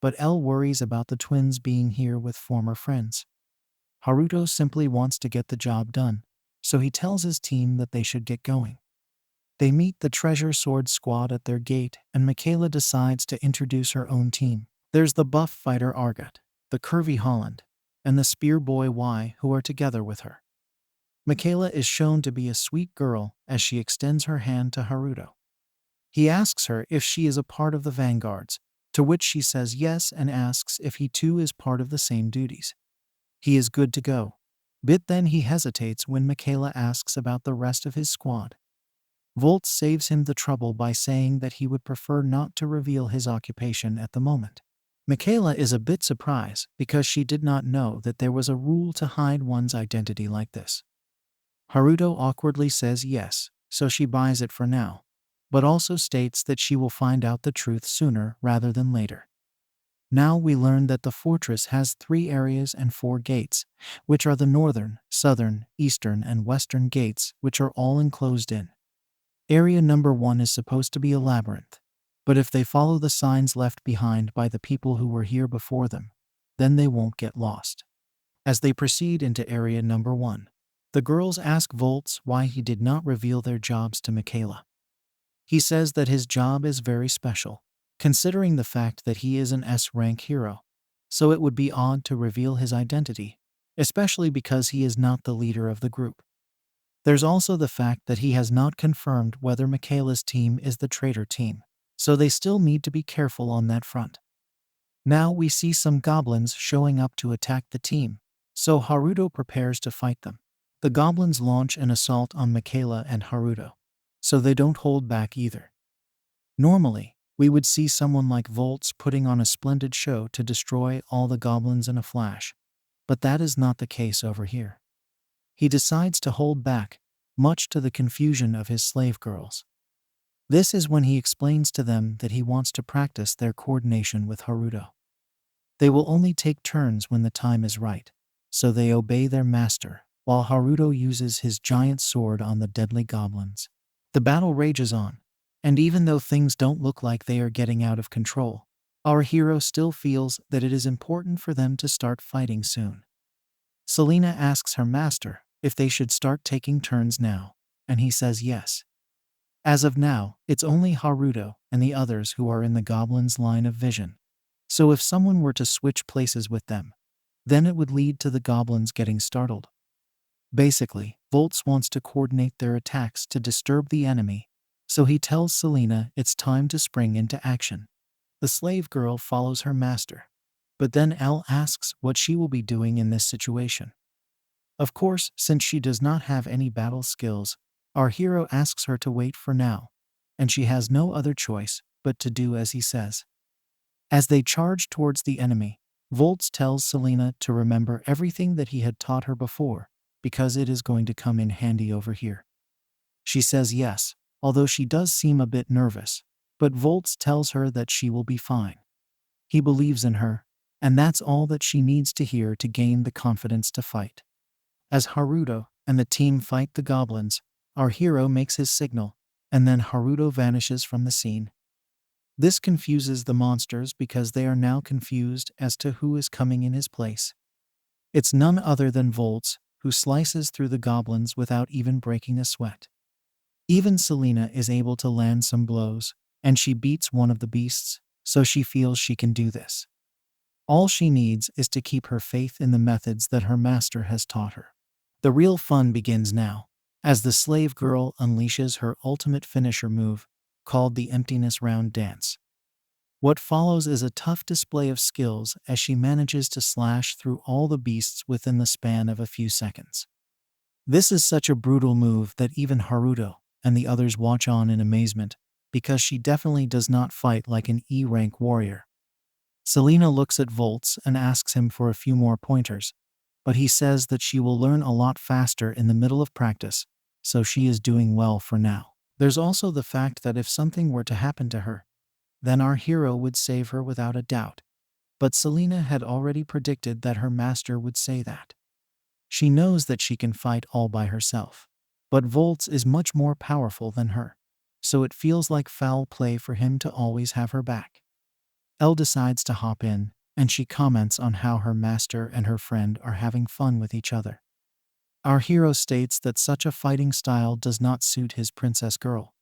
but L worries about the twins being here with former friends. Haruto simply wants to get the job done, so he tells his team that they should get going. They meet the Treasure Sword squad at their gate, and Michaela decides to introduce her own team. There's the buff fighter Argot, the curvy Holland, and the spear boy Y who are together with her. Michaela is shown to be a sweet girl as she extends her hand to Haruto. He asks her if she is a part of the vanguards, to which she says yes and asks if he too is part of the same duties. He is good to go. But then he hesitates when Michaela asks about the rest of his squad. Volt saves him the trouble by saying that he would prefer not to reveal his occupation at the moment. Michaela is a bit surprised because she did not know that there was a rule to hide one's identity like this. Haruto awkwardly says yes, so she buys it for now, but also states that she will find out the truth sooner rather than later. Now we learn that the fortress has 3 areas and 4 gates, which are the northern, southern, eastern, and western gates, which are all enclosed in. Area number 1 is supposed to be a labyrinth, but if they follow the signs left behind by the people who were here before them, then they won't get lost. As they proceed into area number 1, the girls ask Volts why he did not reveal their jobs to Michaela. He says that his job is very special, considering the fact that he is an S-rank hero, so it would be odd to reveal his identity, especially because he is not the leader of the group. There's also the fact that he has not confirmed whether Michaela's team is the traitor team, so they still need to be careful on that front. Now we see some goblins showing up to attack the team, so Haruto prepares to fight them. The goblins launch an assault on Michaela and Haruto, so they don't hold back either. Normally, we would see someone like Volts putting on a splendid show to destroy all the goblins in a flash, but that is not the case over here. He decides to hold back, much to the confusion of his slave girls. This is when he explains to them that he wants to practice their coordination with Haruto. They will only take turns when the time is right, so they obey their master, while Haruto uses his giant sword on the deadly goblins. The battle rages on, and even though things don't look like they are getting out of control, our hero still feels that it is important for them to start fighting soon. Selena asks her master if they should start taking turns now, and he says yes. As of now, it's only Haruto and the others who are in the goblins' line of vision, so if someone were to switch places with them, then it would lead to the goblins getting startled. Basically, Volts wants to coordinate their attacks to disturb the enemy, so he tells Selena it's time to spring into action. The slave girl follows her master, but then L asks what she will be doing in this situation. Of course, since she does not have any battle skills, our hero asks her to wait for now, and she has no other choice but to do as he says. As they charge towards the enemy, Volts tells Selena to remember everything that he had taught her before, because it is going to come in handy over here. She says yes, although she does seem a bit nervous, but Volts tells her that she will be fine. He believes in her, and that's all that she needs to hear to gain the confidence to fight. As Haruto and the team fight the goblins, our hero makes his signal, and then Haruto vanishes from the scene. This confuses the monsters because they are now confused as to who is coming in his place. It's none other than Volts, who slices through the goblins without even breaking a sweat. Even Selena is able to land some blows, and she beats one of the beasts, so she feels she can do this. All she needs is to keep her faith in the methods that her master has taught her. The real fun begins now, as the slave girl unleashes her ultimate finisher move, called the Emptiness Round Dance. What follows is a tough display of skills as she manages to slash through all the beasts within the span of a few seconds. This is such a brutal move that even Haruto and the others watch on in amazement, because she definitely does not fight like an E-rank warrior. Selena looks at Volts and asks him for a few more pointers, but he says that she will learn a lot faster in the middle of practice, so she is doing well for now. There's also the fact that if something were to happen to her, then our hero would save her without a doubt. But Selena had already predicted that her master would say that. She knows that she can fight all by herself. But Volts is much more powerful than her, so it feels like foul play for him to always have her back. Elle decides to hop in, and she comments on how her master and her friend are having fun with each other. Our hero states that such a fighting style does not suit his princess girl,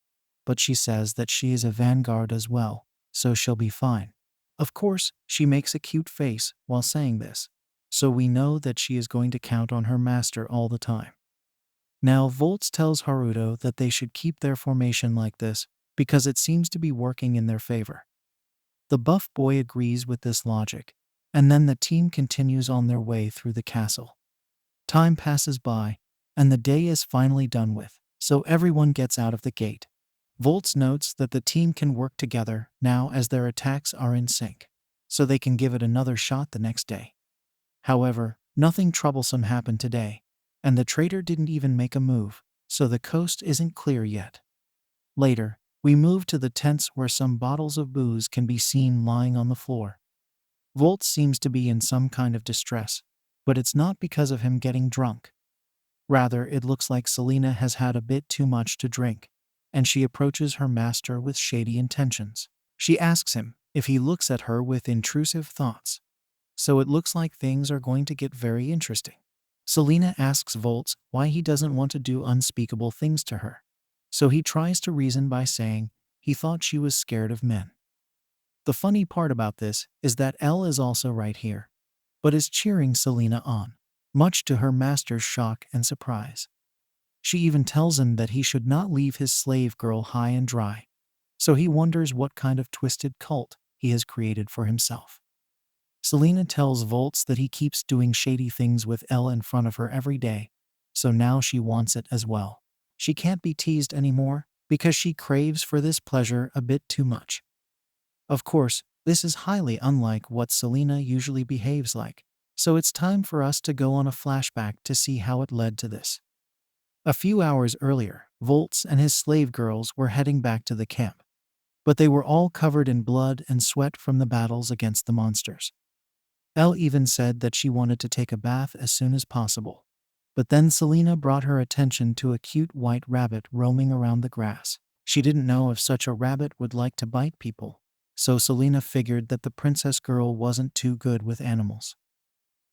but she says that she is a vanguard as well, so she'll be fine. Of course, she makes a cute face while saying this, so we know that she is going to count on her master all the time. Now Volts tells Haruto that they should keep their formation like this because it seems to be working in their favor. The buff boy agrees with this logic, and then the team continues on their way through the castle. Time passes by, and the day is finally done with, so everyone gets out of the gate. Volts notes that the team can work together now as their attacks are in sync, so they can give it another shot the next day. However, nothing troublesome happened today, and the traitor didn't even make a move, so the coast isn't clear yet. Later, we move to the tents where some bottles of booze can be seen lying on the floor. Volts seems to be in some kind of distress, but it's not because of him getting drunk. Rather, it looks like Selena has had a bit too much to drink, and she approaches her master with shady intentions. She asks him if he looks at her with intrusive thoughts. So it looks like things are going to get very interesting. Selena asks Volts why he doesn't want to do unspeakable things to her. So he tries to reason by saying he thought she was scared of men. The funny part about this is that Elle is also right here, but is cheering Selena on, much to her master's shock and surprise. She even tells him that he should not leave his slave girl high and dry, so he wonders what kind of twisted cult he has created for himself. Selena tells Volts that he keeps doing shady things with Elle in front of her every day, so now she wants it as well. She can't be teased anymore because she craves for this pleasure a bit too much. Of course, this is highly unlike what Selena usually behaves like, so it's time for us to go on a flashback to see how it led to this. A few hours earlier, Volts and his slave girls were heading back to the camp, but they were all covered in blood and sweat from the battles against the monsters. Elle even said that she wanted to take a bath as soon as possible. But then Selena brought her attention to a cute white rabbit roaming around the grass. She didn't know if such a rabbit would like to bite people, so Selena figured that the princess girl wasn't too good with animals.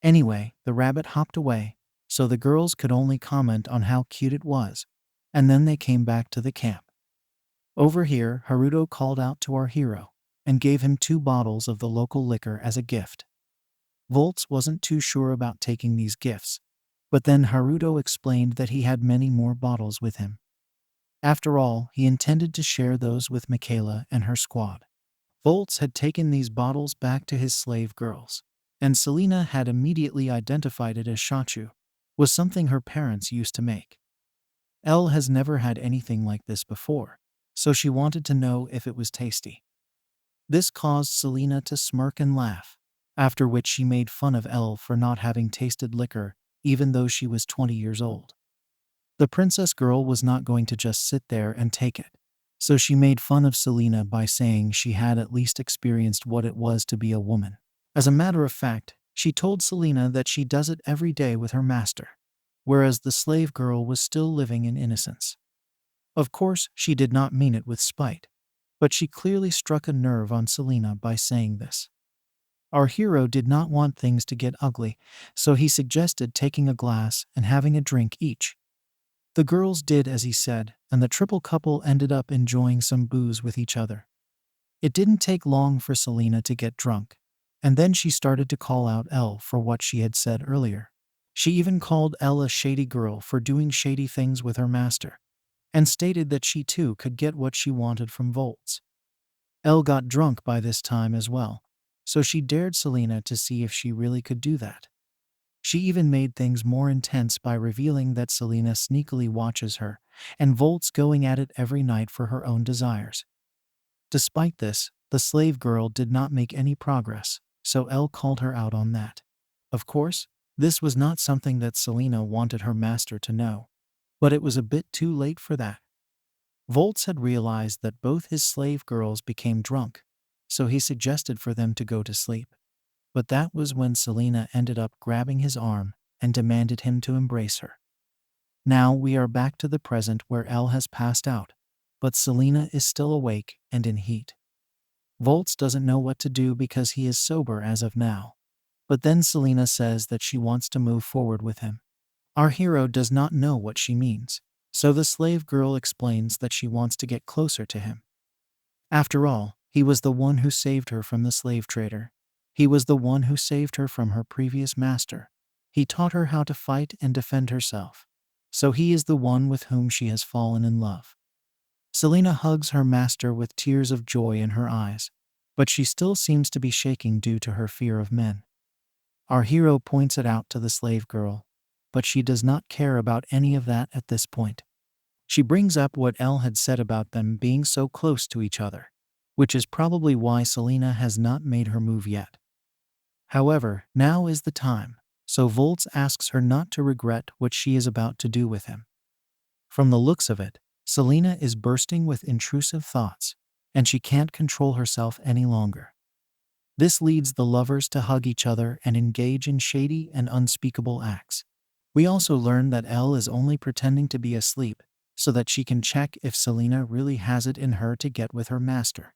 Anyway, the rabbit hopped away, so the girls could only comment on how cute it was, and then they came back to the camp. Over here, Haruto called out to our hero and gave him 2 bottles of the local liquor as a gift. Volts wasn't too sure about taking these gifts, but then Haruto explained that he had many more bottles with him. After all, he intended to share those with Michaela and her squad. Volts had taken these bottles back to his slave girls, and Selena had immediately identified it as shachu, was something her parents used to make. Elle has never had anything like this before, so she wanted to know if it was tasty. This caused Selena to smirk and laugh, after which she made fun of Elle for not having tasted liquor, even though she was 20 years old. The princess girl was not going to just sit there and take it, so she made fun of Selena by saying she had at least experienced what it was to be a woman. As a matter of fact, she told Selena that she does it every day with her master, whereas the slave girl was still living in innocence. Of course, she did not mean it with spite, but she clearly struck a nerve on Selena by saying this. Our hero did not want things to get ugly, so he suggested taking a glass and having a drink each. The girls did as he said, and the triple couple ended up enjoying some booze with each other. It didn't take long for Selena to get drunk, and then she started to call out Elle for what she had said earlier. She even called Elle a shady girl for doing shady things with her master, and stated that she too could get what she wanted from Volts. Elle got drunk by this time as well, so she dared Selena to see if she really could do that. She even made things more intense by revealing that Selena sneakily watches her, and Volts going at it every night for her own desires. Despite this, the slave girl did not make any progress, so Elle called her out on that. Of course, this was not something that Selena wanted her master to know, but it was a bit too late for that. Volz had realized that both his slave girls became drunk, so he suggested for them to go to sleep. But that was when Selena ended up grabbing his arm and demanded him to embrace her. Now we are back to the present where Elle has passed out, but Selena is still awake and in heat. Volz doesn't know what to do because he is sober as of now. But then Selena says that she wants to move forward with him. Our hero does not know what she means, so the slave girl explains that she wants to get closer to him. After all, he was the one who saved her from the slave trader. He was the one who saved her from her previous master. He taught her how to fight and defend herself. So he is the one with whom she has fallen in love. Selena hugs her master with tears of joy in her eyes, but she still seems to be shaking due to her fear of men. Our hero points it out to the slave girl, but she does not care about any of that at this point. She brings up what Elle had said about them being so close to each other, which is probably why Selena has not made her move yet. However, now is the time, so Volz asks her not to regret what she is about to do with him. From the looks of it, Selena is bursting with intrusive thoughts, and she can't control herself any longer. This leads the lovers to hug each other and engage in shady and unspeakable acts. We also learn that Elle is only pretending to be asleep so that she can check if Selena really has it in her to get with her master.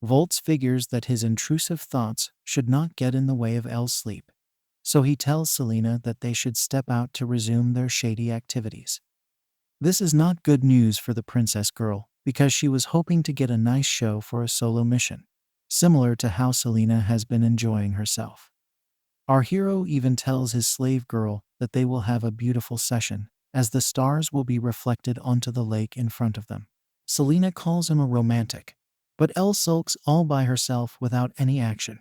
Volz figures that his intrusive thoughts should not get in the way of Elle's sleep, so he tells Selena that they should step out to resume their shady activities. This is not good news for the princess girl because she was hoping to get a nice show for a solo mission, similar to how Selena has been enjoying herself. Our hero even tells his slave girl that they will have a beautiful session, as the stars will be reflected onto the lake in front of them. Selena calls him a romantic, but Elle sulks all by herself without any action.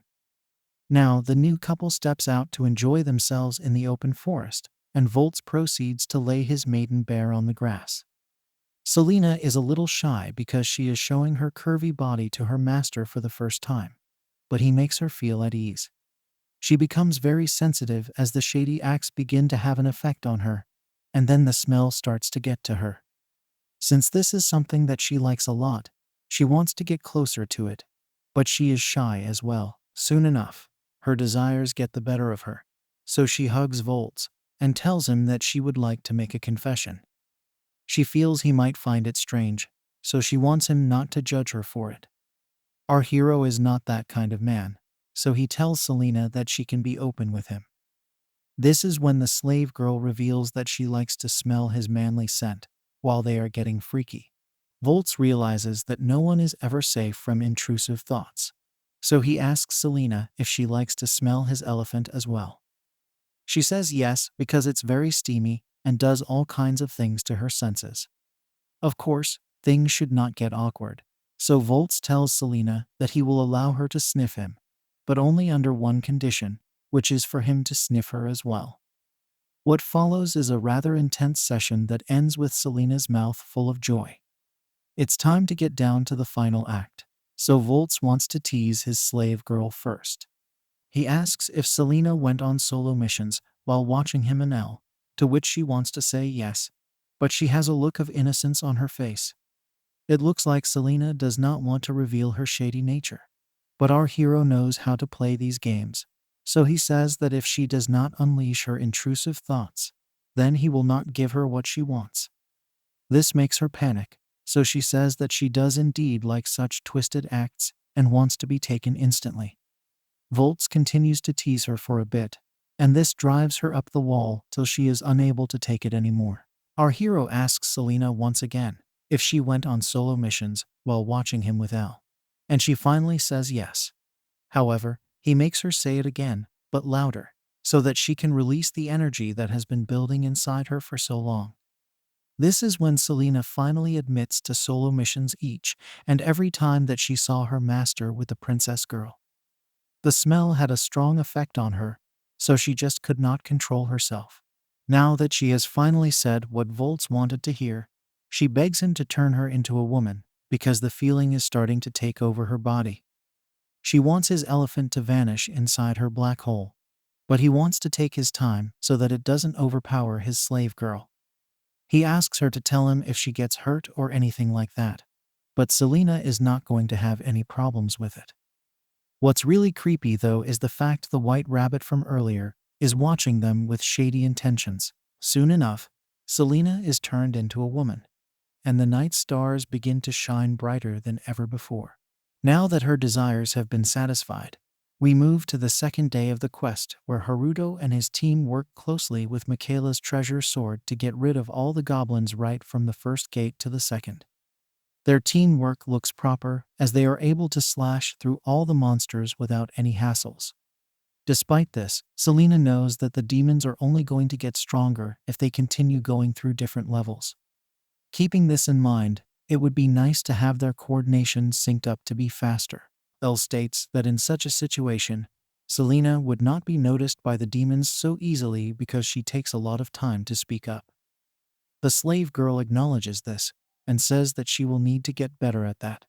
Now the new couple steps out to enjoy themselves in the open forest, and Volz proceeds to lay his maiden bare on the grass. Selena is a little shy because she is showing her curvy body to her master for the first time, but he makes her feel at ease. She becomes very sensitive as the shady acts begin to have an effect on her, and then the smell starts to get to her. Since this is something that she likes a lot, she wants to get closer to it, but she is shy as well. Soon enough, her desires get the better of her, so she hugs Volz and tells him that she would like to make a confession. She feels he might find it strange, so she wants him not to judge her for it. Our hero is not that kind of man, so he tells Selena that she can be open with him. This is when the slave girl reveals that she likes to smell his manly scent while they are getting freaky. Volz realizes that no one is ever safe from intrusive thoughts, so he asks Selena if she likes to smell his elephant as well. She says yes because it's very steamy and does all kinds of things to her senses. Of course, things should not get awkward, so Volz tells Selena that he will allow her to sniff him, but only under one condition, which is for him to sniff her as well. What follows is a rather intense session that ends with Selena's mouth full of joy. It's time to get down to the final act, so Volz wants to tease his slave girl first. He asks if Selena went on solo missions while watching him and Elle, to which she wants to say yes, but she has a look of innocence on her face. It looks like Selena does not want to reveal her shady nature, but our hero knows how to play these games, so he says that if she does not unleash her intrusive thoughts, then he will not give her what she wants. This makes her panic, so she says that she does indeed like such twisted acts and wants to be taken instantly. Volz continues to tease her for a bit, and this drives her up the wall till she is unable to take it anymore. Our hero asks Selena once again if she went on solo missions while watching him with Elle, and she finally says yes. However, he makes her say it again, but louder, so that she can release the energy that has been building inside her for so long. This is when Selena finally admits to solo missions each and every time that she saw her master with the princess girl. The smell had a strong effect on her, so she just could not control herself. Now that she has finally said what Volz wanted to hear, she begs him to turn her into a woman, because the feeling is starting to take over her body. She wants his elephant to vanish inside her black hole, but he wants to take his time so that it doesn't overpower his slave girl. He asks her to tell him if she gets hurt or anything like that, but Selena is not going to have any problems with it. What's really creepy, though, is the fact the white rabbit from earlier is watching them with shady intentions. Soon enough, Selena is turned into a woman, and the night stars begin to shine brighter than ever before. Now that her desires have been satisfied, we move to the second day of the quest, where Haruto and his team work closely with Michaela's treasure sword to get rid of all the goblins right from the first gate to the second. Their teamwork looks proper, as they are able to slash through all the monsters without any hassles. Despite this, Selena knows that the demons are only going to get stronger if they continue going through different levels. Keeping this in mind, it would be nice to have their coordination synced up to be faster. Elle states that in such a situation, Selena would not be noticed by the demons so easily because she takes a lot of time to speak up. The slave girl acknowledges this and says that she will need to get better at that.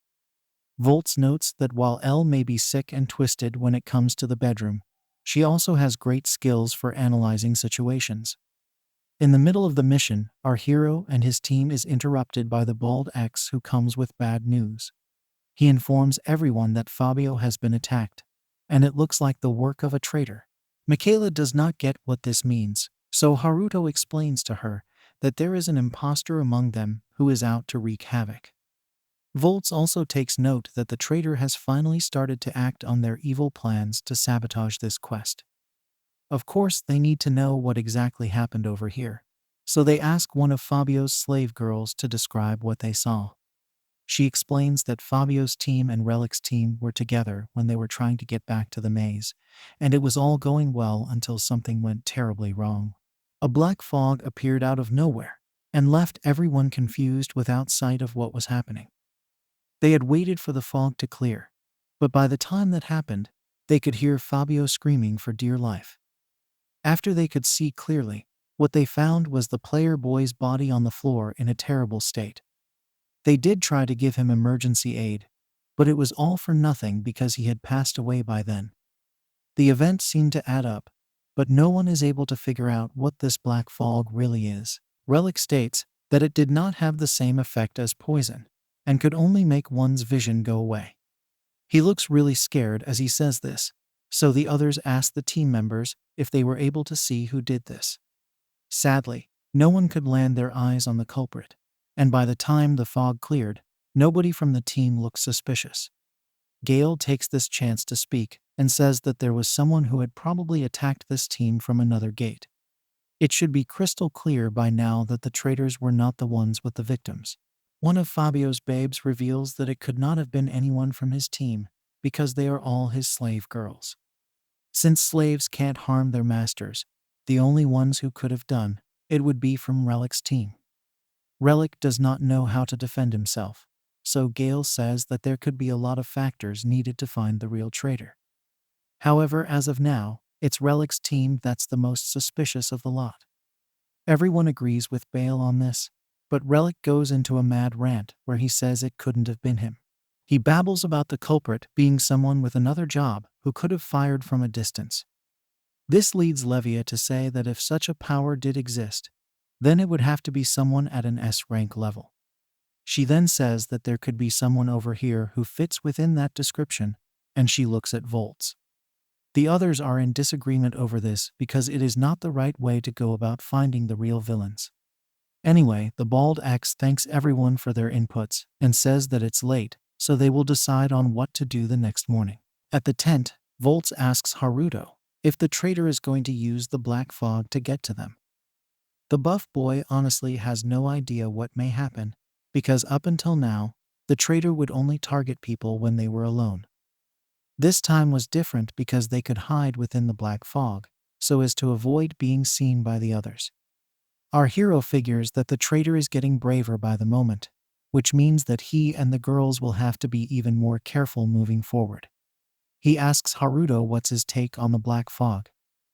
Volts notes that while Elle may be sick and twisted when it comes to the bedroom, she also has great skills for analyzing situations. In the middle of the mission, our hero and his team is interrupted by the bald ex, who comes with bad news. He informs everyone that Fabio has been attacked, and it looks like the work of a traitor. Michaela does not get what this means, so Haruto explains to her that there is an imposter among them who is out to wreak havoc. Volts also takes note that the traitor has finally started to act on their evil plans to sabotage this quest. Of course, they need to know what exactly happened over here, so they ask one of Fabio's slave girls to describe what they saw. She explains that Fabio's team and Relic's team were together when they were trying to get back to the maze, and it was all going well until something went terribly wrong. A black fog appeared out of nowhere and left everyone confused without sight of what was happening. They had waited for the fog to clear, but by the time that happened, they could hear Fabio screaming for dear life. After they could see clearly, what they found was the player boy's body on the floor in a terrible state. They did try to give him emergency aid, but it was all for nothing because he had passed away by then. The events seem to add up, but no one is able to figure out what this black fog really is. Relic states that it did not have the same effect as poison, and could only make one's vision go away. He looks really scared as he says this, so the others ask the team members if they were able to see who did this. Sadly, no one could land their eyes on the culprit, and by the time the fog cleared, nobody from the team looked suspicious. Gale takes this chance to speak and says that there was someone who had probably attacked this team from another gate. It should be crystal clear by now that the traitors were not the ones with the victims. One of Fabio's babes reveals that it could not have been anyone from his team because they are all his slave girls. Since slaves can't harm their masters, the only ones who could have done it would be from Relic's team. Relic does not know how to defend himself, so Gale says that there could be a lot of factors needed to find the real traitor. However, as of now, it's Relic's team that's the most suspicious of the lot. Everyone agrees with Bale on this, but Relic goes into a mad rant where he says it couldn't have been him. He babbles about the culprit being someone with another job who could have fired from a distance. This leads Levia to say that if such a power did exist, then it would have to be someone at an S rank level. She then says that there could be someone over here who fits within that description, and she looks at Volts. The others are in disagreement over this because it is not the right way to go about finding the real villains. Anyway, the bald ex thanks everyone for their inputs and says that it's late, so they will decide on what to do the next morning. At the tent, Volts asks Haruto if the traitor is going to use the black fog to get to them. The buff boy honestly has no idea what may happen, because up until now, the traitor would only target people when they were alone. This time was different because they could hide within the black fog, so as to avoid being seen by the others. Our hero figures that the traitor is getting braver by the moment, which means that he and the girls will have to be even more careful moving forward. He asks Haruto what's his take on the black fog,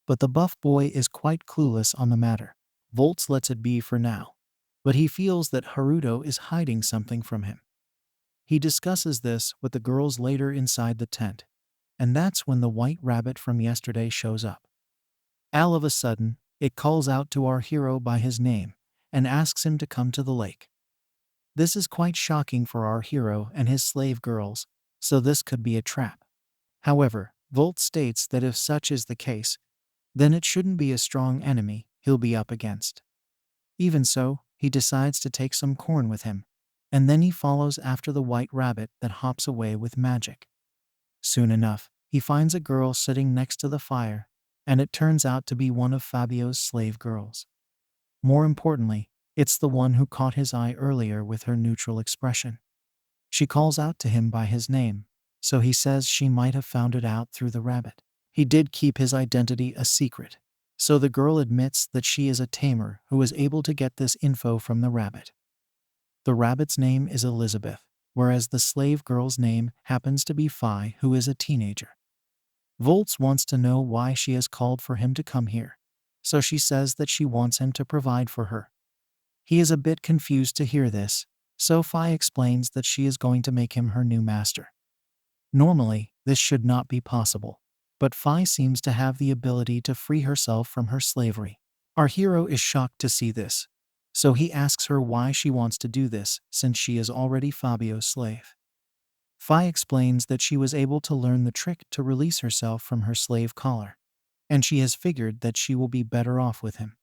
but the buff boy is quite clueless on the matter. Volts lets it be for now, but he feels that Haruto is hiding something from him. He discusses this with the girls later inside the tent, and that's when the white rabbit from yesterday shows up. All of a sudden, it calls out to our hero by his name and asks him to come to the lake. This is quite shocking for our hero and his slave girls, so this could be a trap. However, Volt states that if such is the case, then it shouldn't be a strong enemy he'll be up against. Even so, he decides to take some corn with him, and then he follows after the white rabbit that hops away with magic. Soon enough, he finds a girl sitting next to the fire, and it turns out to be one of Fabio's slave girls. More importantly, it's the one who caught his eye earlier with her neutral expression. She calls out to him by his name, so he says she might have found it out through the rabbit. He did keep his identity a secret, so the girl admits that she is a tamer who was able to get this info from the rabbit. The rabbit's name is Elizabeth, whereas the slave girl's name happens to be Phi, who is a teenager. Volts wants to know why she has called for him to come here, so she says that she wants him to provide for her. He is a bit confused to hear this, so Phi explains that she is going to make him her new master. Normally, this should not be possible, but Phi seems to have the ability to free herself from her slavery. Our hero is shocked to see this, so he asks her why she wants to do this since she is already Fabio's slave. Phi explains that she was able to learn the trick to release herself from her slave collar, and she has figured that she will be better off with him.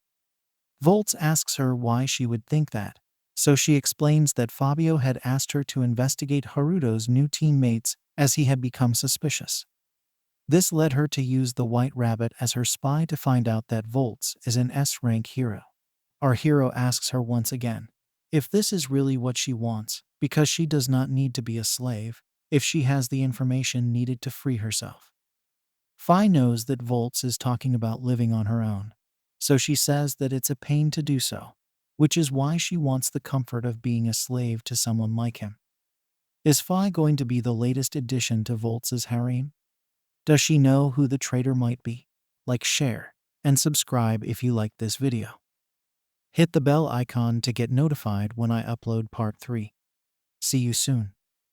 Volts asks her why she would think that, so she explains that Fabio had asked her to investigate Haruto's new teammates as he had become suspicious. This led her to use the white rabbit as her spy to find out that Volts is an S-rank hero. Our hero asks her once again if this is really what she wants, because she does not need to be a slave if she has the information needed to free herself. Phi knows that Volts is talking about living on her own, so she says that it's a pain to do so, which is why she wants the comfort of being a slave to someone like him. Is Phi going to be the latest addition to Volts' harem? Does she know who the traitor might be? Like, share, and subscribe if you liked this video. Hit the bell icon to get notified when I upload part 3. See you soon.